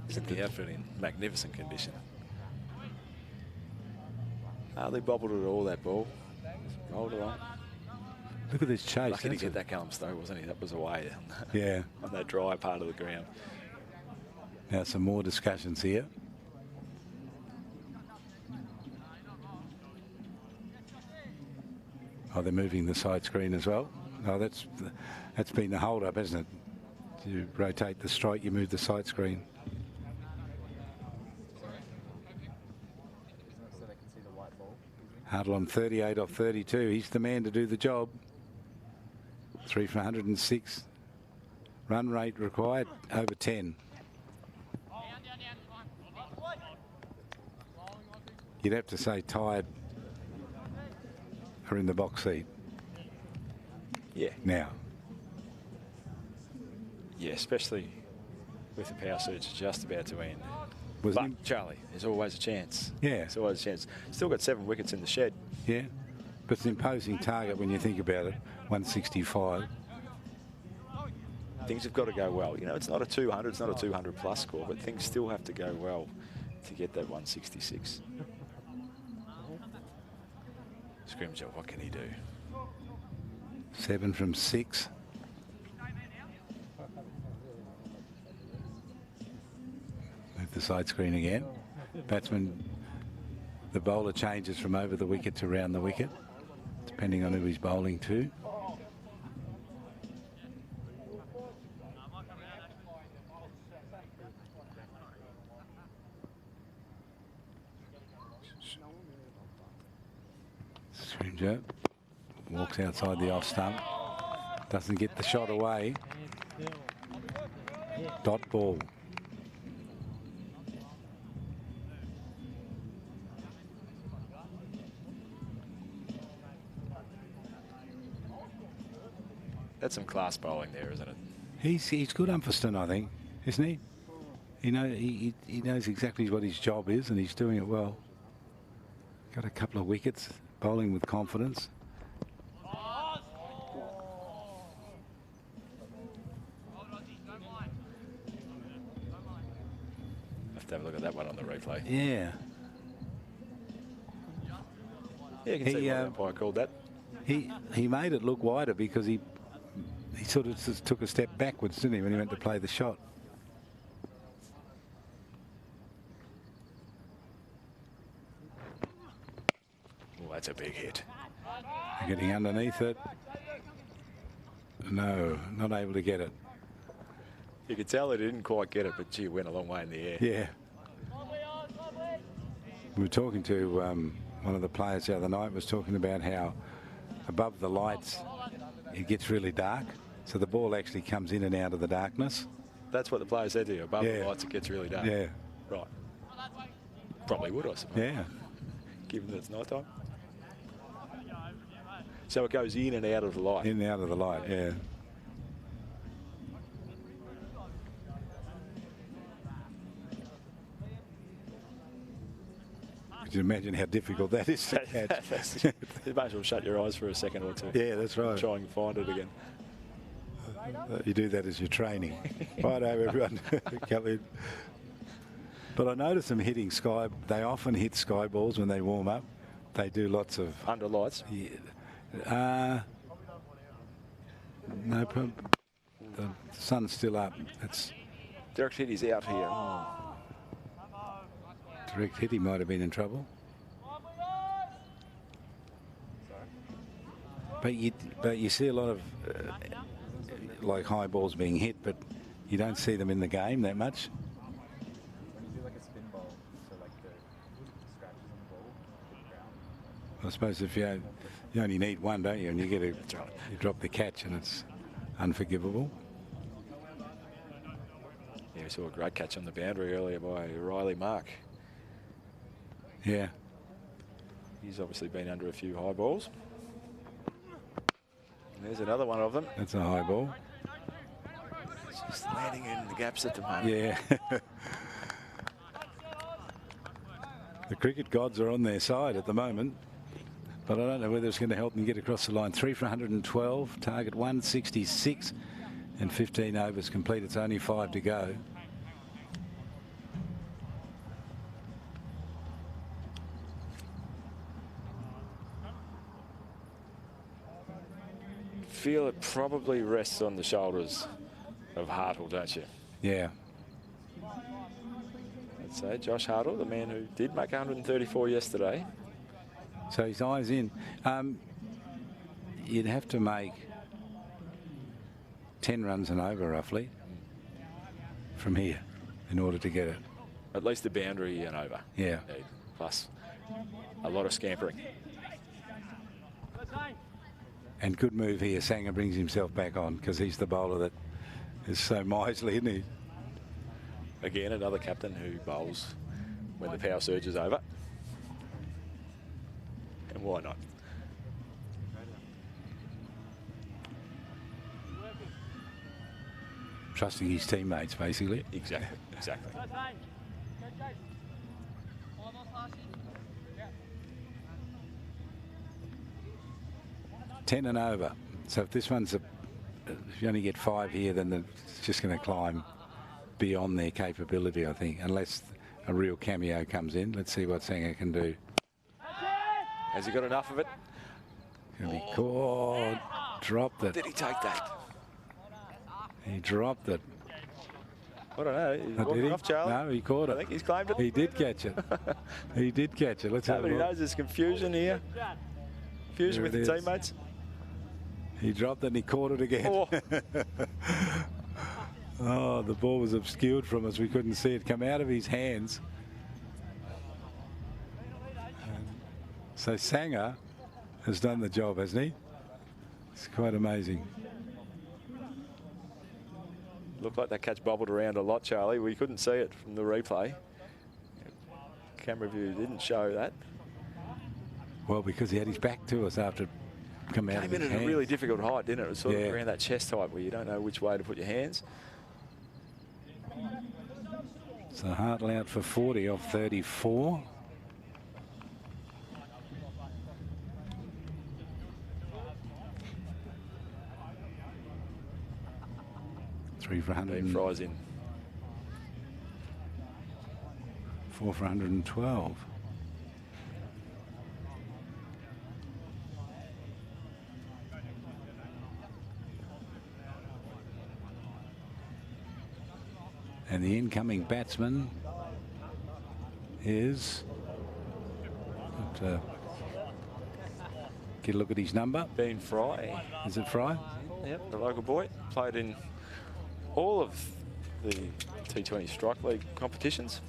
Isn't the outfit in magnificent condition? Hardly bobbled at all, that ball. Rolled along. Look at this chase. Lucky to get that Callum Stowe, wasn't he? That was away yeah. on that dry part of the ground. Now some more discussions here. Oh, they're moving the side screen as well. Oh, that's been the hold-up, hasn't it? You rotate the strike, you move the side screen. Hartle on 38 off 32. He's the man to do the job. 3 for 106. Run rate required over 10. You'd have to say Tired are in the box seat. Yeah. Now. Yeah, especially with the power surge just about to end. Wasn't Charlie, there's always a chance. Yeah. There's always a chance. Still got 7 wickets in the shed. Yeah. But it's an imposing target when you think about it. 165. Things have got to go well. You know, it's not a 200, it's not a 200 plus score, but things still have to go well to get that 166. Scrimgeour, what can he do? 7 from 6. Move the side screen again. Batsman, the bowler changes from over the wicket to round the wicket, depending on who he's bowling to. Scrimgeour walks outside the off stump, doesn't get the shot away. Dot ball. That's some class bowling there, isn't it? He's good, Humberston, I think, isn't he? He knows exactly what his job is, and he's doing it well. Got a couple of wickets, bowling with confidence. Have to have a look at that one on the replay. Yeah. Yeah, you can see why the umpire called that. He made it look wider because he sort of just took a step backwards, didn't he, when he went to play the shot. Oh, that's a big hit. Getting underneath it. No, not able to get it. You could tell he didn't quite get it, but gee, it went a long way in the air. Yeah. We were talking to one of the players the other night, was talking about how above the lights it gets really dark, so the ball actually comes in and out of the darkness. That's what the player said to you. Above the lights, it gets really dark. Yeah. Right. Probably would, I suppose. Yeah. Given that it's night time. So it goes in and out of the light. In and out of the light, yeah. Could you imagine how difficult that is to catch? You might as well shut your eyes for a second or two. Yeah, that's right. Try and find it again. You do that as your training. Righto, everyone. Come in. But I notice them hitting sky. They often hit sky balls when they warm up. They do lots of... Under lights? Yeah. No problem. The sun's still up. It's Direct hit is out here. Oh. direct hit. He might have been in trouble. But you see a lot of like high balls being hit, but you don't see them in the game that much. When you do like a spin ball, so like the scratches on the ball hit the ground. I suppose if you only need one, don't you? And you get you drop the catch, and it's unforgivable. Yeah, we saw a great catch on the boundary earlier by Riley Mark. Yeah. He's obviously been under a few high balls. And there's another one of them. That's a high ball. It's just landing in the gaps at the moment. Yeah. The cricket gods are on their side at the moment, but I don't know whether it's going to help them get across the line. 3 for 112, target 166, and 15 overs complete. It's only 5 to go. Feel it probably rests on the shoulders of Hartle, don't you? Yeah. I'd say Josh Hartle, the man who did make 134 yesterday. So his eyes in. You'd have to make 10 runs and over roughly from here in order to get it. At least the boundary and over. Yeah. Plus a lot of scampering. And good move here. Sanger brings himself back on because he's the bowler that is so miserly, isn't he? Again, another captain who bowls when the power surge is over. And why not? Trusting his teammates, basically. Exactly, exactly. 10 and over. So if this one's if you only get 5 here, then it's just going to climb beyond their capability, I think, unless a real cameo comes in. Let's see what Sanger can do. Has he got enough of it? Gonna be caught. Dropped it. Did he take that? He dropped it. I don't know. He's walking Did he? off, Charlie. No, he caught it. I think he's claimed it. He did catch it. He did catch it. Let's have a Nobody look. knows there's confusion here. Confusion There with it the is. teammates. He dropped it and he caught it again. Oh. Oh, the ball was obscured from us. We couldn't see it come out of his hands. So Sanger has done the job, hasn't he? It's quite amazing. Looked like that catch bobbled around a lot, Charlie. We couldn't see it from the replay. Camera view didn't show that. Well, because he had his back to us after it come out of Came his in at hands. a really difficult height, didn't it? It was sort Yeah. of around that chest height where you don't know which way to put your hands. So Hartle out for 40 off 34. Three for 100. Deep fries in. 4 for 112. And the incoming batsman is, get a look at his number. Dean Fry. Is it Fry? Yep, the local boy. Played in all of the T20 Strike League competitions.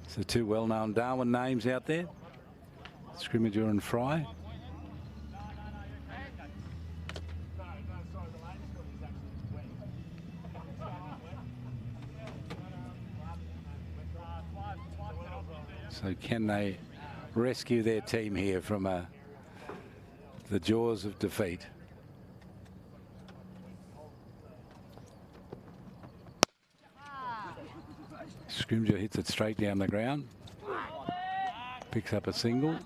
So 2 well-known Darwin names out there, Scrimmager and Fry. So can they rescue their team here from the jaws of defeat? Scrimger hits it straight down the ground. Picks up a single.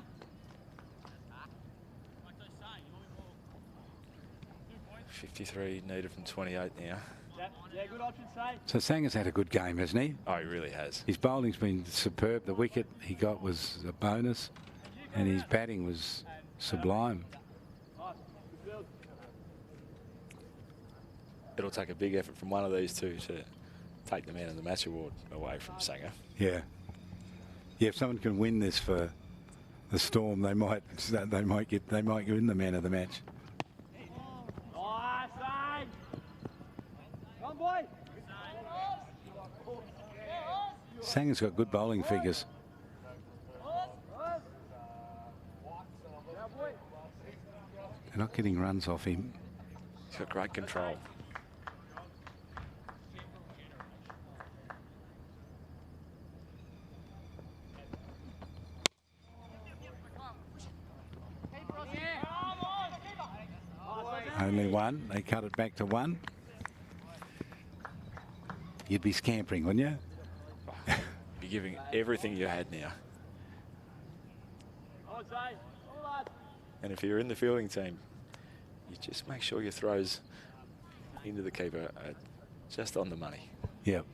53 needed from 28 now. Yeah, good option, say. So Sanger's had a good game, hasn't he? Oh, he really has. His bowling's been superb. The wicket he got was a bonus, and his batting was sublime. It'll take a big effort from one of these two to take the man of the match award away from Sanger. Yeah. Yeah, if someone can win this for the Storm, they might win the man of the match. Nice, Zane. Come on, boy. Sanger's got good bowling figures. They're not getting runs off him. He's got great control. Only one. They cut it back to one. You'd be scampering, wouldn't you? Be giving everything you had now. And if you're in the fielding team, you just make sure your throws into the keeper are just on the money. Yep.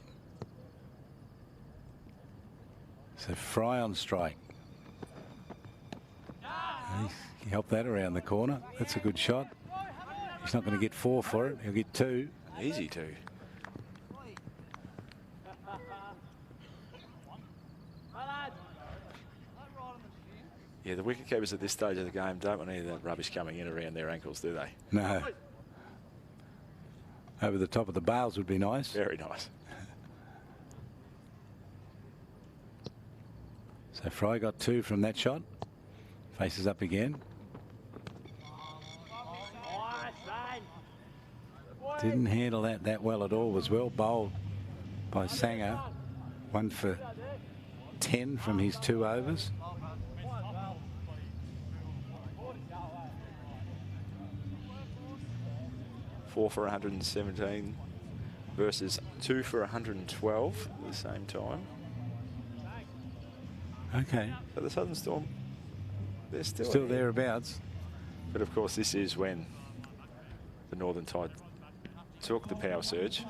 So Fry on strike. He helped that around the corner. That's a good shot. He's not going to get 4 for it. He'll get 2. Easy 2. Yeah, the wicketkeepers at this stage of the game don't want any of that rubbish coming in around their ankles, do they? No. Over the top of the bails would be nice. Very nice. So Fry got 2 from that shot. Faces up again. Didn't handle that well at all. Was well bowled by Sanger. 1 for 10 from his 2 overs. Four for 117 versus 2 for 112 at the same time. Okay. But the Southern Storm, they're still ahead. Thereabouts. But of course, this is when the Northern Tide took the power surge.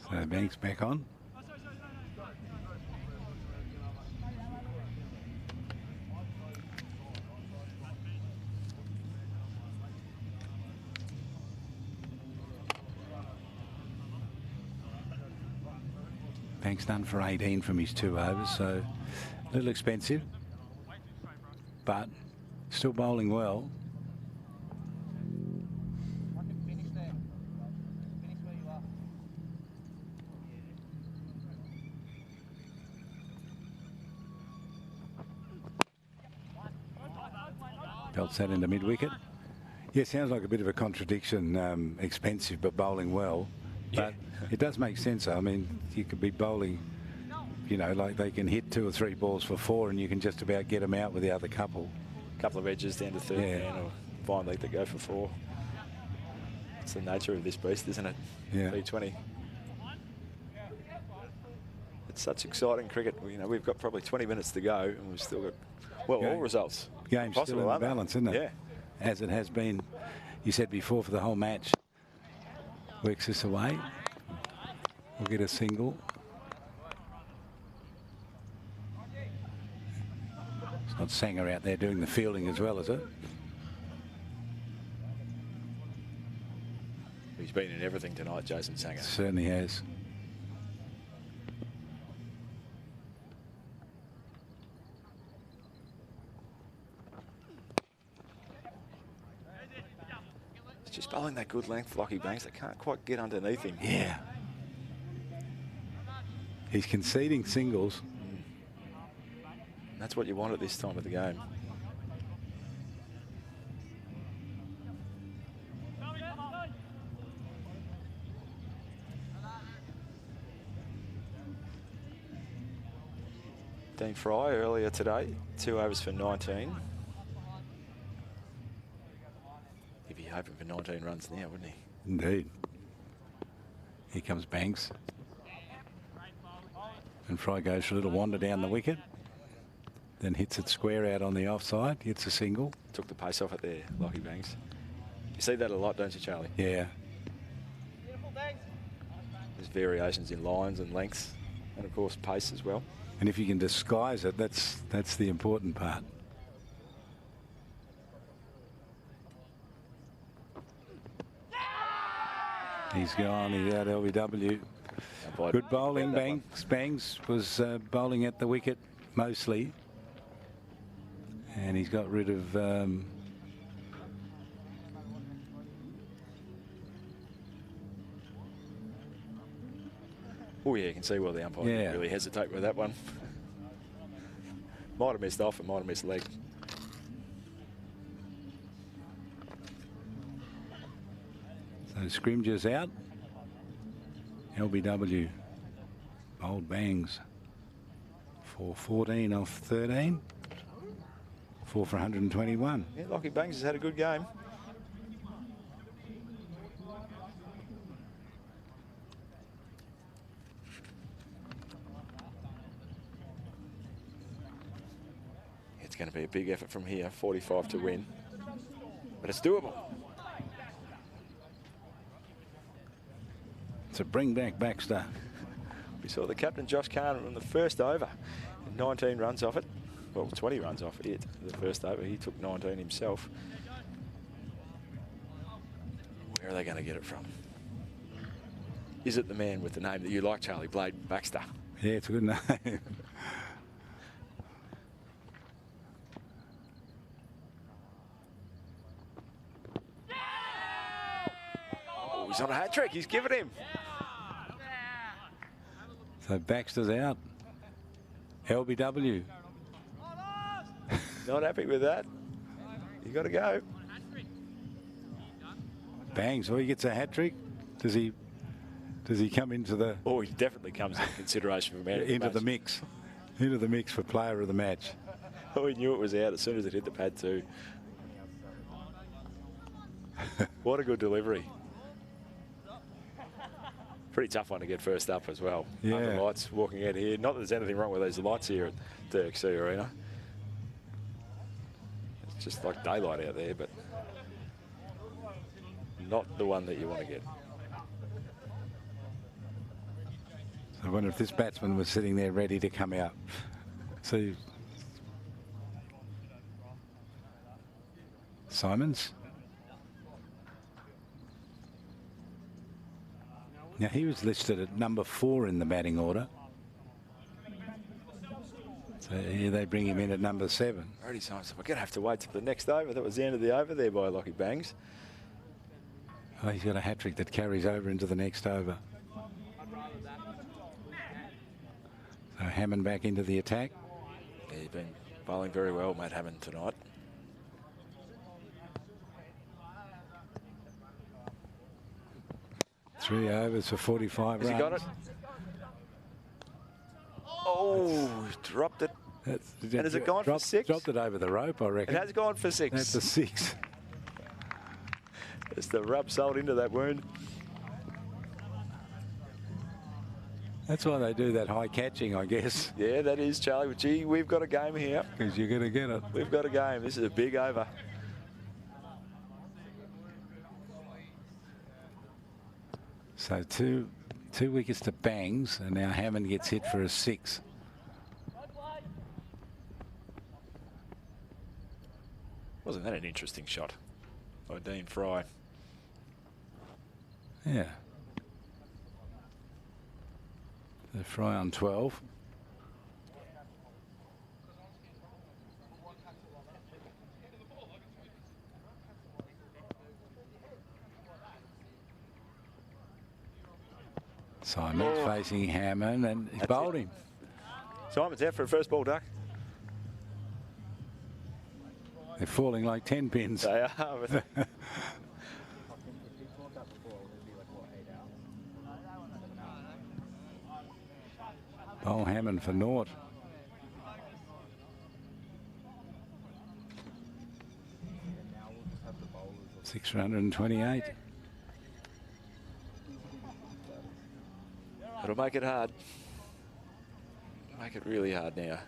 So Banks back on. Banks done for 18 from his 2 overs, so a little expensive, but still bowling well. Belts that into mid-wicket. Yeah, sounds like a bit of a contradiction, expensive but bowling well. But it does make sense. I mean, you could be bowling, you know, like they can hit 2 or 3 balls for 4 and you can just about get them out with the other couple. Couple of edges down to third man or fine leg that go for 4. It's the nature of this beast, isn't it? Yeah. T20. It's such exciting cricket. You know, we've got probably 20 minutes to go and we've still got, well, all results. Game's possible, still in the balance, isn't it? Yeah. As it has been, you said before, for the whole match. Works this away. We'll get a single. It's not Sanger out there doing the fielding as well, is it? He's been in everything tonight, Jason Sanger. Certainly has. Just bowling that good length, Lockie Banks. They can't quite get underneath him. Yeah. He's conceding singles. And that's what you want at this time of the game. Dean Fry earlier today, 2 overs for 19. He'd be hoping for 19 runs now, wouldn't he? Indeed. Here comes Banks. And Fry goes for a little wander down the wicket. Then hits it square out on the offside. Hits a single. Took the pace off it there, Lockie Banks. You see that a lot, don't you, Charlie? Yeah. There's variations in lines and lengths, and of course pace as well. And if you can disguise it, that's the important part. He's gone. He's out LBW. Good bowling. Bangs was bowling at the wicket mostly. And he's got rid of... Oh, yeah, you can see why the umpire didn't really hesitate with that one. Might have missed off and might have missed leg. So Scrimgeour's out. LBW bowled Bangs for 14 off 13. 4 for 121. Yeah, Lockie Banks has had a good game. It's going to be a big effort from here, 45 to win. But it's doable. So bring back Baxter. We saw the captain, Josh Kahn, on the first over. 19 runs off it. Well, 20 runs off it, the first over. He took 19 himself. Where are they going to get it from? Is it the man with the name that you like, Charlie, Blade Baxter? Yeah, it's a good name. Oh, he's on a hat-trick. He's given him. So Baxter's out. LBW. Not happy with that. You got to go. Bangs. Oh, he gets a hat-trick. Does he come into the... Oh, he definitely comes in consideration for man of the into match. the mix. Into the mix for player of the match. Oh, he knew it was out as soon as it hit the pad too. What a good delivery. Pretty tough one to get first up as well. Yeah. Under lights, walking out here. Not that there's anything wrong with these lights here at the XC Arena. It's just like daylight out there, but not the one that you want to get. I wonder if this batsman was sitting there ready to come out. See, Simons. Now he was listed at number 4 in the batting order. So here they bring him in at number 7. Already Simons, we're going to have to wait till the next over. That was the end of the over there by Lockie Bangs. Oh, he's got a hat-trick that carries over into the next over. So Hammond back into the attack. Yeah, he's been bowling very well, Matt Hammond, tonight. Three overs for 45 Has runs. he got it? Oh, dropped it. And has it gone for 6? Dropped it over the rope, I reckon. It has gone for 6. That's a 6. It's the rub sold into that wound. That's why they do that high catching, I guess. Yeah, that is, Charlie. Gee, we've got a game here. Because you're going to get it. We've got a game. This is a big over. So two wickets to Bangs, and now Hammond gets hit for a 6. Wasn't that an interesting shot by Dean Fry? Yeah. The Fry on 12. Simon's facing Hammond and he's bowled him. Simon's out for a first ball duck. They're falling like 10 pins. They are. Bowl Hammond for naught. Six for 128. It'll make it hard. Make it really hard now.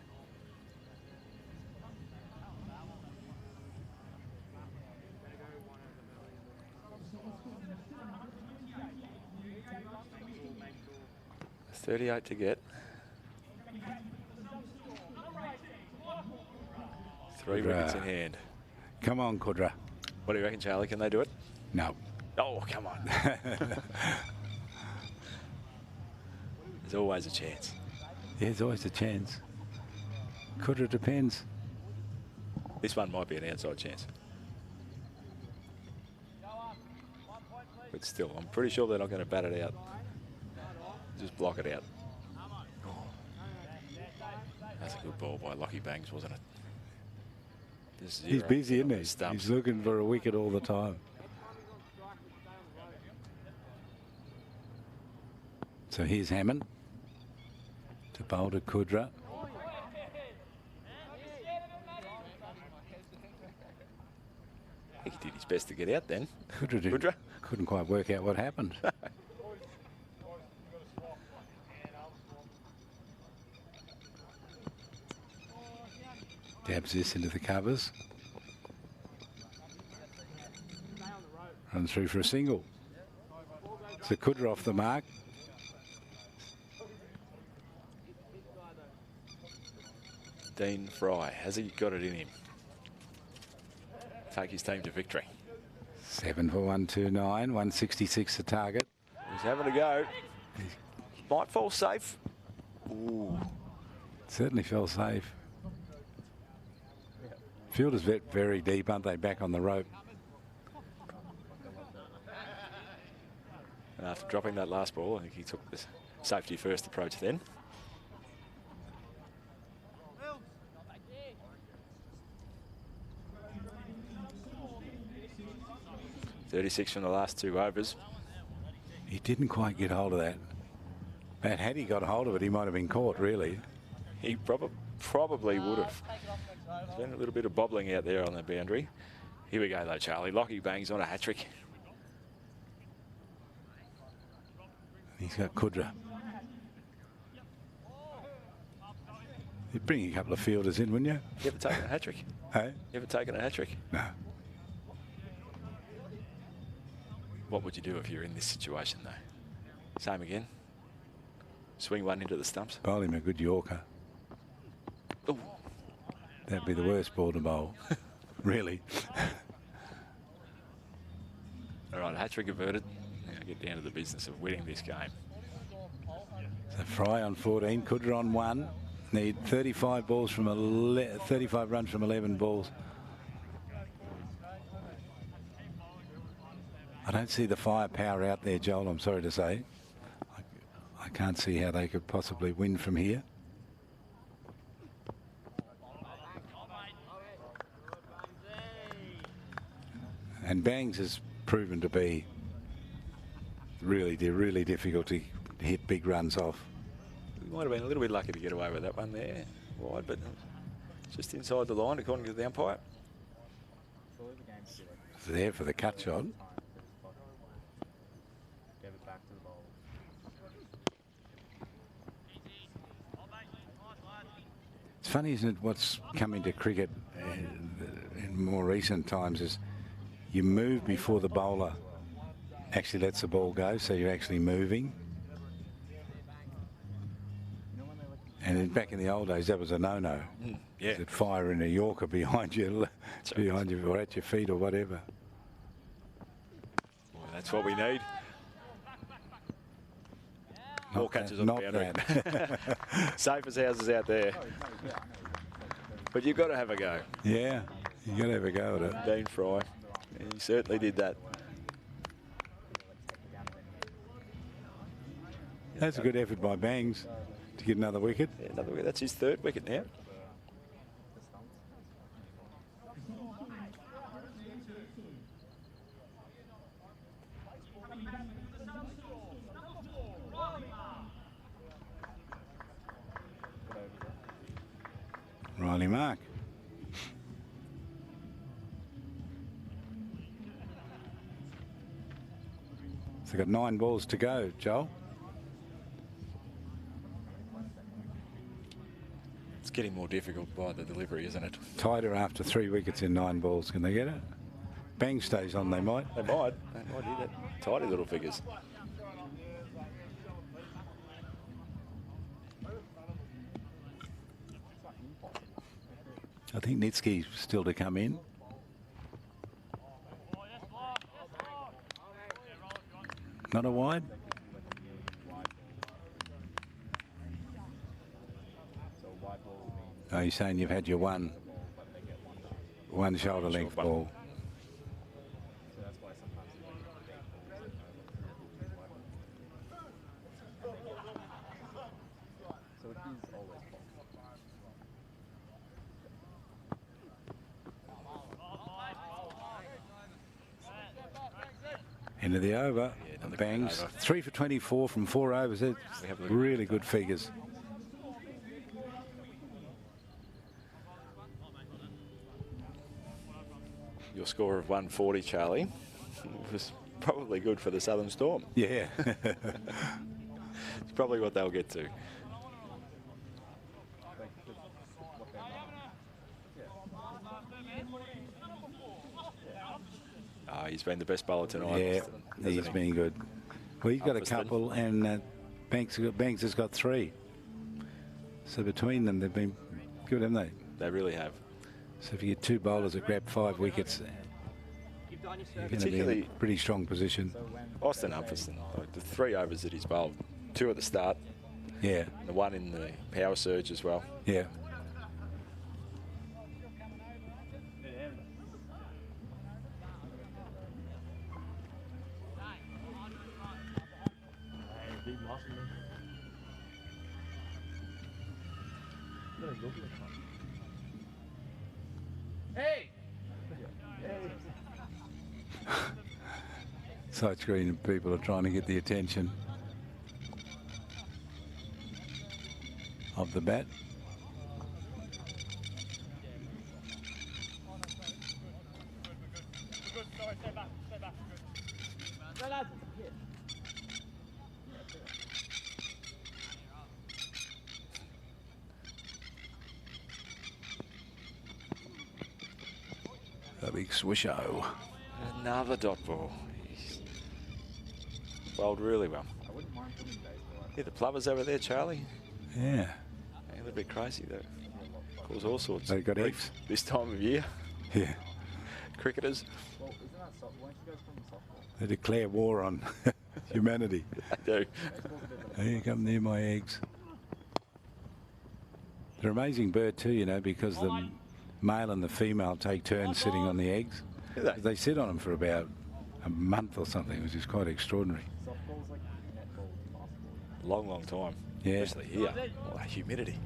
It's 38 to get. 3 wickets in hand. Come on, Kudra. What do you reckon, Charlie? Can they do it? No. Oh, come on. There's always a chance. Yeah, there's always a chance. Kudra depends. This one might be an outside chance. But still, I'm pretty sure they're not going to bat it out. Just block it out. That's a good ball by Lockie Bangs, wasn't it? He's busy, isn't he? Stumps. He's looking for a wicket all the time. So here's Hammond to bowl to Kudra. I think he did his best to get out then. Kudra couldn't quite work out what happened. Dabs this into the covers. Runs through for a single. So Kudra off the mark. Dean Fry, has he got it in him? Take his team to victory. 7 for 129, 166 the target. He's having a go. Might fall safe. Ooh. Certainly fell safe. Fielders very deep, aren't they, back on the rope? And after dropping that last ball, I think he took the safety first approach then. .36 from the last 2 overs. He didn't quite get hold of that. But had he got hold of it, he might have been caught, really. He probably would have. There's been a little bit of bobbling out there on the boundary. Here we go, though, Charlie. Lockie Bangs on a hat-trick. He's got Kudra. You'd bring a couple of fielders in, wouldn't you? You ever taken a hat-trick? Hey? You ever taken a hat-trick? No. What would you do if you're in this situation, though? Same again. Swing one into the stumps. Bowl him a good Yorker. Ooh. That'd be the worst ball to bowl. Really. All right, hat-trick averted. Now get down to the business of winning this game. So Fry on 14, Kudra on 1. Need 35 balls from 35 runs from 11 balls. I don't see the firepower out there, Joel, I'm sorry to say. I can't see how they could possibly win from here. And Bangs has proven to be really difficult to hit big runs off. We might have been a little bit lucky to get away with that one there, wide, but just inside the line according to the umpire. It's there for the cut shot. It's funny, isn't it, what's come into cricket in more recent times is you move before the bowler actually lets the ball go, so you're actually moving. And then back in the old days, that was a no-no. Yeah. You'd fire in a Yorker behind you, or at your feet or whatever. Well, that's what we need. More catches on the boundary. Safe as houses out there. But you've got to have a go. Yeah, you got to have a go at it. Dean Fry. He certainly did that. That's a good effort by Bangs to get another wicket. Yeah, another wicket. That's his 3rd wicket now. Riley Mark. So they've got 9 balls to go, Joel. getting more difficult by the delivery, isn't it? Tighter after 3 wickets in 9 balls. Can they get it? Bang stays on, they might. They might hit it. Tidy little figures. I think Nitsky's still to come in. Not a wide? Oh, you're saying you've had your one shoulder length ball. So that's why sometimes you don't get big balls. So it is always End of the over. Yeah, Bangs. over. 3 for 24 from 4 overs. It's really good figures. Your score of 140, Charlie, was probably good for the Southern Storm. Yeah. It's probably what they'll get to. He's been the best bowler tonight. Yeah, hasn't he's he? been good. Well, he's got a Upperston. couple, and Banks has got 3. So between them, they've been good, haven't they? They really have. So if you get 2 bowlers that grab 5 wickets, you're going to be in Particularly- a pretty strong position. Austin Upperston, like the 3 overs that he's bowled, 2 at the start, Yeah, and the 1 in the power surge as well. yeah. Hey! Side screen and people are trying to get the attention of the bat. Go lads. A big swisho. Another dot ball. He's bowled really well. I wouldn't mind putting baseball. Yeah, the plovers over there, Charlie. Yeah. A little bit crazy though. Cause all sorts. They got of eggs. this time of year. Yeah. Cricketers. Well, isn't that soft? Why don't you guys from softball? They declare war on humanity. They do. Baseball's a bit of a Here come near my eggs. They're an amazing bird too, you know, because the male and the female take turns sitting on the eggs. Do they? They sit on them for about a month or something, which is quite extraordinary. softball's like netball, basketball. Long, long time. Yeah. Especially here. Oh, humidity.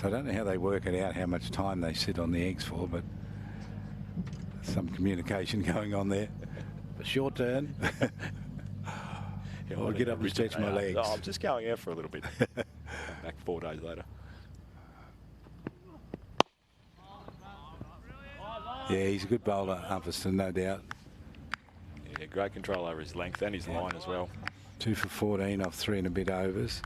So I don't know how they work it out, how much time they sit on the eggs for, but some communication going on there. A short turn. I'll get up and stretch my legs. Oh, I'm just going out for a little bit. Come back 4 days later. Yeah, he's a good bowler, Upperston, no doubt. Yeah, great control over his length and his line as well. 2 for 14 off 3 and a bit overs.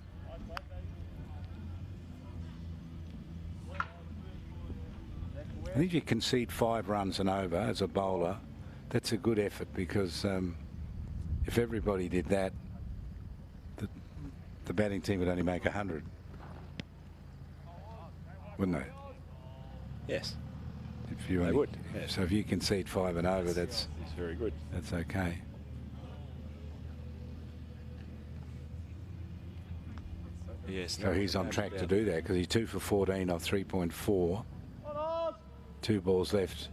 I think if you concede 5 runs and over as a bowler, that's a good effort, because if everybody did that, the batting team would only make 100, wouldn't they? Yes, If you they only, would. Yes. So if you concede 5 and over, He's very good. that's okay. Yes. So he's on track to do that, because he's 2 for 14 off 3.4. 2 balls left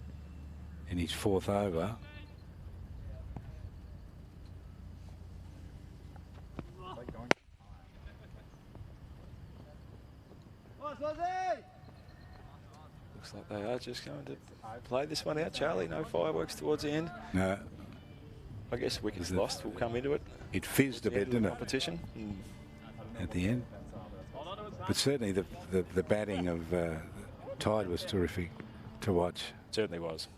in his 4th over. It's like going. Looks like they are just going to play this one out, Charlie. No fireworks towards the end. No, I guess wickets lost will come into it. it fizzed a The end bit, of the didn't it, competition. at the end? But certainly the batting of Tide was terrific to watch. Certainly was.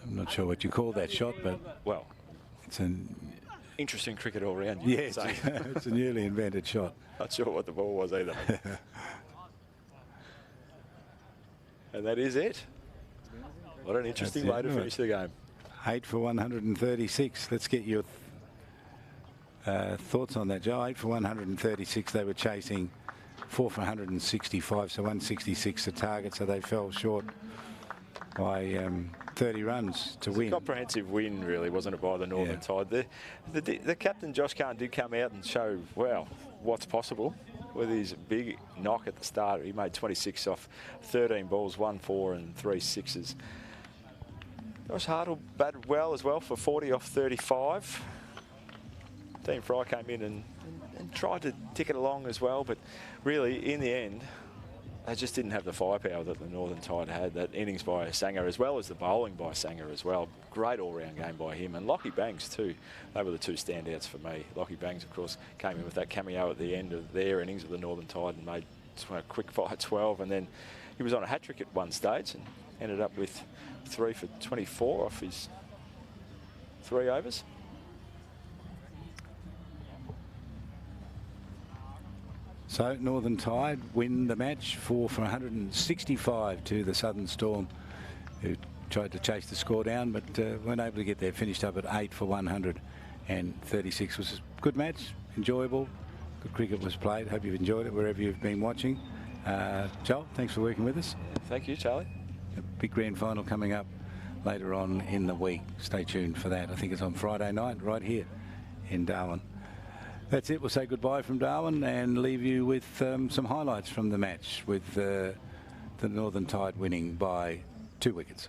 I'm not sure what you call that shot, but Well, it's an interesting cricket all round. Yeah, it's a newly invented shot. Not sure what the ball was either. And that is it. What an interesting way to finish the game. 8 for 136. Let's get your thoughts on that, Joe. 8 for 136. They were chasing 4 for 165, so 166 to target, so they fell short by 30 runs to win. Comprehensive win, really, wasn't it, by the Northern Tide? The captain, Josh Kahn, did come out and show, well, what's possible with his big knock at the start. He made 26 off 13 balls, 1 4 and 3 6s. Josh Hartle batted well as well for 40 off 35. Dean Fry came in and tried to tick it along as well, but really, in the end, they just didn't have the firepower that the Northern Tide had. That innings by Sanger, as well as the bowling by Sanger as well. Great all-round game by him. And Lockie Banks too. They were the two standouts for me. Lockie Banks, of course, came in with that cameo at the end of their innings of the Northern Tide and made a quick fire 12. And then he was on a hat-trick at one stage and ended up with 3 for 24 off his 3 overs. So Northern Tide win the match 4 for 165 to the Southern Storm, who tried to chase the score down but weren't able to get there. Finished up at 8 for 136. It was a good match, enjoyable. Good cricket was played. Hope you've enjoyed it wherever you've been watching. Joel, thanks for working with us. Thank you, Charlie. A big grand final coming up later on in the week. Stay tuned for that. I think it's on Friday night right here in Darwin. That's it. We'll say goodbye from Darwin and leave you with some highlights from the match, with the Northern Tide winning by 2 wickets.